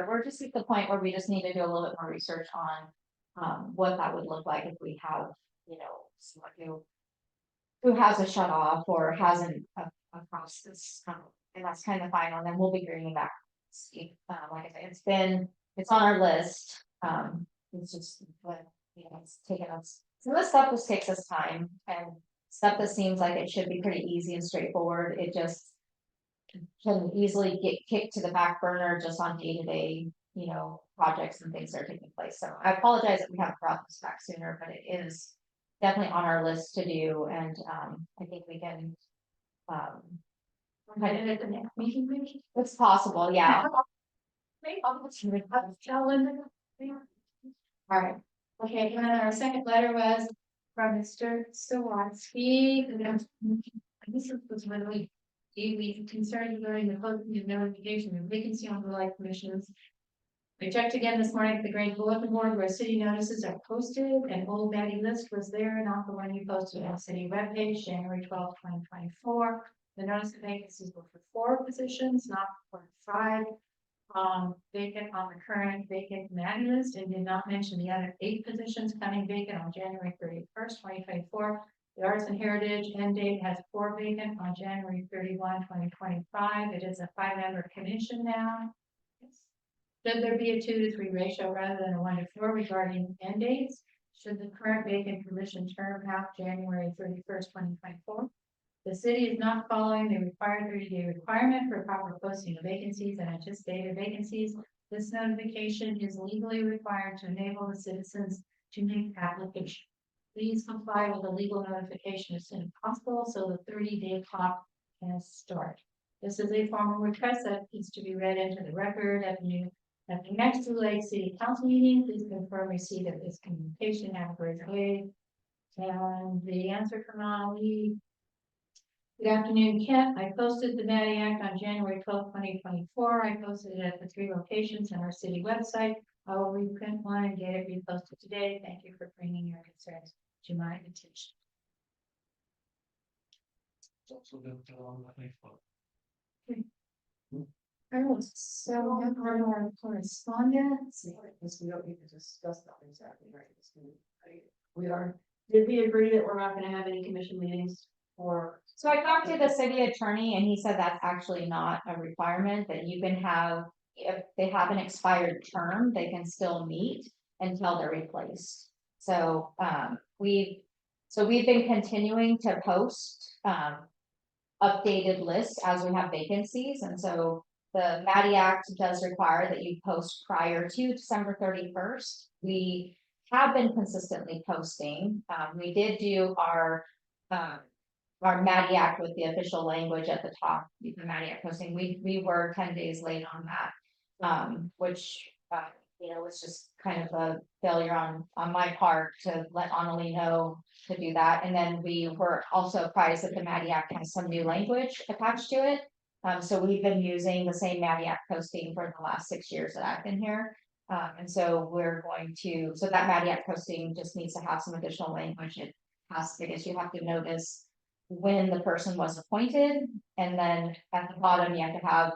we're just at the point where we just need to do a little bit more research on what that would look like if we have, someone who has a shut off or hasn't across this, and that's kind of fine, and then we'll be bringing back. See, like I said, it's on our list, it's just, but, it's taken us, some of this stuff just takes us time, and stuff that seems like it should be pretty easy and straightforward, it just can easily get kicked to the back burner just on day-to-day, projects and things that are taking place. So I apologize that we haven't brought this back sooner, but it is definitely on our list to do, and I think we can. I did it the next meeting, maybe. It's possible, yeah. Maybe I'll tell Linda. All right, okay, and then our second letter was from Mr. Sawatsky. This was when we concerned regarding the posting of notification of vacancy on the light commissions. I checked again this morning at the Grange Bulletin Board where city notices are posted, and old Betty list was there, not the one you posted on the city webpage, January 12th, 2024. The notice of vacancies were for 4 positions, not for 5. Vacant on the current vacant Maddie list, and did not mention the other 8 positions coming vacant on January 31st, 2024. The Arts and Heritage end date has 4 vacant on January 31, 2025. It is a 5-member commission now. Should there be a 2-to-3 ratio rather than a 1-to-4 regarding end dates? Should the current vacant commission term out January 31st, 2024? The city is not following the required 30-day requirement for proper posting of vacancies and anticipated vacancies. This notification is legally required to enable the citizens to make application. Please comply with the legal notification as soon as possible so the 30-day clock can start. This is a formal request that needs to be read into the record at the next Lake City Council meeting. Please confirm receipt of this communication. Have a great day. And the answer from Ali. Good afternoon, Kent. I posted the Maddie Act on January 12th, 2024. I posted it at the 3 locations on our city website. I will reprint one and get it reposted today. Thank you for bringing your concerns to my attention. It's also been on my Facebook. So our correspondence. Because we don't need to discuss that exactly, right? Did we agree that we're not gonna have any commission meetings or? So I talked to the city attorney and he said that's actually not a requirement, that you can have, if they have an expired term, they can still meet until they're replaced. So we've been continuing to post updated lists as we have vacancies, and so the Maddie Act does require that you post prior to December 31st. We have been consistently posting. We did do our Maddie Act with the official language at the top, the Maddie Act posting. We were 10 days late on that, which was just kind of a failure on my part to let Annalee know to do that. And then we were also apprised that the Maddie Act has some new language attached to it. So we've been using the same Maddie Act posting for the last 6 years that I've been here. And so we're going to, so that Maddie Act posting just needs to have some additional language. It has, because you have to notice when the person was appointed, and then at the bottom, you have to have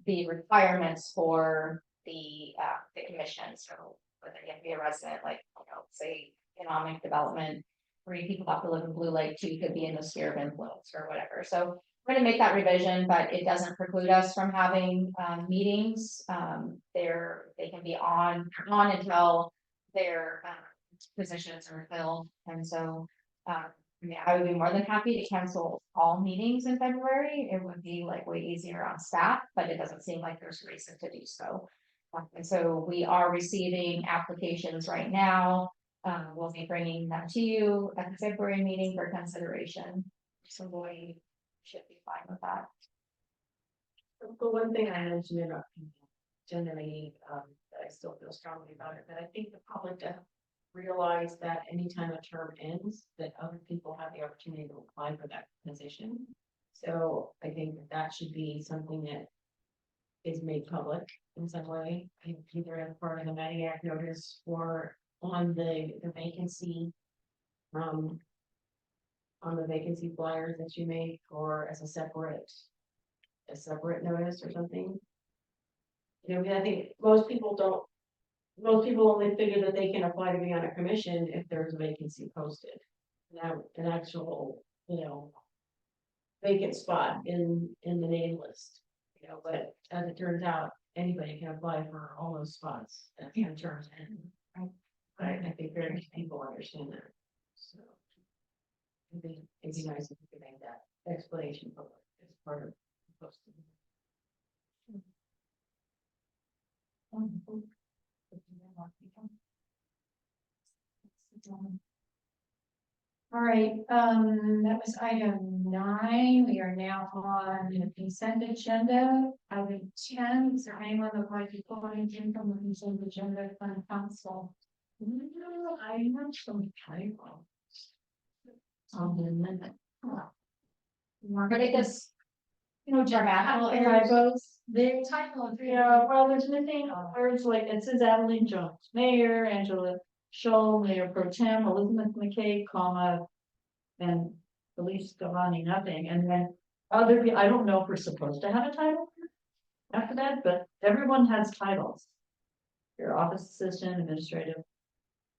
the requirements for the commission. So whether you have to be a resident, like, say, economic development, 3 people have to live in Blue Lake, 2 could be in the sphere of influence or whatever, so. We're gonna make that revision, but it doesn't preclude us from having, meetings, they can be on until their, positions are filled, and so. Yeah, I would be more than happy to cancel all meetings in February, it would be like way easier on staff, but it doesn't seem like there's a reason to do so. And so we are receiving applications right now, we'll be bringing them to you at the February meeting for consideration. So we should be fine with that. The one thing I mentioned about generally, that I still feel strongly about it, that I think the public to realize that anytime a term ends, that other people have the opportunity to apply for that position. So I think that should be something that is made public in some way, either as part of the Mediac notice or on the vacancy. On the vacancy flyers that you make, or as a separate notice or something. You know, I think most people only figure that they can apply to be on a commission if there's a vacancy posted. Now, an actual, vacant spot in the name list, but as it turns out, anybody can apply for all those spots at the terms end. But I think very few people understand that, so. It'd be nice if we could make that explanation public as part of the posting. All right, that was item 9. We are now on the consent agenda. Item 10, is there anyone that would like to pull anything from the consent agenda from council? No, I have some typo. On the amendment. But it is, dramatic typos. The typo. Yeah, well, there's missing words like, it says Adeline Jones, Mayor, Angela Scholl, Mayor Pro Tem, Elizabeth McKay, comma. And Elise Giovanni, nothing, and then other people, I don't know if we're supposed to have a title after that, but everyone has titles. Your office assistant, administrative.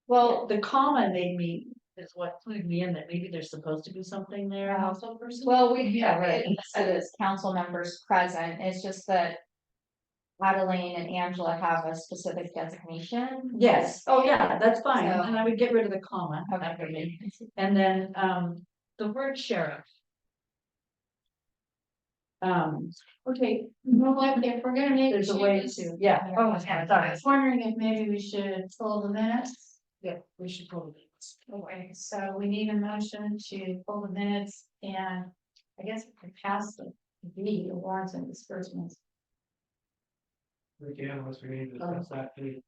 Well, the comma made me, is what clued me in that maybe there's supposed to be something there. Also person. well, we Yeah, have right. it as council members present, it's just that. Adeline and Angela have a specific designation. Yes, oh yeah, that's fine, So- and I would get rid of the comma Okay. after me, and then, the word sheriff. Okay, well, if we're gonna make. There's a way changes- to, yeah, oh, yeah, I sorry, was wondering if maybe we should pull the minutes. yeah, we should probably. Okay, so we need a motion to pull the minutes, and I guess we could pass the warrants and disbursements. Again, unless we need to discuss that, please.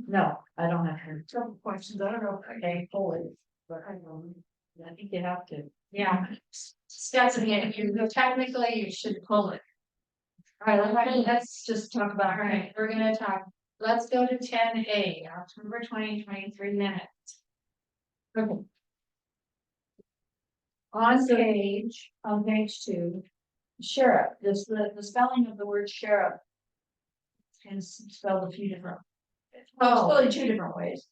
No, I don't have to. Couple questions, I don't know if Okay, pull it, but I don't, I think you have to. Yeah, Stephanie, technically you should pull it. All right, let's just talk about, all right, we're gonna talk, let's go to 10A, October 2023 minutes. Okay. On page 2, Sheriff, this, the spelling of the word sheriff. Is spelled a few different. Well, it's really 2 different ways.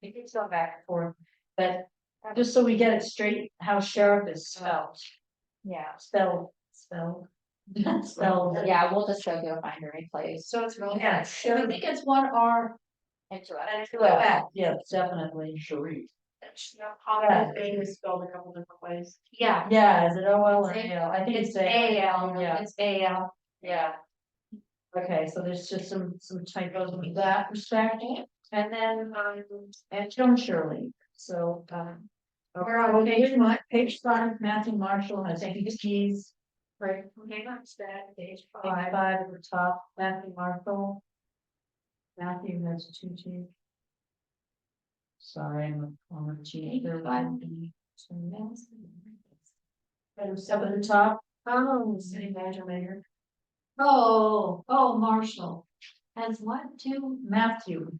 You can spell back and forth, but just so we get it straight, how sheriff is spelled. Yeah, Spelled. Spelled, yeah, we'll just go do a find and replace. so it's really, Yeah, I think it's 1R. Into it. yeah, definitely. Sharif. Holiday name is spelled a couple different ways. Yeah, Yeah, is it OL or AL? I think it's AL, Yeah, it's AL. yeah. Okay, so there's just some typos with that respect, and then, and Joan Shirley, so, We're on page what? Page 5, Matthew Marshall has 2 keys. Right, okay, that's that, page Page 5. 5 at the top, Matthew Marshall. Matthew has 2 keys. Sorry, I'm on the G. Item 7 at the top. Oh, city manager mayor. Oh, Marshall. Has what, 2? Matthew.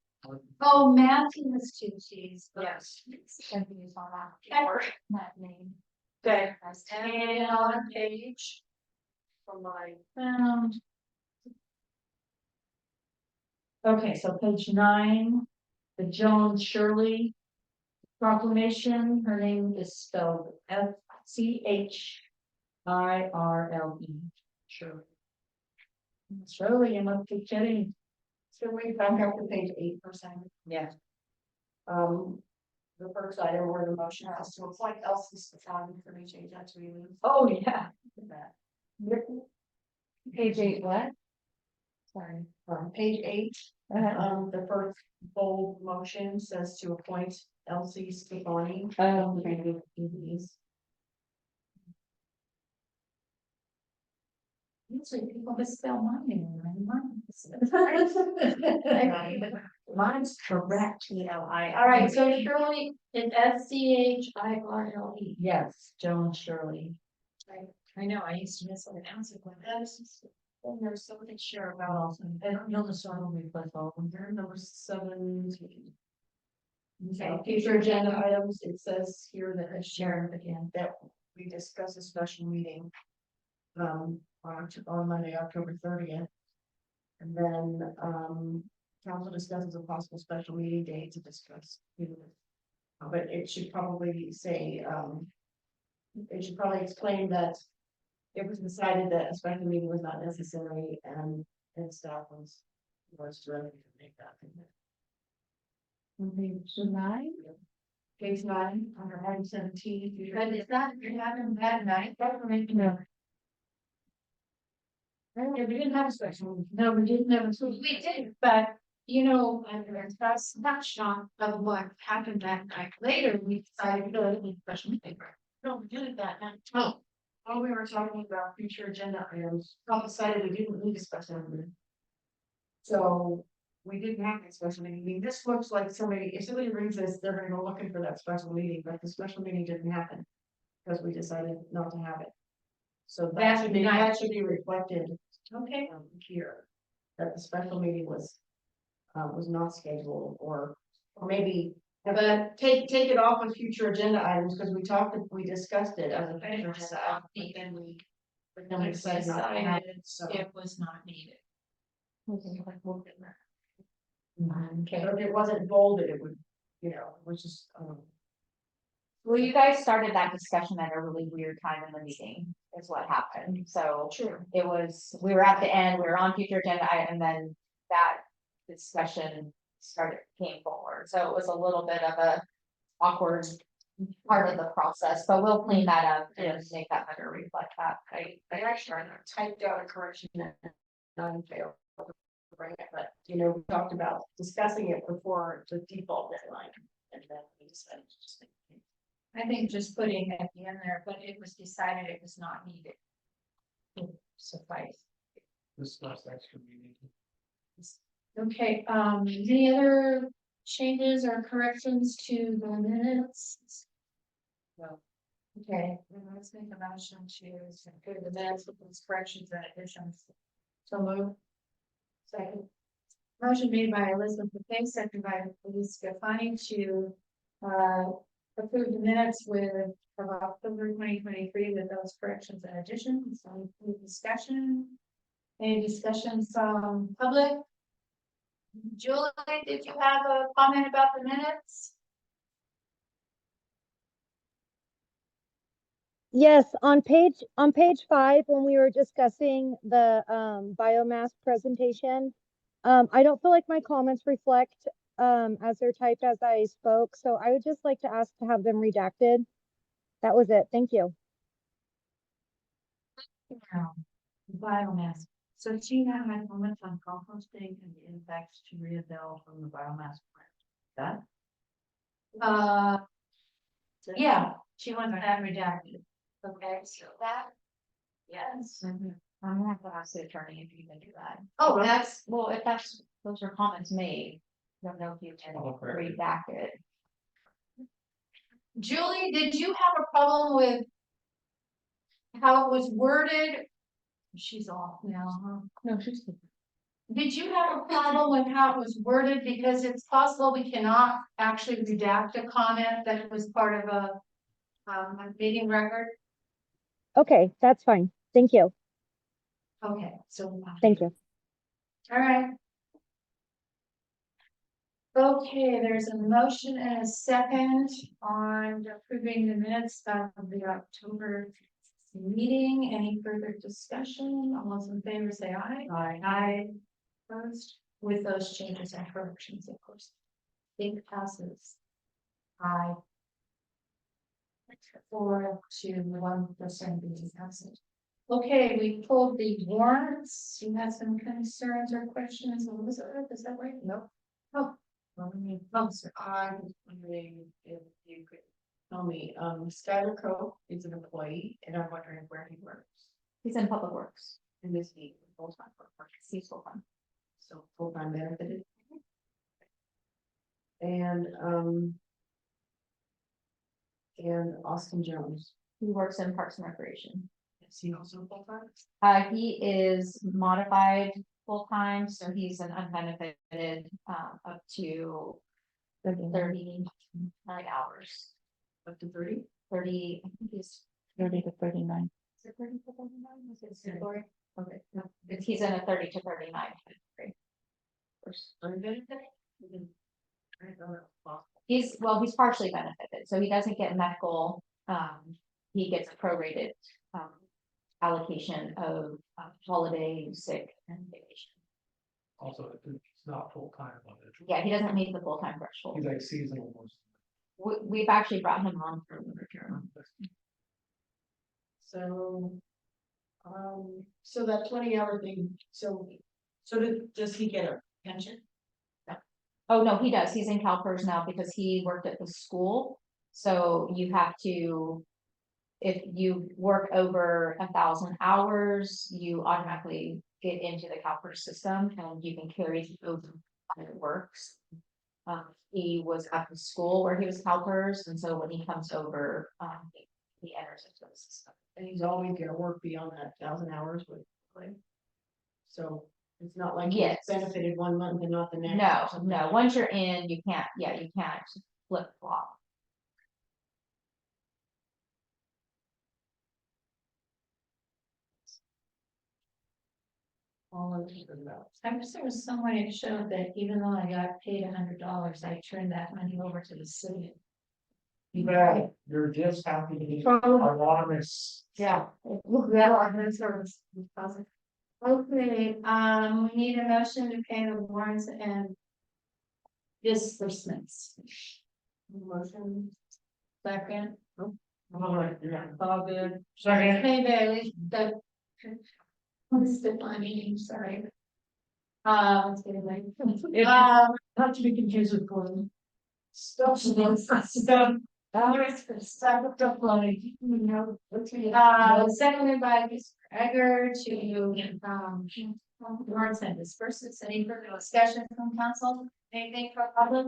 Oh, Matthew has 2 Gs. Yes. Confused on that. Okay. Or that name. Okay, and on page. From my found. Okay, so page 9, the Jones Shirley. Proclamation, her name is spelled F-C-H-I-R-L-E. Sure. Shirley, I'm up to kidding. So we back up to page 8%. Yeah. The first item where the motion has to appoint Elsie Stefani for each agent to remove. Oh, yeah. Page 8, what? Sorry. Page 8, Uh-huh. the first bold motion says to appoint Elsie Stefani. Oh, Usually people misspell my name, Mine's correct, T-L-I. All right, so Shirley is SCHIRLE. Yes, Joan Shirley. I know, I used to mispronounce it when Then there's something sure about, And you'll just want to replace all of them. there, number 17. Okay, future agenda items, it says here that as Sharon again, that we discuss a special meeting. On Monday, October 30th. And then, council discusses a possible special meeting date to discuss. But it should probably say, it should probably explain that. It was decided that a special meeting was not necessary and staff was ready to make that. Page 9, under item 17. But it's not, if you're having a bad night, don't make No. Yeah, we didn't have a special meeting. No, we didn't have, so we did, but you know, and that's snapshot of what happened that night. Later, we decided to do a special meeting. No, we did it that night. Oh, while we were talking about future agenda items, we decided we didn't need a special meeting. So we didn't have a special meeting. I mean, this looks like somebody, if somebody reads this, they're gonna go looking for that special meeting, but the special meeting didn't happen. Because we decided not to have it. So that should be reflected. Okay. Here, that the special meeting was not scheduled or maybe. But take it off of future agenda items because we discussed it as a future agenda item, but then we decided not to have it, so. It was not needed. Okay, but if it wasn't bolded, it would, which is, Well, you guys started that discussion at a really weird time in the meeting, is what happened, so. True. It was, we were at the end, we were on future agenda, and then that discussion came forward, so it was a little bit of a awkward part of the process, but we'll clean that up and make that better reflect that. I actually typed out a correction that failed. Bring it, but we talked about discussing it before the default deadline, and then we decided to just. I think just putting it in there, but it was decided it was not needed. Suffice. This last extra meeting. Okay, any other changes or corrections to the minutes? No. Okay, then let's make a motion to approve the minutes with those corrections and additions. So move. Second. Motion made by Elizabeth McKay, second by Elise Scafani to approve the minutes of October 2023 with those corrections and additions. So discussion. Any discussion from public? Julie, did you have a comment about the minutes? Yes, on page 5, when we were discussing the biomass presentation, I don't feel like my comments reflect as they're typed as I spoke, so I would just like to ask to have them redacted. That was it. Thank you. Biomass. So Tina had comments on composting and the impacts to Reabelle from the biomass plant. That? Yeah, she wants that redacted. Okay, so that. Yes. I'm gonna have to ask the attorney if you can do that. Oh, Well, if those are comments made, I don't know if you can redact it. Julie, did you have a problem with how it was worded? She's off now, huh? No, she's. Did you have a problem with how it was worded? Because it's possible we cannot actually redact a comment that was part of a meeting record. Okay, that's fine. Thank you. Okay, so. Thank you. All right. Okay, there's a motion and a second on approving the minutes of the October meeting. Any further discussion? All those in favor say aye. Aye. Aye. Opposed with those changes and corrections, of course. Think passes. Aye. 4 to 1% being absent. Okay, we pulled the warrants. You had some concerns or questions, Elizabeth, is that right? No. Oh. Well, I mean, Oh, sorry. I'm wondering if you could tell me, Skylar Crowe is an employee and I'm wondering where he works. He's in Public Works. And is he full-time or part? He's full-time. So full-time benefited? And Austin Jones, He works in Parks and Recreation. is he also full-time? He is modified full-time, so he's an unbenefited, up to 39 hours. Up to 30? 30, I think he's 30 to 39. Is it 30 to 39? Is it Lori? Okay, no, he's in a 30 to 39. category. Unbenefited? I don't know. He's partially benefited, so he doesn't get medical, he gets a prorated, allocation of holiday, sick and vacation. Also, it's not full-time, but Yeah, he doesn't meet the full-time threshold. he's like seasonal. most. We've actually brought him on for another term. So. So that 20-hour thing, so does he get a pension? Oh, no, he does. He's in CalPERS now because he worked at the school. So you have to, if you work over 1,000 hours, you automatically get into the CalPERS system and you can carry over how it works. He was at the school where he was CalPERS, and so when he comes over, he enters into the system. And he's always gonna work beyond that 1,000 hours with, like. So it's not like he's Yes. benefited 1 month and not the next. No, or something no, like once you're in, you can't flip flop. all of it about. I wish there was some way to show that even though I got paid $100, I turned that money over to the city. Right, you're just happy to be anonymous. Yeah. Okay, we need a motion to pay the warrants and disbursements. Motion. Second, All right, yeah. all good. Second. Hey Bailey, the. Skip my meeting, sorry. It's getting late. Not to be confused with Gordon. Stuff. Seconded by Mr. Egger to, warrants and disbursements. Any further discussion from council? Anything for public?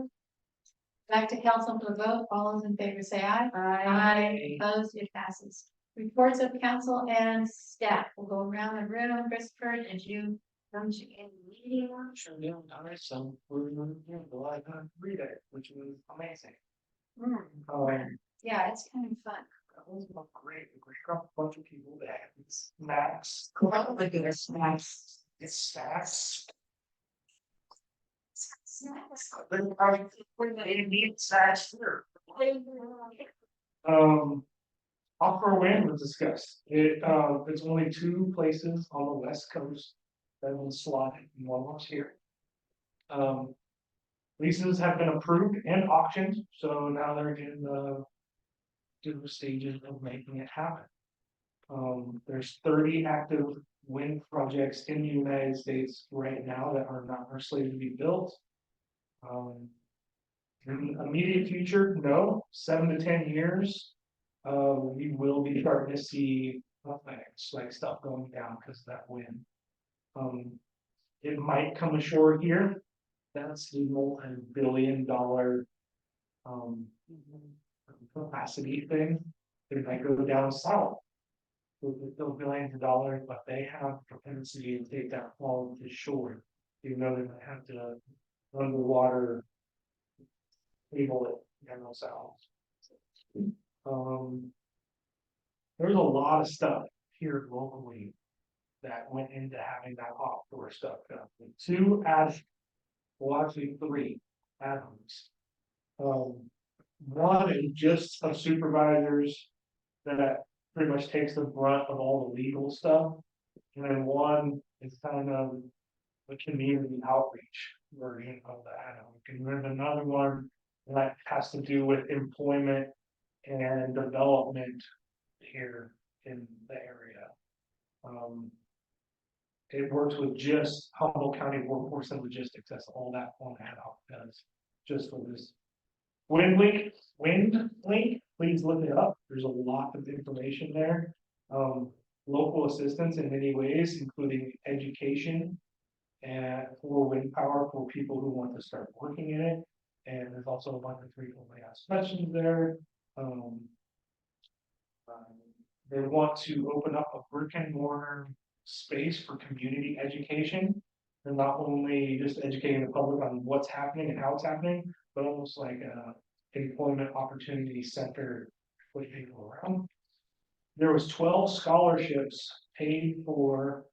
Back to council for vote. All those in favor say aye. Aye. Opposed, it passes. Reports of council and staff. We'll go around the room. Christopher, did you come to any meeting? Sure, yeah, all right, so we're going to the live read it, which was amazing. Yeah, it's kind of fun. That was great. We got a bunch of people that had snacks. Look at their snacks. It's snacks. They need snacks here. Offshore wind was discussed. It's only 2 places on the west coast that have been slotted and one was here. Leases have been approved and auctioned, so now they're in the stages of making it happen. There's 30 active wind projects in the United States right now that are not slated to be built. In the immediate future, no, 7 to 10 years. We will be starting to see effects like stuff going down because of that wind. It might come ashore here. That's the multi-billion-dollar capacity thing. It might go down south. With billions of dollars, but they have propensity to take that fall to shore. Even though they might have to underwater cable it themselves. There's a lot of stuff here locally that went into having that offshore stuff done. 2 well, actually 3. add-ons. One is just of supervisors that pretty much takes the brunt of all the legal stuff. And then one is kind of the community outreach version of the add-on. And then another one that has to do with employment and development here in the area. It works with just Humboldt County Workforce and Logistics. That's all that one add-on does, just for this. Wind link, please look it up. There's a lot of information there. Local assistance in many ways, including education and for wind power for people who want to start working in it. And there's also a bunch of frequently asked questions there. They want to open up a brick and mortar space for community education. And not only just educating the public on what's happening and how it's happening, but almost like a employment opportunity center for people around. There was 12 scholarships paid for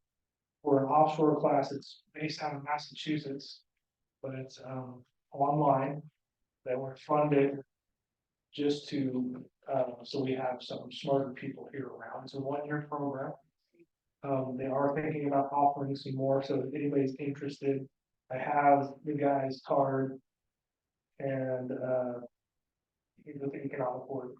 an offshore class. It's based out of Massachusetts, but it's online, that were funded just to so we have some smarter people here around. It's a 1-year program. They are thinking about offering some more, so if anybody's interested, I have the guy's card and the economic work.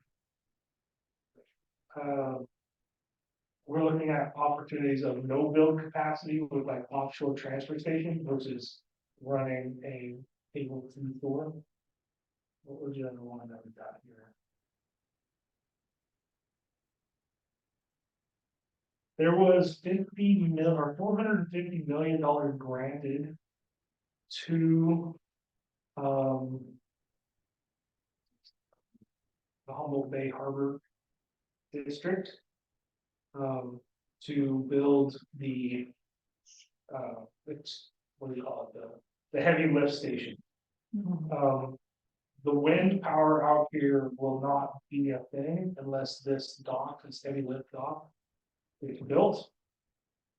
We're looking at opportunities of no build capacity with like offshore transfer station versus running a cable through store. What was the other one that we got here? There was $450 million granted to the Humboldt Bay Harbor District to build the what do you call it, the heavy lift station. The wind power out here will not be a thing unless this dock, this heavy lift dock, is built.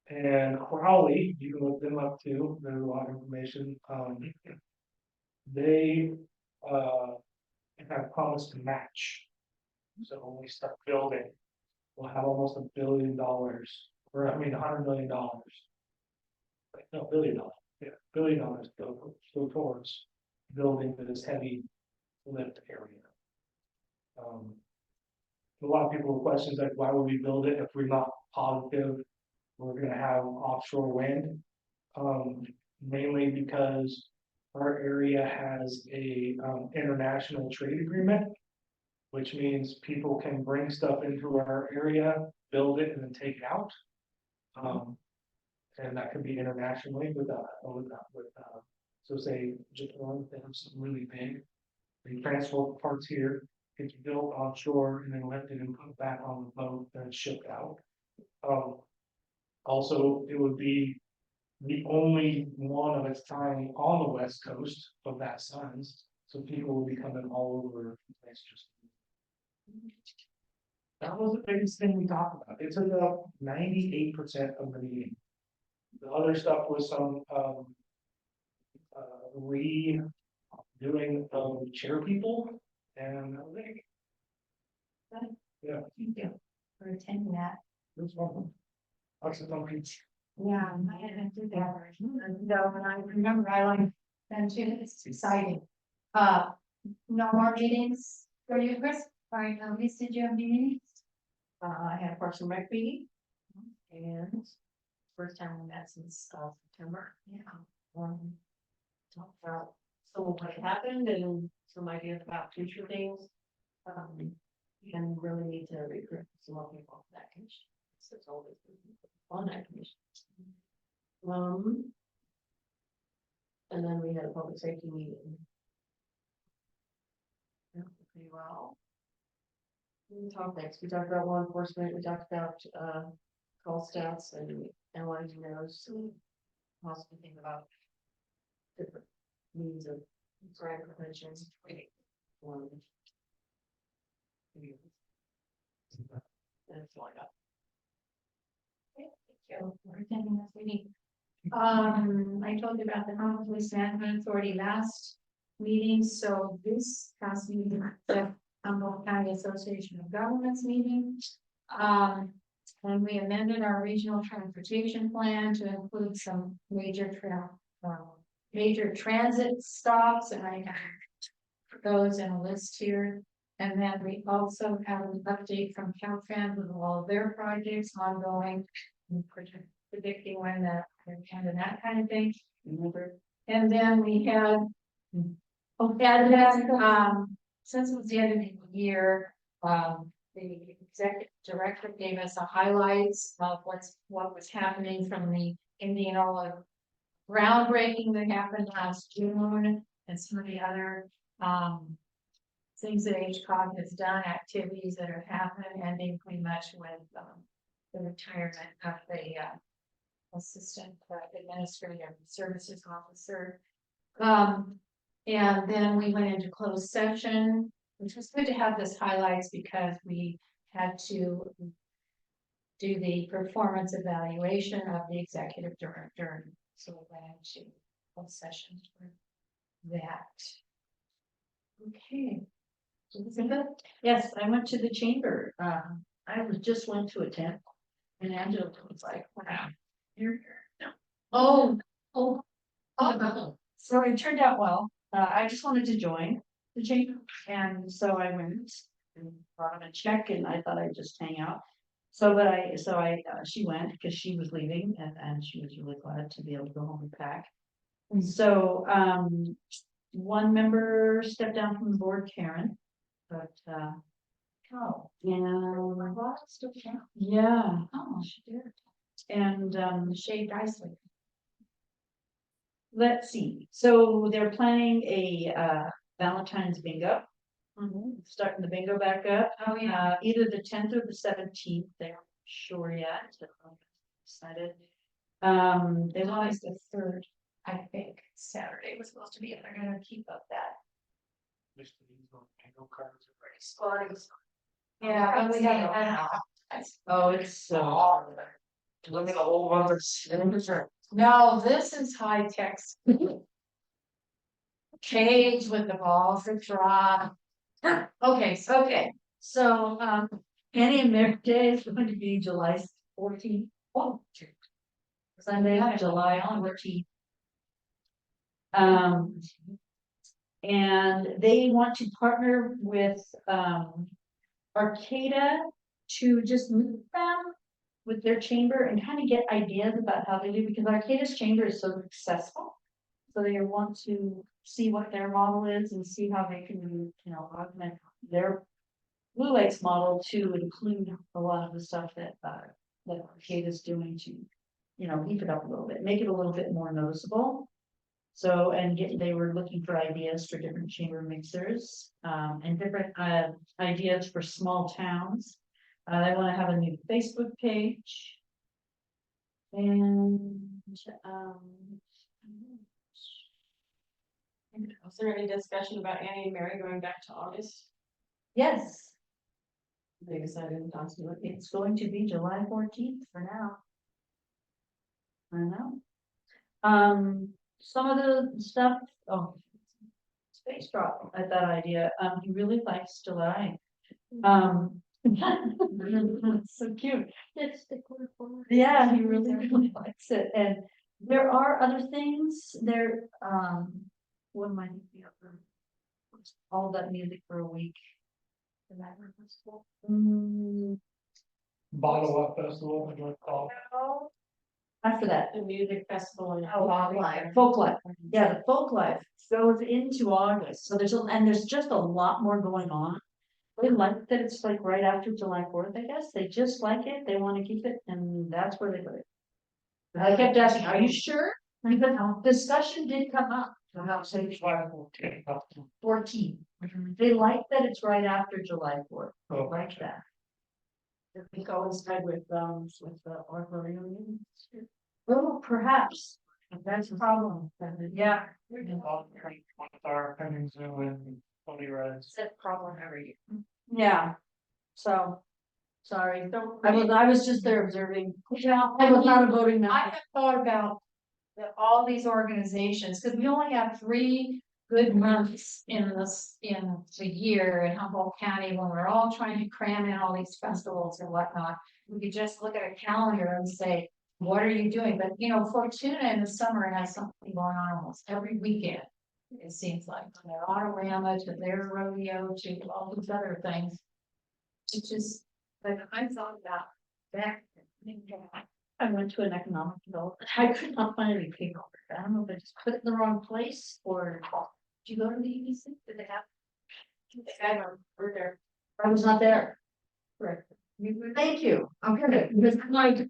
And Crowley, you can look them up too, there's a lot of information. They have promised to match. So when we start building, we'll have almost $1 billion, or I mean $100 million. No, $1 billion. Yeah, $1 billion go towards building this heavy lift area. A lot of people have questions like, why would we build it if we're not positive we're going to have offshore wind? Mainly because our area has a international trade agreement, which means people can bring stuff into our area, build it, and then take it out. And that could be internationally with so say Japan, they have something really big. They transport parts here, it's built offshore, and then lifted and put back on the boat, then shipped out. Also, it would be the only one of its kind on the west coast of that size, so people will be coming all over the place. Just that was the biggest thing we talked about. It's about 98% of the meeting. The other stuff was some redoing of chair people, and that was it. Yeah. Thank you for attending that. That's one. Yeah, I didn't do that. No, and I remember I like them too. It's exciting. No more meetings for you, Chris? All right, Elise, did you have any meetings? I had a Parks and Rec meeting. And first time we met since September. Yeah. Talked about some of what happened and some ideas about future things. And really need to recruit some more people for that commission. So it's always on that commission. And then we had a public safety meeting. Yeah, pretty well. We talked next. We talked about law enforcement. We talked about call stats and analyzing those. Possibly think about different means of crime prevention. That's all I got. Thank you for attending this meeting. I told you about the Humboldt Police Management Authority last meetings, so this past meeting, the Humboldt County Association of Governments meeting. And we amended our regional transportation plan to include some major transit stops, and I have those in a list here. And then we also have an update from Caltrans with all of their projects ongoing, and predicting when that, and that kind of thing. And then we had, since it was the end of the year, the executive director gave us a highlights of what was happening from the Indianola groundbreaking that happened last June, and some of the other things that HCOG has done, activities that have happened, ending pretty much with the retirement of the assistant administrative services officer. And then we went into closed session, which was good to have this highlights because we had to do the performance evaluation of the executive director. So we went into closed session for that. Okay. Yes, I went to the chamber. Just went to attend. And Angela was like, wow, you're here. No. Oh, so it turned out well. I just wanted to join the chamber. And so I went and brought him a check, and I thought I'd just hang out. She went because she was leaving, and she was really glad to be able to go home and pack. And so, one member stepped down from the board, Karen, but, Oh, yeah, oh, she did. and, Shaved nicely. let's see, so they're planning a, Valentine's bingo. Starting the bingo back up. Oh, yeah. Either the 10th or the 17th, they're not sure yet. So I'm excited. They It's want always the third, I think, Saturday was supposed to be, if they're gonna keep up that. Yeah, but we have. Oh, it's so. Look at the whole other. No, this is high tech. Cage with the balls that drop. Okay, so, Annie and Mary Day is going to be July 14th. Oh, Sunday, July 14th. And they want to partner with Arcata to just move them with their chamber and kind of get ideas about how they do, because Arcata's chamber is so successful. So they want to see what their model is and see how they can, augment their Blue Lakes model to include a lot of the stuff that Arcata's doing to, beef it up a little bit, make it a little bit more noticeable. So, they were looking for ideas for different chamber mixers, and different, ideas for small towns. They want to have a new Facebook page. And, Was there any discussion about Annie and Mary going back to August? yes, They decided not to do it. it's going to be July 14th for now. I know. Some of the stuff, Space Drop, I that idea, he really likes July. So cute. Yeah, he really likes it, and there are other things there, what am I thinking of? All that music for a week. Bottle Up Festival, I would call. After that, The music festival and. Folk Life, yeah, the Folk Life goes into August, so there's just a lot more going on. They like that it's like right after July 4th, I guess, they just like it, they wanna keep it, and that's where they put it. I kept asking, are you sure? Because discussion did come up, about say 14. They like that it's right after July 4th, they like that. We coincide with the arboretum. Oh, perhaps, that's a problem, yeah. With our pending Zoo and Pony Rides. It's a problem every year. Yeah, so, sorry, So I was just there observing, Yeah, I was not a voting member. I have thought about all these organizations, because we only have 3 good months in the year in Humboldt County, when we're all trying to cram in all these festivals and whatnot. We could just look at a calendar and say, what are you doing? But you know, Fortuna in the summer has something going on almost every weekend. It seems like from their autorama to their rodeo to all these other things. It's just, But I thought about that. I went to an economic development. I could not find any paperwork. I don't know if I just put it in the wrong place or did you go to the EDC? Did they have? I don't remember there. I was not there. Correct. Thank you. Okay, because I'm like,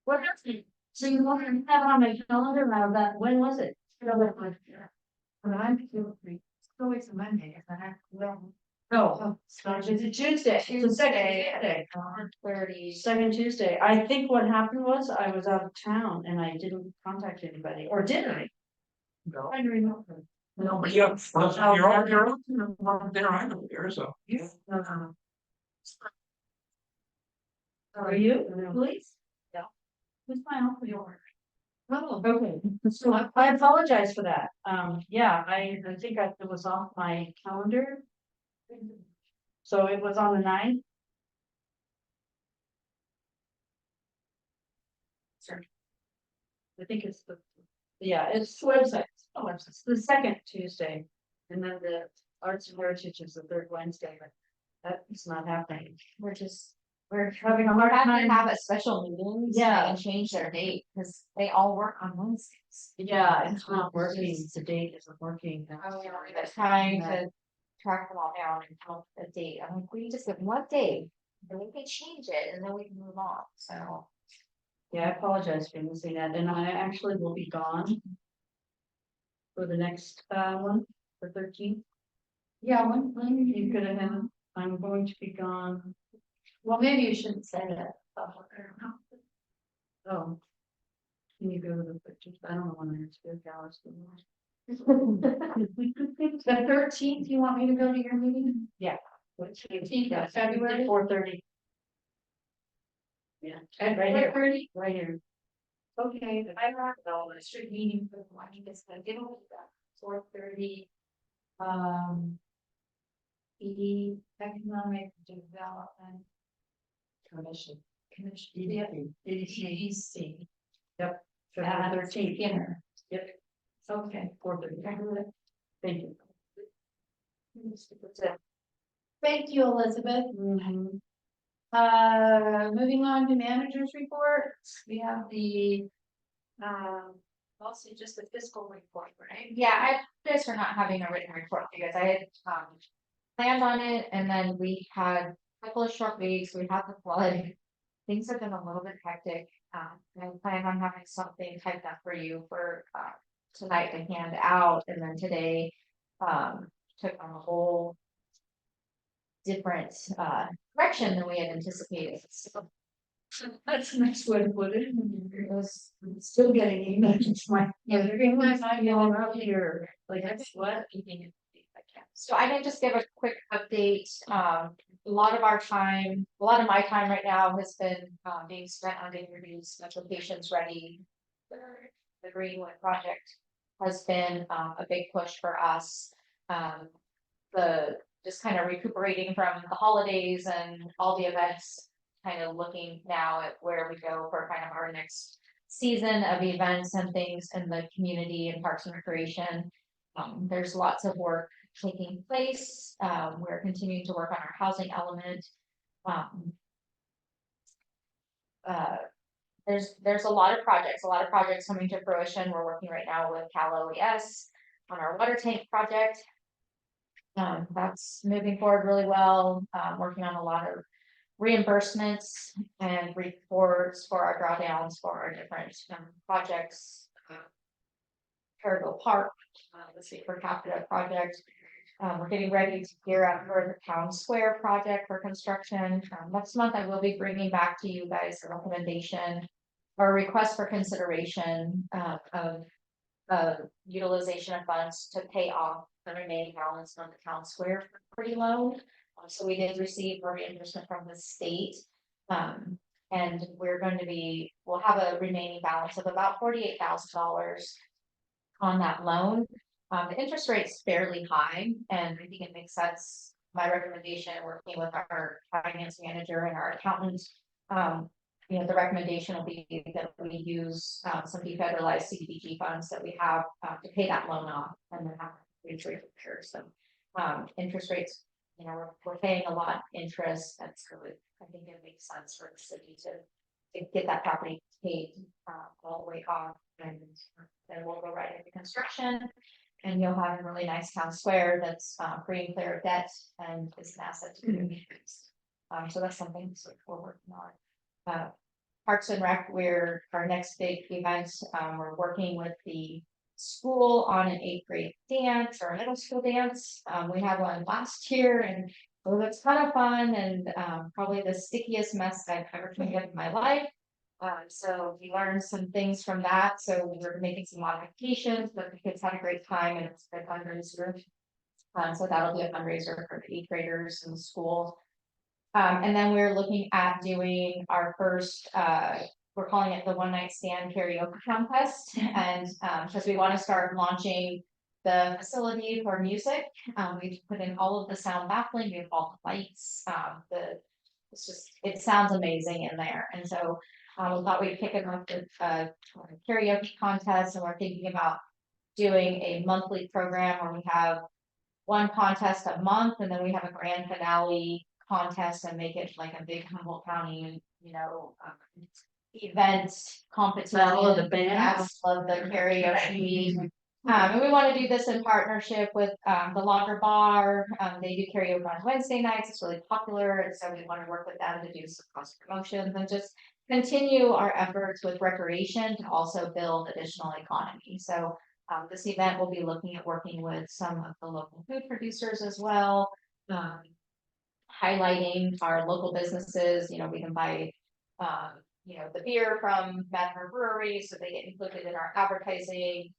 what happened? So you want to have it on my calendar now that, when was it? But I'm feel free. It's always a Monday, if I have, well, No, it's a Tuesday. It's a second Tuesday. 30. Second Tuesday. I think what happened was I was out of town and I didn't contact anybody, or did I? No. I don't remember. No, but you're there, I'm there, so. Yeah. Are you, please? Yeah. Who's my uncle yours? oh, Okay, so I apologize for that. Yeah, I think it was off my calendar. So it was on the 9th. Sorry. I think it's yeah, it's the website. Oh, it's the second Tuesday. And then the Arts and Heritage is the third Wednesday, but that's not happening. We're having a hard We're having time. to have a special meeting. Yeah. And change their date, because they all work on Wednesdays. Yeah, it's not working. The date isn't working. They're trying to track them all down and come up with a date. I'm like, we just said one day, and we can change it, and then we can move on, so. Yeah, I apologize for missing that, and I actually will be gone. For the next one, the 13th. yeah, when You could have, I'm going to be gone. well, maybe you shouldn't say that. Oh. Can you go to the 13th? I don't know when I have to go to Dallas. The 13th, you want me to go to your meeting? Yeah. 13th of February? 4:30. Yeah. At Right here. 4:30? Right here. Okay, I have a district meeting for the morning, it's gonna get over that, 4:30. The Economic Development Commission. Yeah, EDC. Yep. At February 13th. dinner. Yep. Okay. 4:30. Thank you. Thank you, Elizabeth. Mhm. Moving on to managers reports, we have the. Also just the fiscal report, right? Yeah, I apologize for not having a written report, because I had, planned on it, and then we had a couple of short weeks, we had the flood. Things have been a little bit hectic, I plan on having something typed up for you for, tonight to hand out, and then today, took on a whole different, direction than we had anticipated, so. That's a nice way to put it. It was Still getting emails. Yeah, They're getting my email out here. Like, that's what. So I can just give a quick update. A lot of our time, a lot of my time right now has been being spent on getting these applications ready. The Greenwood project has been a big push for us. The just kind of recuperating from the holidays and all the events, kind of looking now at where we go for kind of our next season of events and things in the community and parks and recreation. There's lots of work taking place. We're continuing to work on our housing element. There's a lot of projects coming to fruition. We're working right now with Cal OES on our water tank project. That's moving forward really well. Working on a lot of reimbursements and reports for our drawdowns for our different projects. Cargill Park, the State per capita project. We're getting ready to gear up for the Town Square project for construction. Next month, I will be bringing back to you guys a recommendation or request for consideration of utilization of funds to pay off the remaining balance on the Town Square property loan. So we did receive a reimbursement from the state. And we'll have a remaining balance of about $48,000 on that loan. The interest rate's fairly high, and I think it makes sense. My recommendation, working with our finance manager and our accountant, the recommendation will be that we use some defederalized CDBG funds that we have to pay that loan off, and then have interest rate repairs. So interest rates, we're paying a lot interest, and so I think it makes sense for the city to get that property paid all the way off, and then we'll go right into construction. And you'll have a really nice town square that's free and clear of debt and is an asset to the community. So that's something we're working on. Parks and Rec, our next big event, we're working with the school on an 8th grade dance or a middle school dance. We had one last year, and it was kind of fun, and probably the stickiest mess I've ever cleaned up in my life. So we learned some things from that. So we were making some modifications, but the kids had a great time, and it's a fundraiser. So that'll be a fundraiser for the 8th graders in the school. And then we're looking at doing our first, we're calling it the One Night Stand Karaoke Contest. And because we want to start launching the facility for music, we've put in all of the sound baffling, we have all the lights, it sounds amazing in there. And so we thought we'd kick it off with a karaoke contest, and we're thinking about doing a monthly program where we have one contest a month, and then we have a grand finale contest and make it like a big Humboldt County, event competition. Battle of the Bands. Yes, love the karaoke. And we want to do this in partnership with the Lager Bar. They do karaoke on Wednesday nights. It's really popular, and so we want to work with them to do some cross promotions and just continue our efforts with recreation to also build additional economy. So this event will be looking at working with some of the local food producers as well, highlighting our local businesses. We can buy the beer from Madmer Brewery, so they get included in our advertising.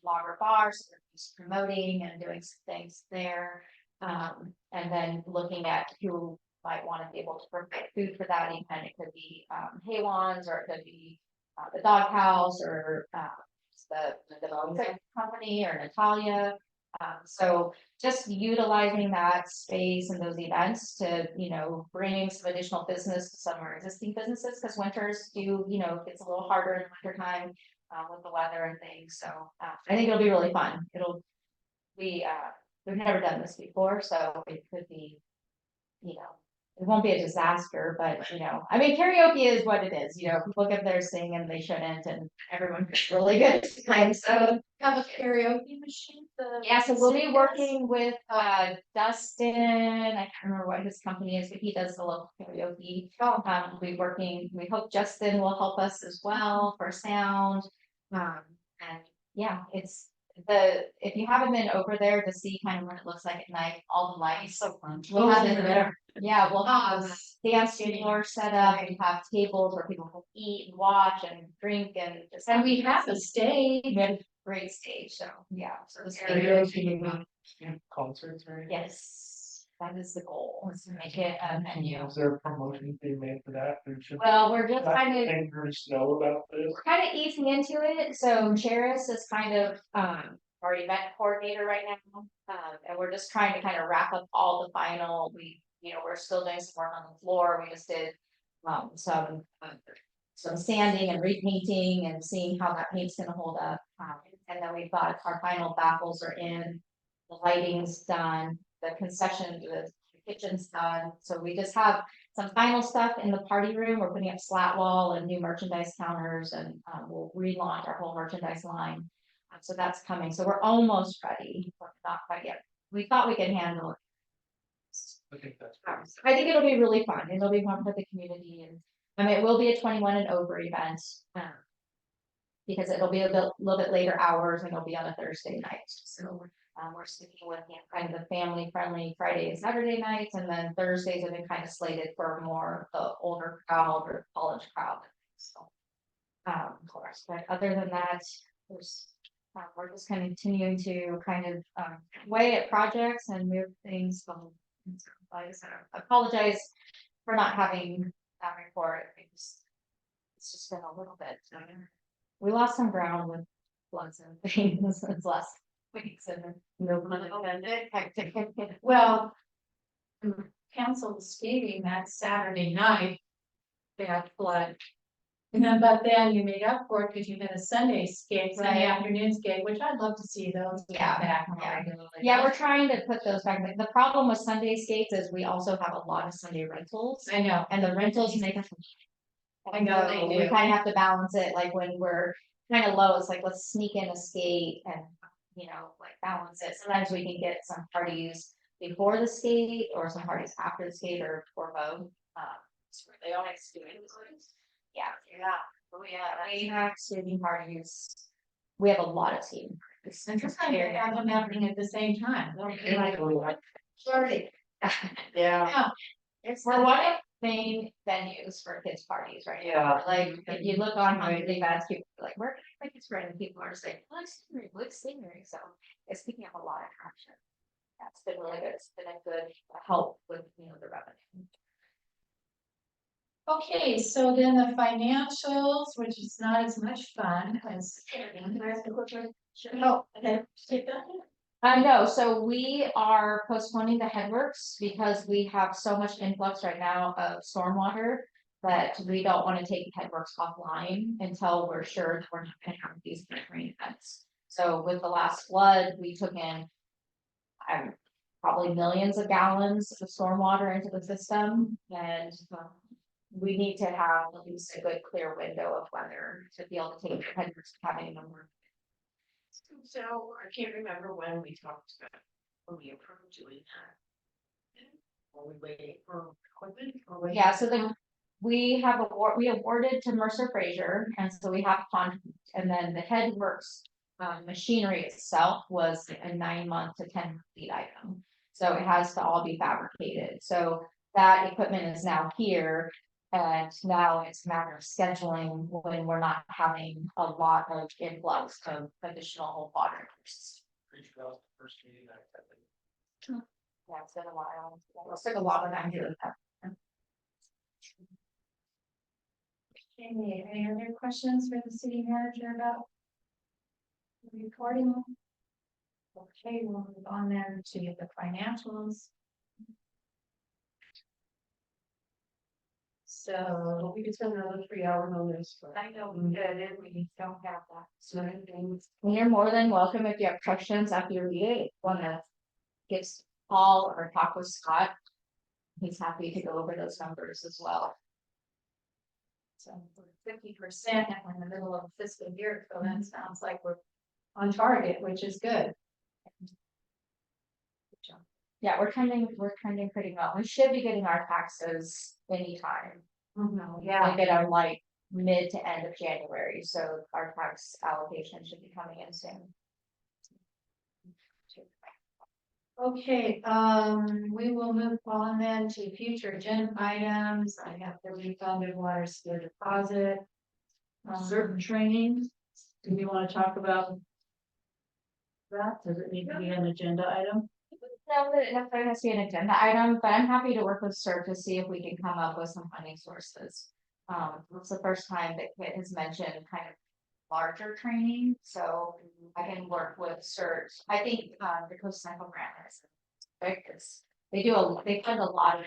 Lager bars, so just promoting and doing some things there, and then looking at who might want to be able to provide food for that event. It could be Haywan's, or it could be the Doghouse, or the Music Company, or Natalia. So just utilizing that space and those events to bring some additional business to some of our existing businesses, because winters do it's a little harder in the winter time with the weather and things. So I think it'll be really fun. We've never done this before, so it could be it won't be a disaster, but karaoke is what it is. People get there singing and they shouldn't, and everyone gets really good time. So Have a karaoke machine? yeah, so we'll be working with Dustin. I can't remember what his company is, but he does the local karaoke. We'll be working. We hope Justin will help us as well for sound. And yeah, if you haven't been over there to see kind of what it looks like at night, all the lights. So fun. We'll have it. Yeah, we'll have dance floor set up, and have tables where people can eat and watch and drink, and We have a stage. we have a great stage. So yeah, so the stage. Karaoke, concerts, right? Yes, that is the goal, is to make it a menu. Is there a promotion being made for that? Or should Well, we're just that kind of anchors know about this? easing into it. So Charis is kind of our event coordinator right now. And we're just trying to kind of wrap up all the final. We're still doing some work on the floor. We just did some sanding and repainting and seeing how that paint's gonna hold up. And then we've got our final baffles are in, the lighting's done, the concession, the kitchen's done. So we just have some final stuff in the party room. We're putting up slat wall and new merchandise counters, and we'll relaunch our whole merchandise line. So that's coming. So we're almost ready, but not quite yet. We thought we could handle it. I think that's. I think it'll be really fun. It'll be fun for the community, and it will be a 21 and over event. Because it'll be a little bit later hours, and it'll be on a Thursday night. So we're sticking with kind of the family friendly Friday and Saturday nights, and then Thursdays have been kind of slated for more the older crowd or college crowd. So of course, but other than that, we're just continuing to kind of weigh at projects and move things. Like I said, I apologize for not having that report. It's just been a little bit. We lost some ground with floods and things. It's less weeks and No pun intended. hectic. Well, council was skating that Saturday night. Bad flood. And then, but then you made up for it because you had a Sunday skate, Sunday Right. afternoon skate, which I'd love to see those. come Yeah, back more yeah. regularly. Yeah, we're trying to put those back. But the problem with Sunday skates is we also have a lot of Sunday rentals. I know. And the rentals make us. I know they We do. kind of have to balance it, like when we're kind of low, it's like, let's sneak in a skate and, like balance it. Sometimes we can get some parties before the skate or some parties after the skate or both. They always do it. Yeah. We have skating parties. We have a lot of skating parties. And sometimes they have them happening at the same time. Sorry. Yeah. We're one of the main venues for kids' parties right now. Like, if you look on Hungry Events, people are like, where can I make this right? And people are saying, let's scenery. So it's picking up a lot of traction. That's been really good. It's been a good help with, the revenue. Okay, so then the financials, which is not as much fun as. Oh, okay, take that. No, so we are postponing the headworks because we have so much influx right now of stormwater. That we don't want to take headworks offline until we're sure that we're not gonna have these rain events. So with the last flood, we took in. Probably millions of gallons of stormwater into the system and. We need to have at least a good clear window of weather to be able to take headworks having them work. So I can't remember when we talked about, when we approved doing that. Are we waiting for equipment? Yeah, so then we awarded to Mercer Fraser, and so we have contract, and then the headworks. Machinery itself was a 9-month to 10 lead item, so it has to all be fabricated, so that equipment is now here. And now it's a matter of scheduling when we're not having a lot of influx of additional water. First meeting I attended. Yeah, it's been a while. It took a lot of time to do that. Okay, any other questions for the city manager about? the Reporting. Okay, we'll move on then to the financials. So We could spend another 3 hours on this, but. I know we did, and we don't have that. So you're more than welcome if you have questions after you read it, wanna give Paul or talk with Scott. He's happy to go over those numbers as well. So 50% in the middle of fiscal year, so that sounds like we're on target, which is good. Yeah, we're trending pretty well. We should be getting our taxes anytime. Yeah. We get our like mid to end of January, so our tax allocation should be coming in soon. Okay, we will move on then to future agenda items. I have the refunded water sewer deposit. Certain trainings, do we want to talk about that? Does it need to be an agenda item? No, that it necessarily has to be an agenda item, but I'm happy to work with CERT to see if we can come up with some funding sources. It's the first time that Kit has mentioned kind of larger training, so I can work with CERT. I think the Coast Central grant is because they fund a lot of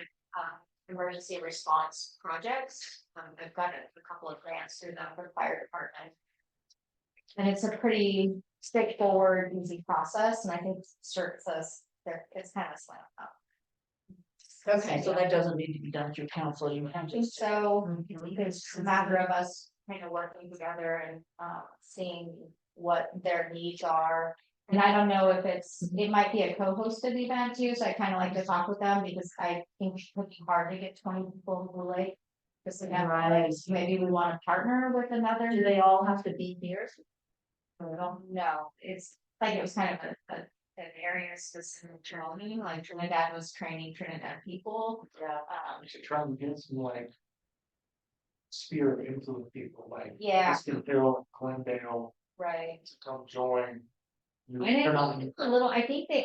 emergency response projects. I've got a couple of grants through them for the fire department. And it's a pretty straightforward, easy process, and I think CERT says that it's kind of slam up. Okay, so that doesn't need to be done through council, you have to. So it's a matter of us kind of working together and seeing what their needs are. And I don't know if it might be a co-hosted event too, so I kind of like to talk with them because I think it would be hard to get 20 people in Blue Lake. Because Right. Maybe we want to partner with another. Do they all have to be here? No, it's like it was kind of an area specific training, like Trinidad was training Trinidad people. Yeah. We should try and get some like. Spirit into the people, like. Yeah. Hill, Glendale, Right. to come join. And it's a little, I think they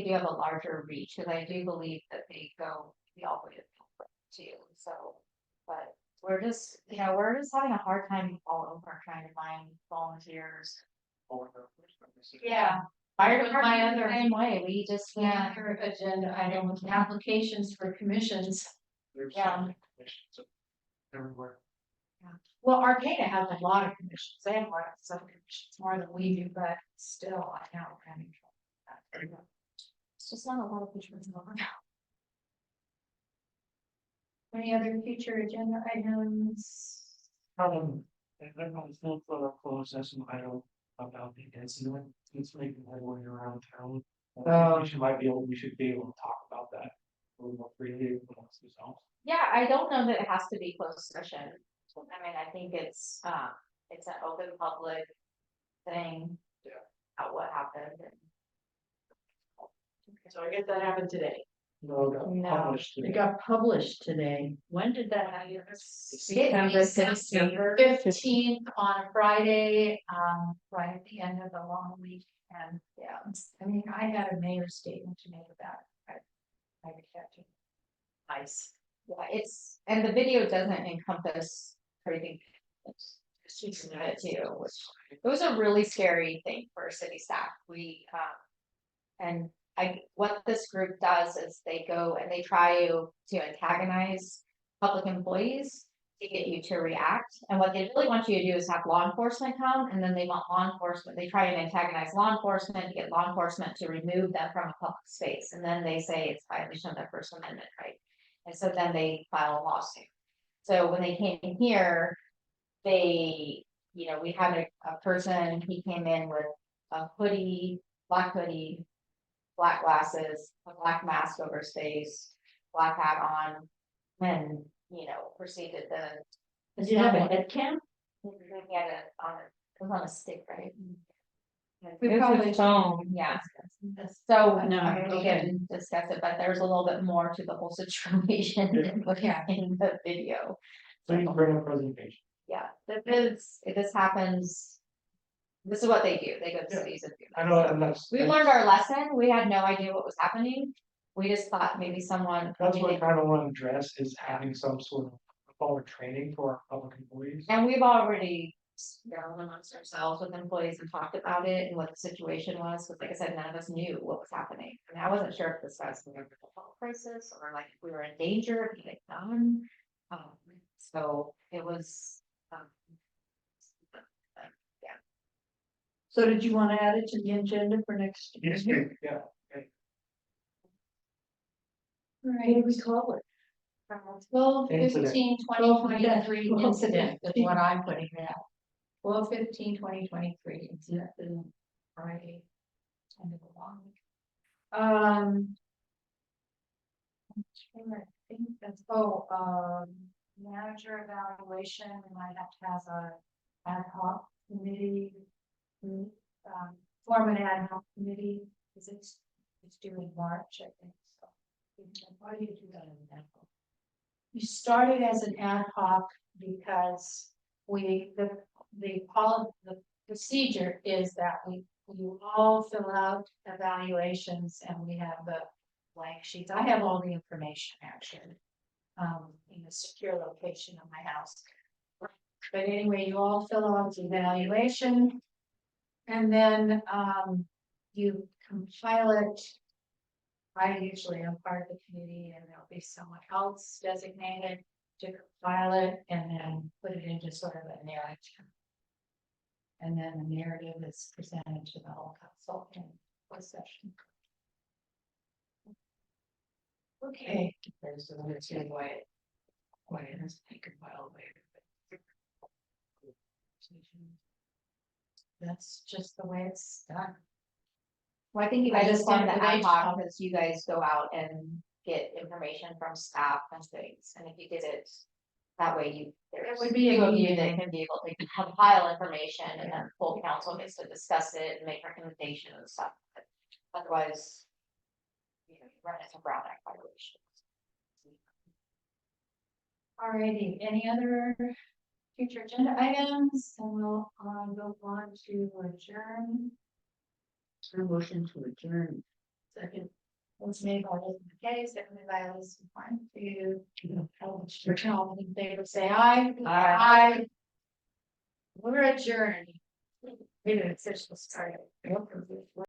do have a larger reach, because I do believe that they go the all the way to Pembroke too, so. But we're just having a hard time all over trying to find volunteers. Yeah. Fire With my department, other- same way, we just can't. Another agenda item, applications for commissions. There's Yeah. so many commissions everywhere. Well, Arcata has a lot of commissions. They have a lot of subcommissions, more than we do, but still, I know. It's just not a lot of pictures over. Any other future agenda items? And then I was still for a closed session item about the incident, it's making headway around town. We should be able to talk about that a little more freely amongst ourselves. Yeah, I don't know that it has to be closed session. I mean, I think it's an open public thing. Yeah. About what happened. So I guess that happened today. No, it got No. published It today. got published today. When did that happen? September 16th. 15th on Friday, right at the end of the long week, and, yeah, I mean, I had a mayor's statement to make about it. I would have to. Nice. Yeah, and the video doesn't encompass everything. She's in it too, which it was a really scary thing for city staff. What this group does is they go and they try to antagonize public employees to get you to react. And what they really want you to do is have law enforcement come, and then they want law enforcement, they try and antagonize law enforcement to get law enforcement to remove them from a public space. And then they say it's violation of their First Amendment, right? And so then they file a lawsuit. So when they came here, we had a person, he came in with a black hoodie, black glasses, a black mask over his face, black hat on, and, proceeded to. Did you have a head cam? He had it was on a stick, right? We It was probably his phone, yeah. So, No, I mean, we okay. can discuss it, but there's a little bit more to the whole situation than what's in the video. Thank you for your presentation. Yeah, this happens. This is what they do. They go to Yeah. cities and do I this. know, and that's. We learned our lesson. We had no idea what was happening. We just thought maybe someone. That's what I kind of want to address is having some sort of forward training for our public employees. And we've already gone amongst ourselves with employees and talked about it and what the situation was, because like I said, none of us knew what was happening. I mean, I wasn't sure if this was a health crisis or like if we were in danger of getting done. So it was, So did you want to add it to the agenda for next? Yes, meeting? yeah. What do we call it? 12/15/2023 12/15. incident is what I'm putting down. 12/15/2023 incident. Friday. End of the long week. I'm sure, I think that's, manager evaluation, we might have to have a ad hoc committee. Form an ad hoc committee, because it's due in March, I think, so. Why do you do that in an ad hoc? You started as an ad hoc because the procedure is that we all fill out evaluations and we have the blank sheets. I have all the information actually. In a secure location of my house. But anyway, you all fill out the evaluation. And then you compile it. I usually am part of the committee and there'll be someone else designated to compile it and then put it into sort of a narrative. And then the narrative is presented to the whole council in a session. Okay. There's the understand why it has to be compiled later. That's just the way it's done. well, I think you I guys just just wanted wanted to to ad make hoc sure. because you guys go out and get information from staff and things, and if you did it. That way It would be a two of you meeting. that can be able to compile information and then full council gets to discuss it and make recommendations and stuff. But otherwise. You run into Brown Act violations. Alrighty, any other future agenda items? And we'll go on to adjourn. Motion to adjourn. Second. Was made by Elizabeth McKay, seconded by Elizabeth Klein to all in favor, say aye. Aye. We're adjourned. Maybe it's official start.